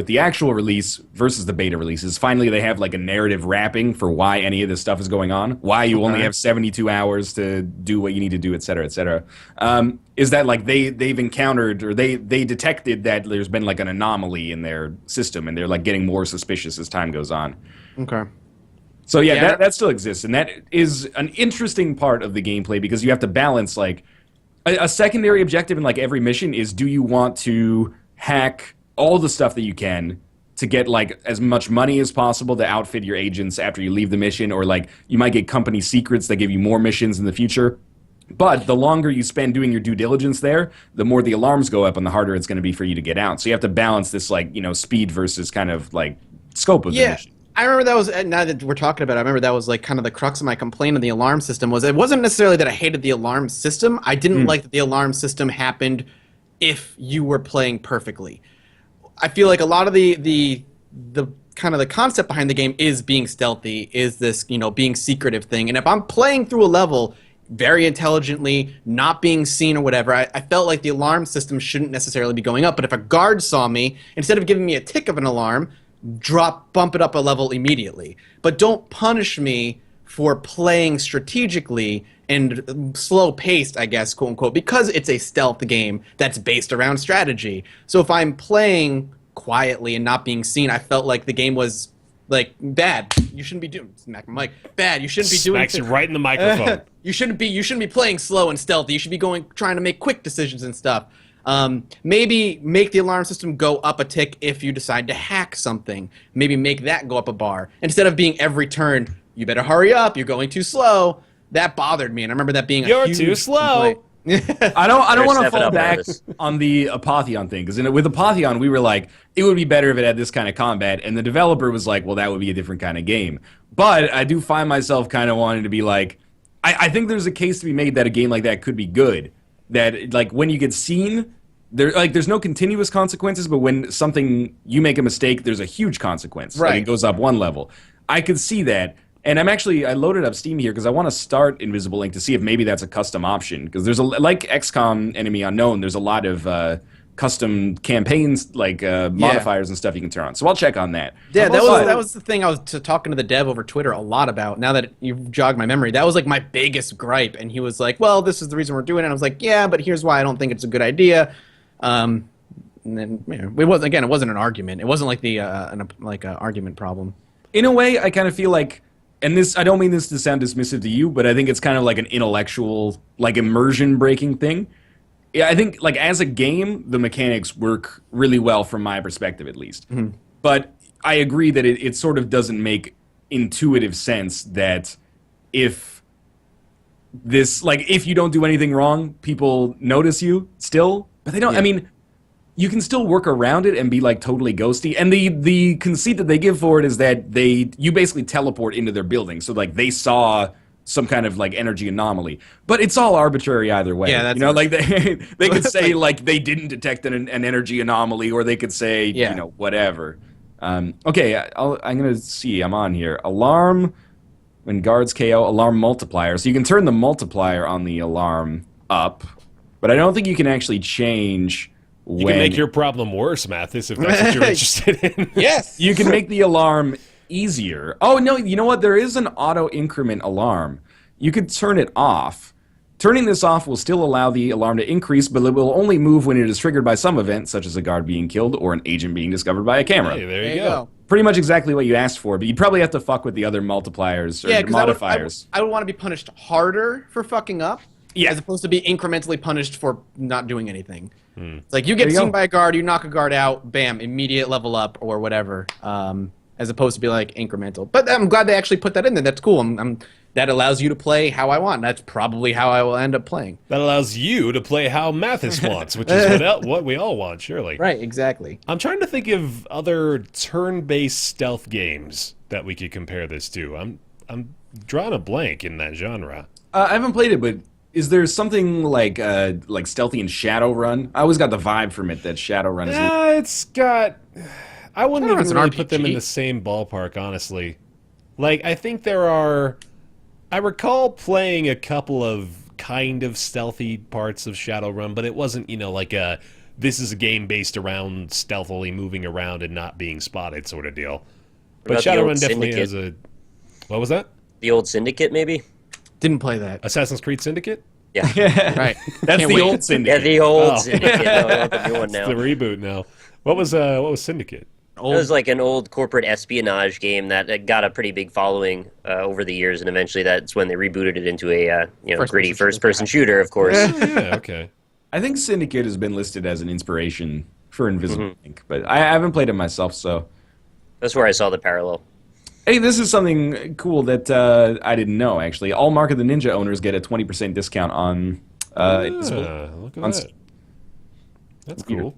the actual release versus the beta releases, finally they have like a narrative wrapping for why any of this stuff is going on, why you only have 72 hours to do what you need to do, et cetera, et cetera. Is that like they've encountered, or they detected that there's been like an anomaly in their system, and they're like getting more suspicious as time goes on. Okay. So yeah, that still exists, and that is an interesting part of the gameplay, because you have to balance like a secondary objective in like every mission is, do you want to hack all the stuff that you can to get like as much money as possible to outfit your agents after you leave the mission, or like you might get company secrets that give you more missions in the future. But the longer you spend doing your due diligence there, the more the alarms go up and the harder it's going to be for you to get out. So you have to balance this like, speed versus kind of like scope of the mission. I remember that was, now that we're talking about it, I remember that was like kind of the crux of my complaint of the alarm system. Was it wasn't necessarily that I hated the alarm system. I didn't like that the alarm system happened if you were playing perfectly. I feel like a lot of the kind of the concept behind the game is being stealthy, is this, being secretive thing. And if I'm playing through a level very intelligently, not being seen or whatever, I felt like the alarm system shouldn't necessarily be going up. But if a guard saw me, instead of giving me a tick of an alarm, bump it up a level immediately. But don't punish me for playing strategically and slow paced, I guess, quote unquote, because it's a stealth game that's based around strategy. So if I'm playing quietly and not being seen, I felt like the game was like bad. You shouldn't be doing smack my mic. Bad. You shouldn't be doing. Smacks you right in the microphone. You shouldn't be playing slow and stealthy. You should be trying to make quick decisions and stuff. Maybe make the alarm system go up a tick if you decide to hack something. Maybe make that go up a bar instead of being every turn. You better hurry up. You're going too slow. That bothered me, and I remember that being You're a huge too slow. I don't want to fall back notice. on the Apotheon thing, because with Apotheon we were like, it would be better if it had this kind of combat, and the developer was like, well, that would be a different kind of game. But I do find myself kind of wanting to be like, I think there's a case to be made that a game like that could be good. That like when you get seen, there's no continuous consequences, but when you make a mistake, there's a huge consequence. Right. Like it goes up one level. I could see that. And I loaded up Steam here because I want to start Invisible Ink to see if maybe that's a custom option. Because there's like XCOM Enemy Unknown, there's a lot of custom campaigns, like modifiers and stuff you can turn on. So I'll check on that. Yeah, that was the thing I was talking to the dev over Twitter a lot about. Now that you've jogged my memory, that was like my biggest gripe. And he was like, well, this is the reason we're doing it. And I was like, yeah, but here's why I don't think it's a good idea. And then it wasn't an argument. It wasn't like the an argument problem. In a way, I kind of feel like, and this, I don't mean this to sound dismissive to you, but I think it's kind of like an intellectual, like immersion-breaking thing. Yeah, I think, like, as a game, the mechanics work really well from my perspective, at least. Mm-hmm. But I agree that it sort of doesn't make intuitive sense that if you don't do anything wrong, people notice you still. But they don't, I mean, you can still work around it and be like totally ghosty. And the conceit that they give for it is that you basically teleport into their building. So like they saw some kind of like energy anomaly, but it's all arbitrary either way. Yeah, that's like they could say like they didn't detect an energy anomaly, or they could say whatever. Okay, I'm gonna see. I'm on here. Alarm when guards KO. Alarm multiplier. So you can turn the multiplier on the alarm up, but I don't think you can actually change. You can make your problem worse, Mathis, if that's what you're interested in. Yes! You can make the alarm easier. Oh, no, you know what? There is an auto-increment alarm. You could turn it off. Turning this off will still allow the alarm to increase, but it will only move when it is triggered by some event, such as a guard being killed or an agent being discovered by a camera. Hey, there you go. Pretty much exactly what you asked for, but you'd probably have to fuck with the other multipliers or modifiers. I would want to be punished harder for fucking up, as opposed to be incrementally punished for not doing anything. It's like you get seen by a guard, you knock a guard out, bam, immediate level up or whatever, as opposed to be like incremental. But I'm glad they actually put that in there. That's cool. That allows you to play how I want. That's probably how I will end up playing. That allows you to play how Mathis wants, which is what we all want, surely. Right, exactly. I'm trying to think of other turn-based stealth games that we could compare this to. I'm drawing a blank in that genre. I haven't played it, but is there something like Stealthy and Shadowrun? I always got the vibe from it that Shadowrun is... it's got... I wouldn't even really RPG. put them in the same ballpark, honestly. Like, I think there are... I recall playing a couple of kind of stealthy parts of Shadowrun, but it wasn't, like this is a game based around stealthily moving around and not being spotted sort of deal. But Shadowrun definitely has a... What was that? The old Syndicate, maybe? Didn't play that. Assassin's Creed Syndicate? Yeah. Right. That's the old Syndicate. Yeah, the old Syndicate. No, not the new one now. It's the reboot now. What was Syndicate? It was like an old corporate espionage game that got a pretty big following over the years, and eventually that's when they rebooted it into a gritty first-person shooter, of course. Yeah, okay. I think Syndicate has been listed as an inspiration for Invisible Ink, but I haven't played it myself, so... That's where I saw the parallel. Hey, this is something cool that I didn't know, actually. All Mark of the Ninja owners get a 20% discount on... look at that. That's cool.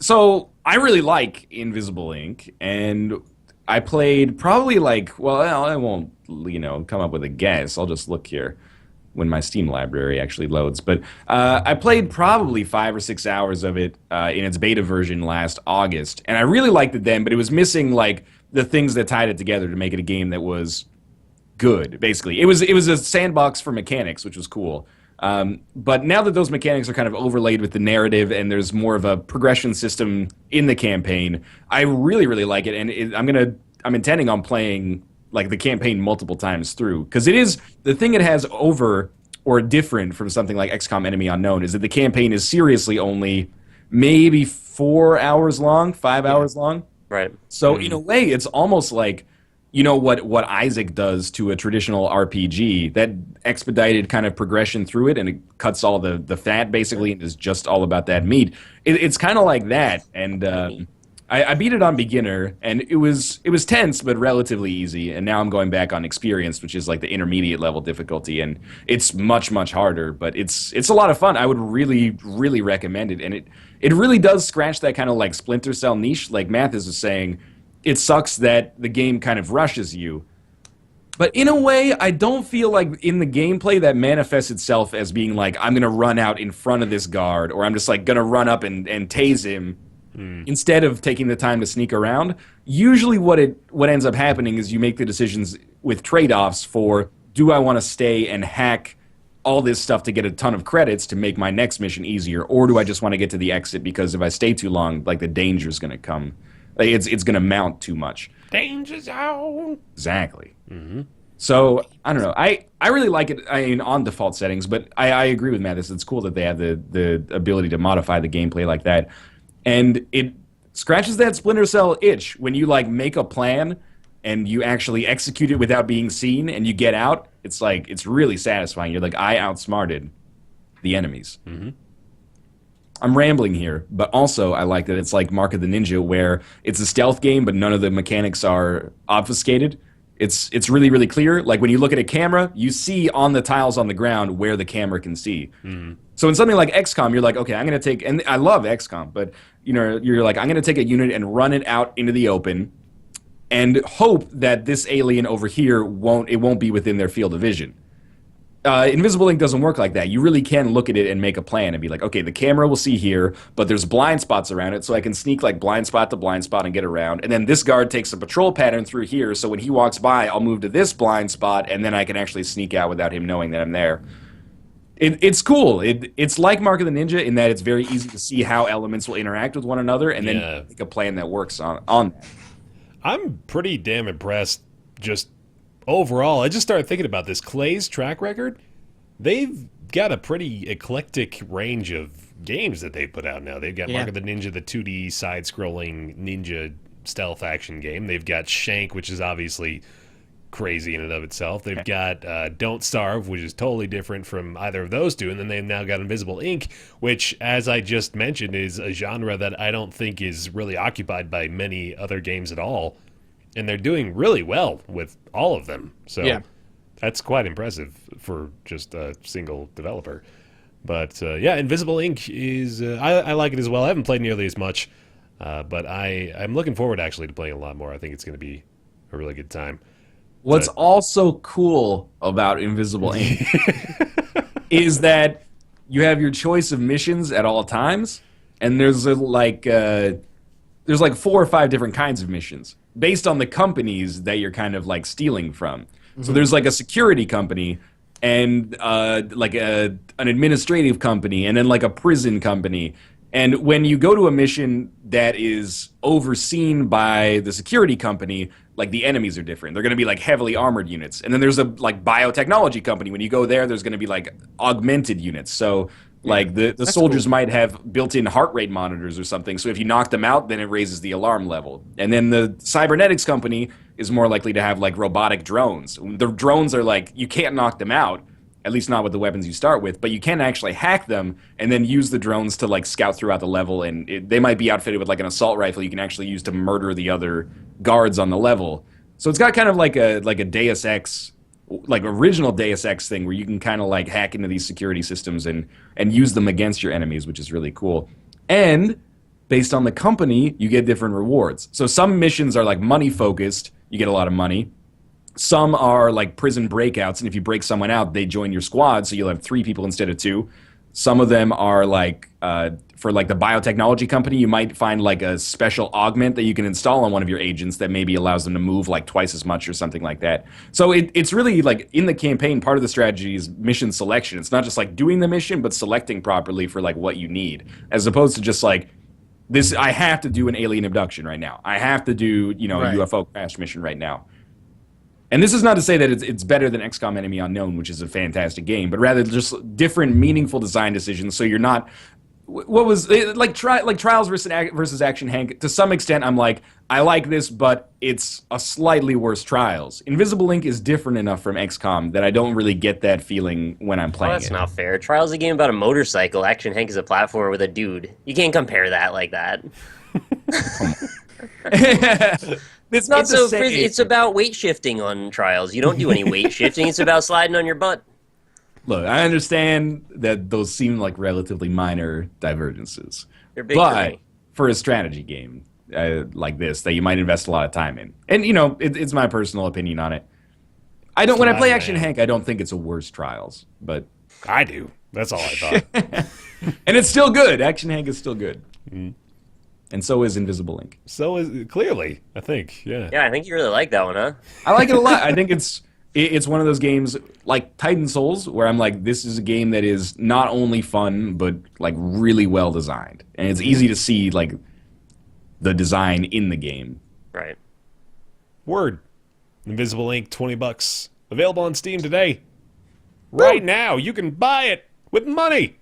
So I really like Invisible Ink, and I played probably I won't, come up with a guess. I'll just look here when my Steam library actually loads. But I played probably 5 or 6 hours of it in its beta version last August, and I really liked it then, but it was missing, the things that tied it together to make it a game that was good, basically. It was a sandbox for mechanics, which was cool. But now that those mechanics are kind of overlaid with the narrative and there's more of a progression system in the campaign, I really, really like it. And I'm intending on playing like the campaign multiple times through, because it is the thing it has over or different from something like XCOM Enemy Unknown is that the campaign is seriously only maybe 4 hours long, 5 hours long. Right. So in a way, it's almost like, you know, what Isaac does to a traditional RPG, that expedited kind of progression through it, and it cuts all the fat basically and is just all about that meat. It's kind of like that, and I beat it on beginner, and it was tense but relatively easy, and now I'm going back on experienced, which is like the intermediate level difficulty, and it's much harder, but it's a lot of fun. I would really recommend it, and it really does scratch that kind of like Splinter Cell niche, like Mathis was saying. It sucks that the game kind of rushes you. But in a way, I don't feel like in the gameplay that manifests itself as being like, I'm going to run out in front of this guard, or I'm just like going to run up and tase him instead of taking the time to sneak around. Usually what ends up happening is you make the decisions with trade-offs for, do I want to stay and hack all this stuff to get a ton of credits to make my next mission easier, or do I just want to get to the exit because if I stay too long, like the danger's going to come. Like it's going to mount too much. Danger zone. Exactly. So, I don't know. I really like it on default settings, but I agree with Mathis. It's cool that they have the ability to modify the gameplay like that. And it scratches that Splinter Cell itch when you, like, make a plan and you actually execute it without being seen and you get out. It's like, it's really satisfying. You're like, I outsmarted the enemies. I'm rambling here, but also I like that it's like Mark of the Ninja, where it's a stealth game, but none of the mechanics are obfuscated. It's really clear. Like when you look at a camera, you see on the tiles on the ground where the camera can see. So in something like XCOM, you're like, okay, I'm going to take, and I love XCOM, but you know, you're like, I'm going to take a unit and run it out into the open and hope that this alien over here won't be within their field of vision. Invisible Ink doesn't work like that. You really can look at it and make a plan and be like, okay, the camera will see here, but there's blind spots around it, so I can sneak like blind spot to blind spot and get around. And then this guard takes a patrol pattern through here, so when he walks by, I'll move to this blind spot, and then I can actually sneak out without him knowing that I'm there. It's cool. It's like Mark of the Ninja in that it's very easy to see how elements will interact with one another, and then make a plan that works on that. I'm pretty damn impressed just overall. I just started thinking about this. Clay's track record, they've got a pretty eclectic range of games that they put out now. They've got Mark of the Ninja, the 2D side-scrolling ninja stealth action game. They've got Shank, which is obviously crazy in and of itself. They've got Don't Starve, which is totally different from either of those two. And then they've now got Invisible Ink, which, as I just mentioned, is a genre that I don't think is really occupied by many other games at all. And they're doing really well with all of them. So that's quite impressive for just a single developer. But Invisible Ink is... I like it as well. I haven't played nearly as much, but I'm looking forward actually to playing a lot more. I think it's going to be a really good time. What's also cool about Invisible Ink is that you have your choice of missions at all times, and there's like 4 or 5 different kinds of missions based on the companies that you're kind of like stealing from. So there's like a security company and like an administrative company and then like a prison company. And when you go to a mission that is overseen by the security company, like the enemies are different. They're going to be like heavily armored units. And then there's a like biotechnology company. When you go there's going to be like augmented units. So like the soldiers might have built-in heart rate monitors or something. So if you knock them out, then it raises the alarm level. And then the cybernetics company is more likely to have like robotic drones. The drones are like, you can't knock them out, at least not with the weapons you start with, but you can actually hack them and then use the drones to like scout throughout the level. And they might be outfitted with like an assault rifle you can actually use to murder the other guards on the level. So it's got kind of like a Deus Ex, like original Deus Ex thing where you can kind of like hack into these security systems and use them against your enemies, which is really cool. And based on the company, you get different rewards. So some missions are like money focused, you get a lot of money. Some are like prison breakouts, and if you break someone out, they join your squad, so you'll have 3 people instead of 2. Some of them are like, for like the biotechnology company, you might find like a special augment that you can install on one of your agents that maybe allows them to move like twice as much or something like that. So it's really like in the campaign, part of the strategy is mission selection. It's not just like doing the mission, but selecting properly for like what you need, as opposed to just like, this, I have to do an alien abduction right now. I have to do, a UFO crash mission right now. And this is not to say that it's better than XCOM Enemy Unknown, which is a fantastic game, but rather just different, meaningful design decisions. So you're not what was like Trials versus Action Hank. To some extent, I'm like, I like this, but it's a slightly worse Trials. Invisible Ink is different enough from XCOM that I don't really get that feling when I'm playing that's not fair. Trials is a game about a motorcycle. Action Hank is a platformer with a dude. You can't compare that like that. It's not the same. It's about weight shifting on Trials. You don't do any weight shifting. It's about sliding on your butt. Look, I understand that those seem like relatively minor divergences. They're big but for a strategy game like this that you might invest a lot of time in, and it's my personal opinion on it. When I play Action Hank, I don't think it's a worse Trials, but I do. That's all I thought. And it's still good. Action Hank is still good. Mm-hmm. And so is Invisible Ink. So is clearly, I think, yeah. Yeah, I think you really like that one, huh? I like it a lot. I think it's one of those games like Titan Souls where I'm like, this is a game that is not only fun but like really well designed, and it's easy to see like the design in the game. Right. Word. Invisible Ink, $20, available on Steam today. Right now, you can buy it with money.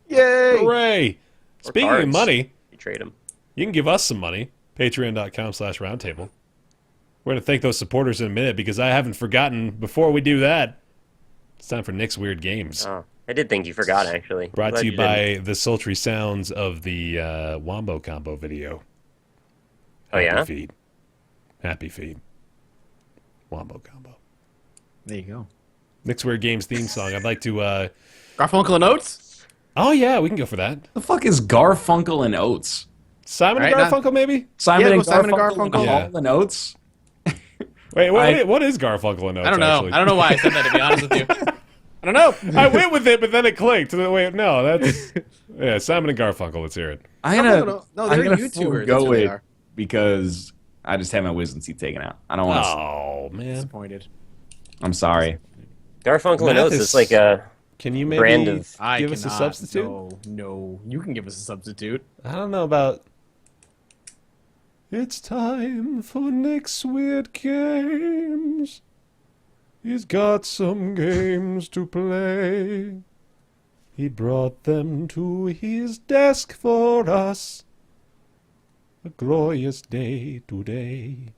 Yay! Hooray! Speaking of money, you trade them. You can give us some money. Patreon.com/roundtable. We're going to thank those supporters in a minute because I haven't forgotten. Before we do that, it's time for Nick's Weird Games. Oh, I did think you forgot, actually. Brought to you by the sultry sounds of the Wombo Combo video. Happy feed. Happy feed. Wombo Combo. There you go. Nick's Weird Games theme song. I'd like to... Garfunkel and Oates? Oh, yeah, we can go for that. The fuck is Garfunkel and Oates? Simon and Garfunkel, maybe? Simon and Garfunkel and Oates? Wait, what is Garfunkel and Oates? I don't know. Actually? I don't know why I said that, to be honest with you. I don't know. I went with it, but then it clicked. Wait, no, that's... Yeah, Simon and Garfunkel, let's hear it. No, they're YouTubers. Go it because I just had my wisdom teeth taken out. I don't want to... Oh, man. Disappointed. I'm sorry. Garfunkel and Oates is like a... Can you maybe brand of... give us a substitute? No. You can give us a substitute. I don't know about... It's time for Nick's Weird Games. He's got some games to play. He brought them to his desk for us. A glorious day today.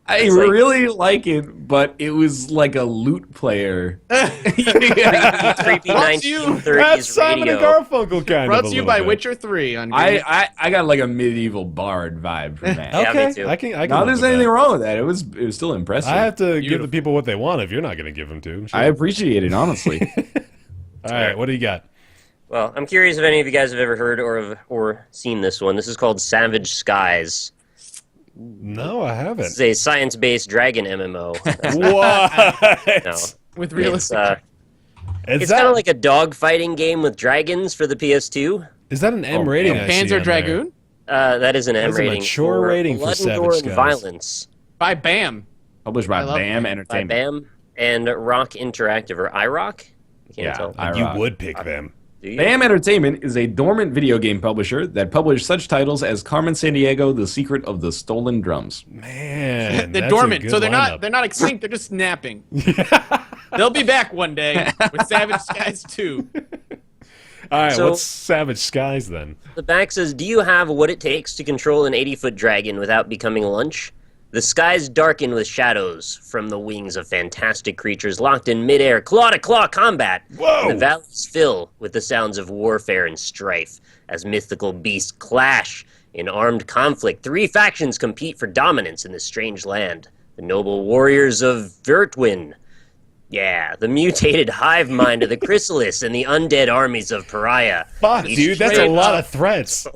I really like it, but it was like a lute player. Creepy That's 1930s Simon and radio. Garfunkel kind Brought of. to you by bit. Witcher 3. On I got like a medieval bard vibe from that. Yeah, Okay, me too. I can. Not there's anything wrong with that. It was still impressive. I have to give the people what they want if you're not going to give them to. Sure. I appreciate it, honestly. All right, what do you got? Well, I'm curious if any of you guys have ever heard or seen this one. This is called Savage Skies. No, I haven't. This is a science-based dragon MMO. What? No. with realistic. It's kind of like a dog-fighting game with dragons for the PS2. Is that an M rating? I see Panzer on Dragoon? That is an M That's a rating. mature rating for blood and Savage gore and Skies. violence. By BAM. Published by BAM By Entertainment. BAM and Rock Interactive, or iRock? I can't tell. You would pick them. Do you? BAM Entertainment is a dormant video game publisher that published such titles as Carmen Sandiego: The Secret of the Stolen Drums. Man, They're that's a dormant, good so they're lineup. not extinct. They're just napping. They'll be back one day with Savage Skies 2. All right, So- what's Savage Skies then? The back says, do you have what it takes to control an 80-foot dragon without becoming lunch? The skies darken with shadows from the wings of fantastic creatures locked in midair, claw-to-claw combat. Whoa! And the valleys fill with the sounds of warfare and strife as mythical beasts clash in armed conflict. 3 factions compete for dominance in this strange land. The noble warriors of Vertwin. Yeah, the mutated hive mind of the Chrysalis and the undead armies of Pariah. Fuck, Each dude, that's a trade lot of threats.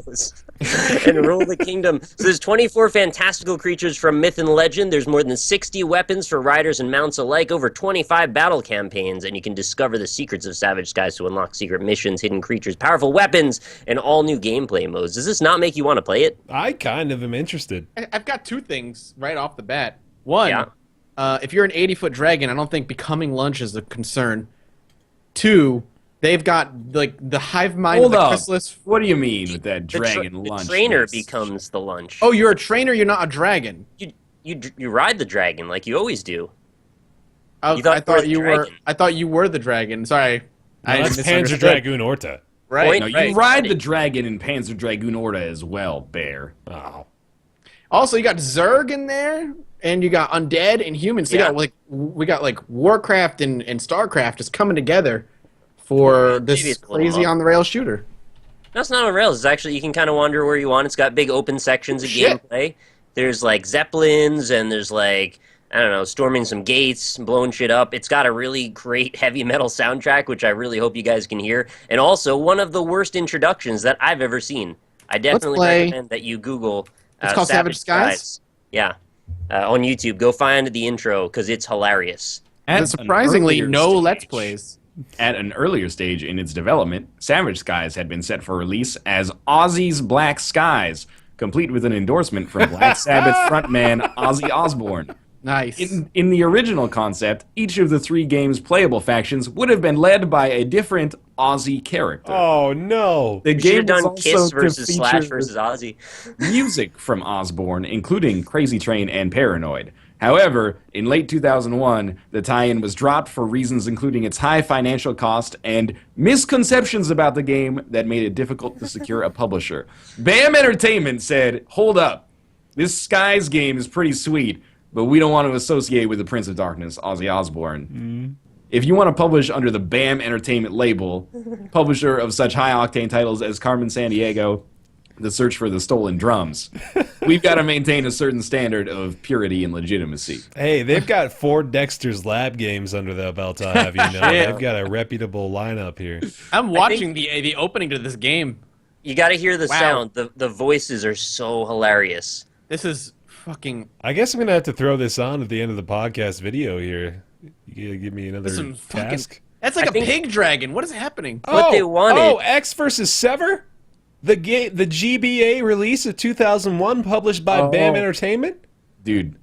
and rule the kingdom. So there's 24 fantastical creatures from myth and legend. There's more than 60 weapons for riders and mounts alike, over 25 battle campaigns, and you can discover the secrets of Savage Skies to unlock secret missions, hidden creatures, powerful weapons, and all new gameplay modes. Does this not make you want to play it? I kind of am interested. I've got 2 things right off the bat. One, Yeah. If you're an 80-foot dragon, I don't think becoming lunch is a concern. 2, they've got like the hive mind Hold of the up. Chrysalis. What do you mean with that The dragon lunch? The trainer mix? becomes the lunch. Oh, you're a trainer. You're not a dragon. You ride the dragon like you always do. You thought I thought the you were. dragon. I thought you were the dragon. Sorry, No, that's Panzer Dragoon Orta. Right. Point, No, you right. ride the dragon in Panzer Dragoon Orta as well, Bear. Oh. Also, you got Zerg in there, and you got undead and humans. So Yeah. we got like Warcraft and Starcraft just coming together for Maybe this it's a little crazy off. on the rail shooter. That's not on rails. It's actually, you can kind of wander where you want. It's got big open sections of Shit. gameplay. There's like zeppelins, and there's like, I don't know, storming some gates, blowing shit up. It's got a really great heavy metal soundtrack, which I really hope you guys can hear. And also, one of the worst introductions that I've ever seen. I definitely play- recommend that you Google It's called Savage Skies? Yeah. On YouTube. Go find the intro, because it's hilarious. At And surprisingly, an no earlier Let's stage- Plays. At an earlier stage in its development, Savage Skies had been set for release as Ozzy's Black Skies, complete with an endorsement from Black Sabbath frontman Ozzy Osbourne. Nice. In the original concept, each of the 3 games' playable factions would have been led by a different Ozzy character. Oh, no. The We should have game was done also Kiss to versus Slash feature versus Ozzy. music from Osbourne, including Crazy Train and Paranoid. However, in late 2001, the tie-in was dropped for reasons including its high financial cost and misconceptions about the game that made it difficult to secure a publisher. BAM Entertainment said, "Hold up. This Skies game is pretty sweet, but we don't want to associate with the Prince of Darkness, Ozzy Osbourne. If you want to publish under the BAM Entertainment label, publisher of such high-octane titles as Carmen Sandiego, The Search for the Stolen Drums, we've got to maintain a certain standard of purity and legitimacy." Hey, they've got 4 Dexter's Lab games under the belt, I'll have you know. They've got a reputable lineup here. I'm watching the opening to this game. You got to hear the Wow. sound. The voices are so hilarious. This is fucking I guess I'm going to have to throw this on at the end of the podcast video here. You gotta give me another some fucking. task. That's like I a think- pig dragon. What is happening? What they wanted- Oh, X versus Sever? The GBA release of 2001 published by BAM Entertainment? Dude,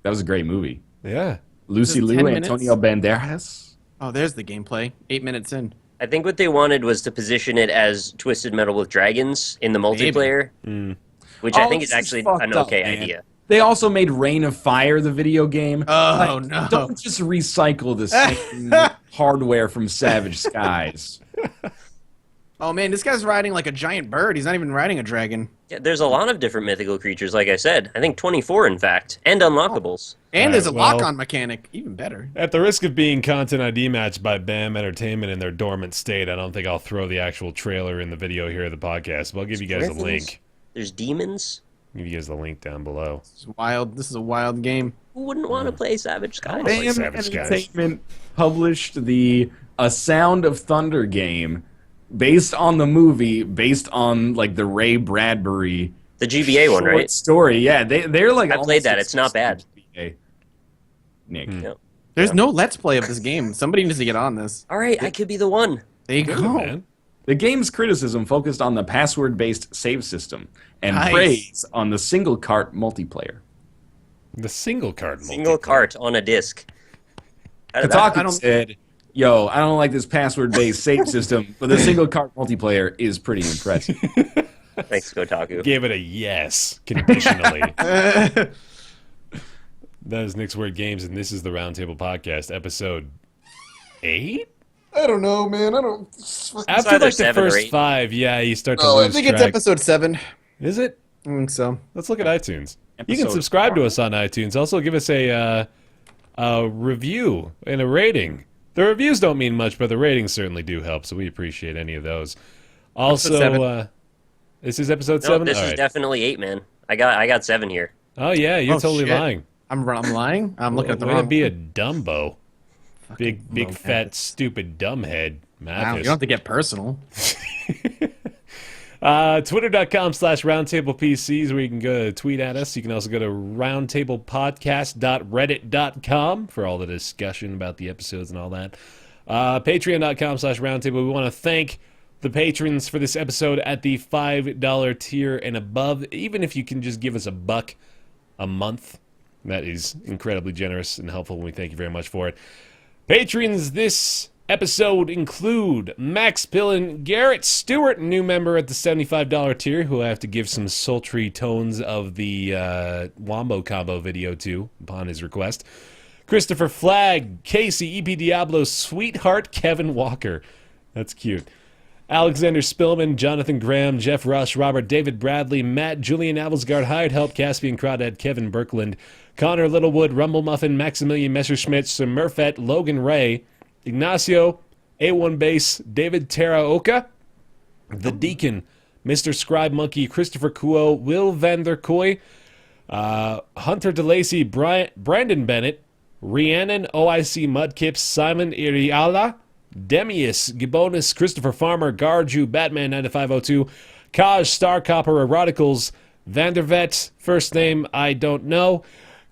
that was a great movie. Yeah. Lucy Just Liu, 10 minutes? Antonio Banderas. Oh, there's the gameplay. 8 minutes in. I think what they wanted was to position it as Twisted Metal with Dragons in the multiplayer, which I think is this actually fucked an up, okay man. idea. They also made Reign of Fire the video game. Oh, no. Don't just recycle the same hardware from Savage Skies. Oh man, this guy's riding like a giant bird. He's not even riding a dragon. Yeah, there's a lot of different mythical creatures, like I said. I think 24, in fact, and unlockables. And there's a well- lock-on mechanic. Even better. At the risk of being content ID matched by BAM Entertainment in their dormant state, I don't think I'll throw the actual trailer in the video here of the podcast, but I'll give you guys a Griffins. link. There's demons. Give you guys the link down below. This is wild. This is a wild game. Who wouldn't want to play Savage Skies? like BAM Savage Skies. Entertainment published the A Sound of Thunder game based on the movie, based on like the Ray Bradbury The GBA one, short right? story. Yeah, they're like. I played almost that. It's not bad. GBA. Nick. Yeah. There's no Let's Play of this game. Somebody needs to get on this. All right, I could be the one. There you Good, go. man. The game's criticism focused on the password-based save system and Nice. praise on the single cart multiplayer. The single card Single multiplayer. cart on a disc. How did that- Kotaku said, "Yo, I don't like this password-based save system, but the single cart multiplayer is pretty impressive." Thanks, Kotaku. Gave it a yes, conditionally. That is Nick's Weird Games, and this is the Roundtable Podcast, episode 8? I don't know, man. I don't. After either like the 7 or first 8. 5, yeah, you start to Oh, I lose think it's track. episode 7. Is it? I think so. Let's look at iTunes. You can Episode subscribe 4. to us on iTunes. Also, give us a review and a rating. The reviews don't mean much, but the ratings certainly do help, so we appreciate any of those. Also, 7. this is episode No, 7? this All is right. definitely 8, man. I got 7 here. Oh, yeah, you're Oh, totally shit. lying. I'm lying. I'm looking at the Way wrong. to be a Dumbo. Big, Dumbo fat, Mathis. stupid dumbhead. Wow, Mathis. you don't have to get personal. Twitter.com/roundtablepc is where you can go to tweet at us. You can also go to roundtablepodcast.reddit.com for all the discussion about the episodes and all that. Patreon.com/roundtable. We want to thank the patrons for this episode at the $5 tier and above. Even if you can just give us $1 a month, that is incredibly generous and helpful, and we thank you very much for it. Patrons this episode include Max Pillin, Garrett Stewart, new member at the $75 tier, who I have to give some sultry tones of the Wombo combo video to upon his request. Christopher Flagg, Casey, EP Diablo, Sweetheart, Kevin Walker. That's cute. Alexander Spillman, Jonathan Graham, Jeff Rush, Robert David Bradley, Matt, Julian Avelsgaard, Hired Help, Caspian Crawdad, Kevin Birkland, Connor Littlewood, Rumble Muffin, Maximilian Messerschmidt, Sir Murphet, Logan Ray, Ignacio, A1 Base, David Teraoka, The Deacon, Mr. Scribe Monkey, Christopher Kuo, Will Van der Koy, Hunter DeLacy, Brandon Bennett, Rhiannon, OIC Mudkips, Simon Iriala, Demius, Gibonis, Christopher Farmer, Garju, Batman 9502, Kaj, Starcopper, Eroticals, Vandervet, first name I don't know,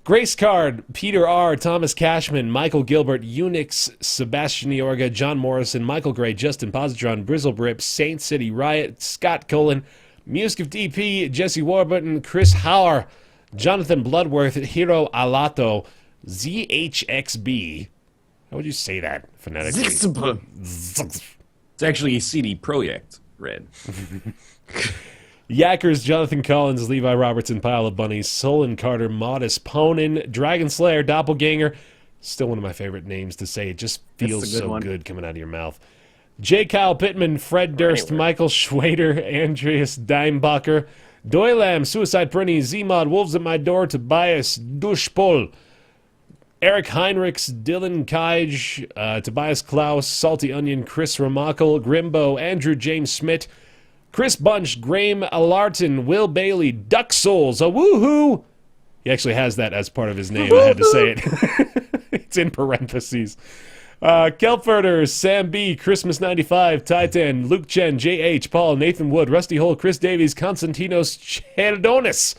Grace Card, Peter R., Thomas Cashman, Michael Gilbert, Unix, Sebastian Iorga, John Morrison, Michael Gray, Justin Positron, Brizzlebrip, Saint City Riot, Scott Cullen, Musk of DP, Jesse Warburton, Chris Hauer, Jonathan Bloodworth, Hiro Alato, ZHXB. How would you say that phonetically? It's actually a CD Projekt Red. Yackers, Jonathan Collins, Levi Robertson, Pile of Bunnies, Solon Carter, Modest, Ponin, Dragon Slayer, Doppelganger. Still one of my favorite names to say. It just feels so good coming out of your mouth. J. Kyle Pittman, Fred Durst, Michael Schwader, Andreas Dimebacher, Doylam, Suicide Prinny, Zmod, Wolves at My Door, Tobias Dushpol, Eric Heinrichs, Dylan Kaj, Tobias Klaus, Salty Onion, Chris Ramakel, Grimbo, Andrew James Smith, Chris Bunch, Graham Alarton, Will Bailey, Duck Souls, a woohoo! He actually has that as part of his name. I had to say it. It's in parentheses. Kelpferter, Sam B, Christmas 95, Titan, Luke Chen, J.H., Paul, Nathan Wood, Rusty Hole, Chris Davies, Konstantinos Cherdonis,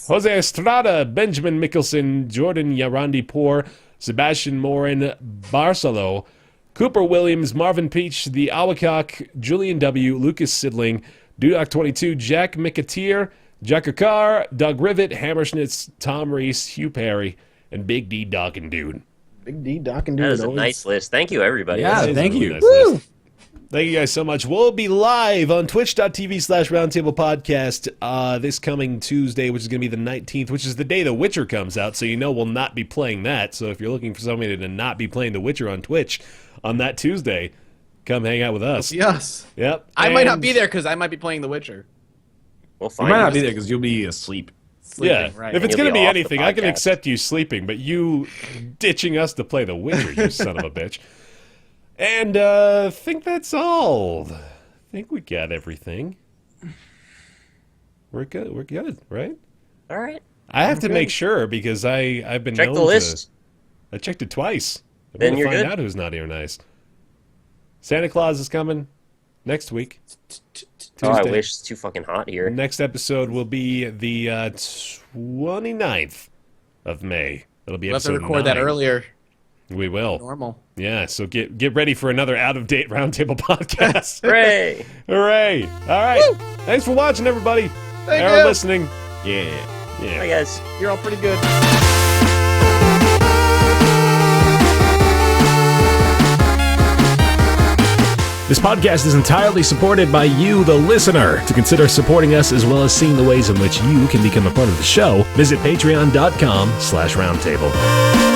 Jose Estrada, Benjamin Mickelson, Jordan Yarandi Poor, Sebastian Morin, Barcelo, Cooper Williams, Marvin Peach, The Awakok, Julian W., Lucas Sidling, Dudoc22, Jack McAteer, Jack Akar, Doug Rivet, Hammerschnitz, Tom Reese, Hugh Perry, and Big D Dockin' Dude. Big D Dockin' Dude. That is a nice list. Thank you, everybody. Yeah, thank you. Nice. Thank you guys so much. We'll be live on twitch.tv/Roundtable Podcast this coming Tuesday, which is going to be the 19th, which is the day The Witcher comes out, so you know we'll not be playing that. So if you're looking for somebody to not be playing The Witcher on Twitch on that Tuesday, come hang out with us. Yes. Yep. I might not be there because I might be playing The Witcher. We'll You find might not be there because you'll be asleep. Yeah, right. if it's You'll going to be be off the anything, I can podcast. accept you sleeping, but you ditching us to play The Witcher, you son of a bitch. And I think that's all. I think we got everything. We're good. We're good, right? All right. I have to make sure because I've been Check known the list. I checked it twice. I Then want to you're find good. out who's naughty or nice. Santa Claus is coming next week. Oh, I Tuesday. wish it's too fucking hot here. Next episode will be the 29th of May. It'll be We'll have to episode record that 9. earlier. We will. Normal. Yeah, so get ready for another out-of-date Roundtable podcast. Hooray! Hooray! All right. Woo! Thanks for watching, everybody. Thank Or you. listening. Yeah. Yeah. Hi, guys. You're all pretty good. This podcast is entirely supported by you, the listener. To consider supporting us as well as seeing the ways in which you can become a part of the show, visit patreon.com/roundtable.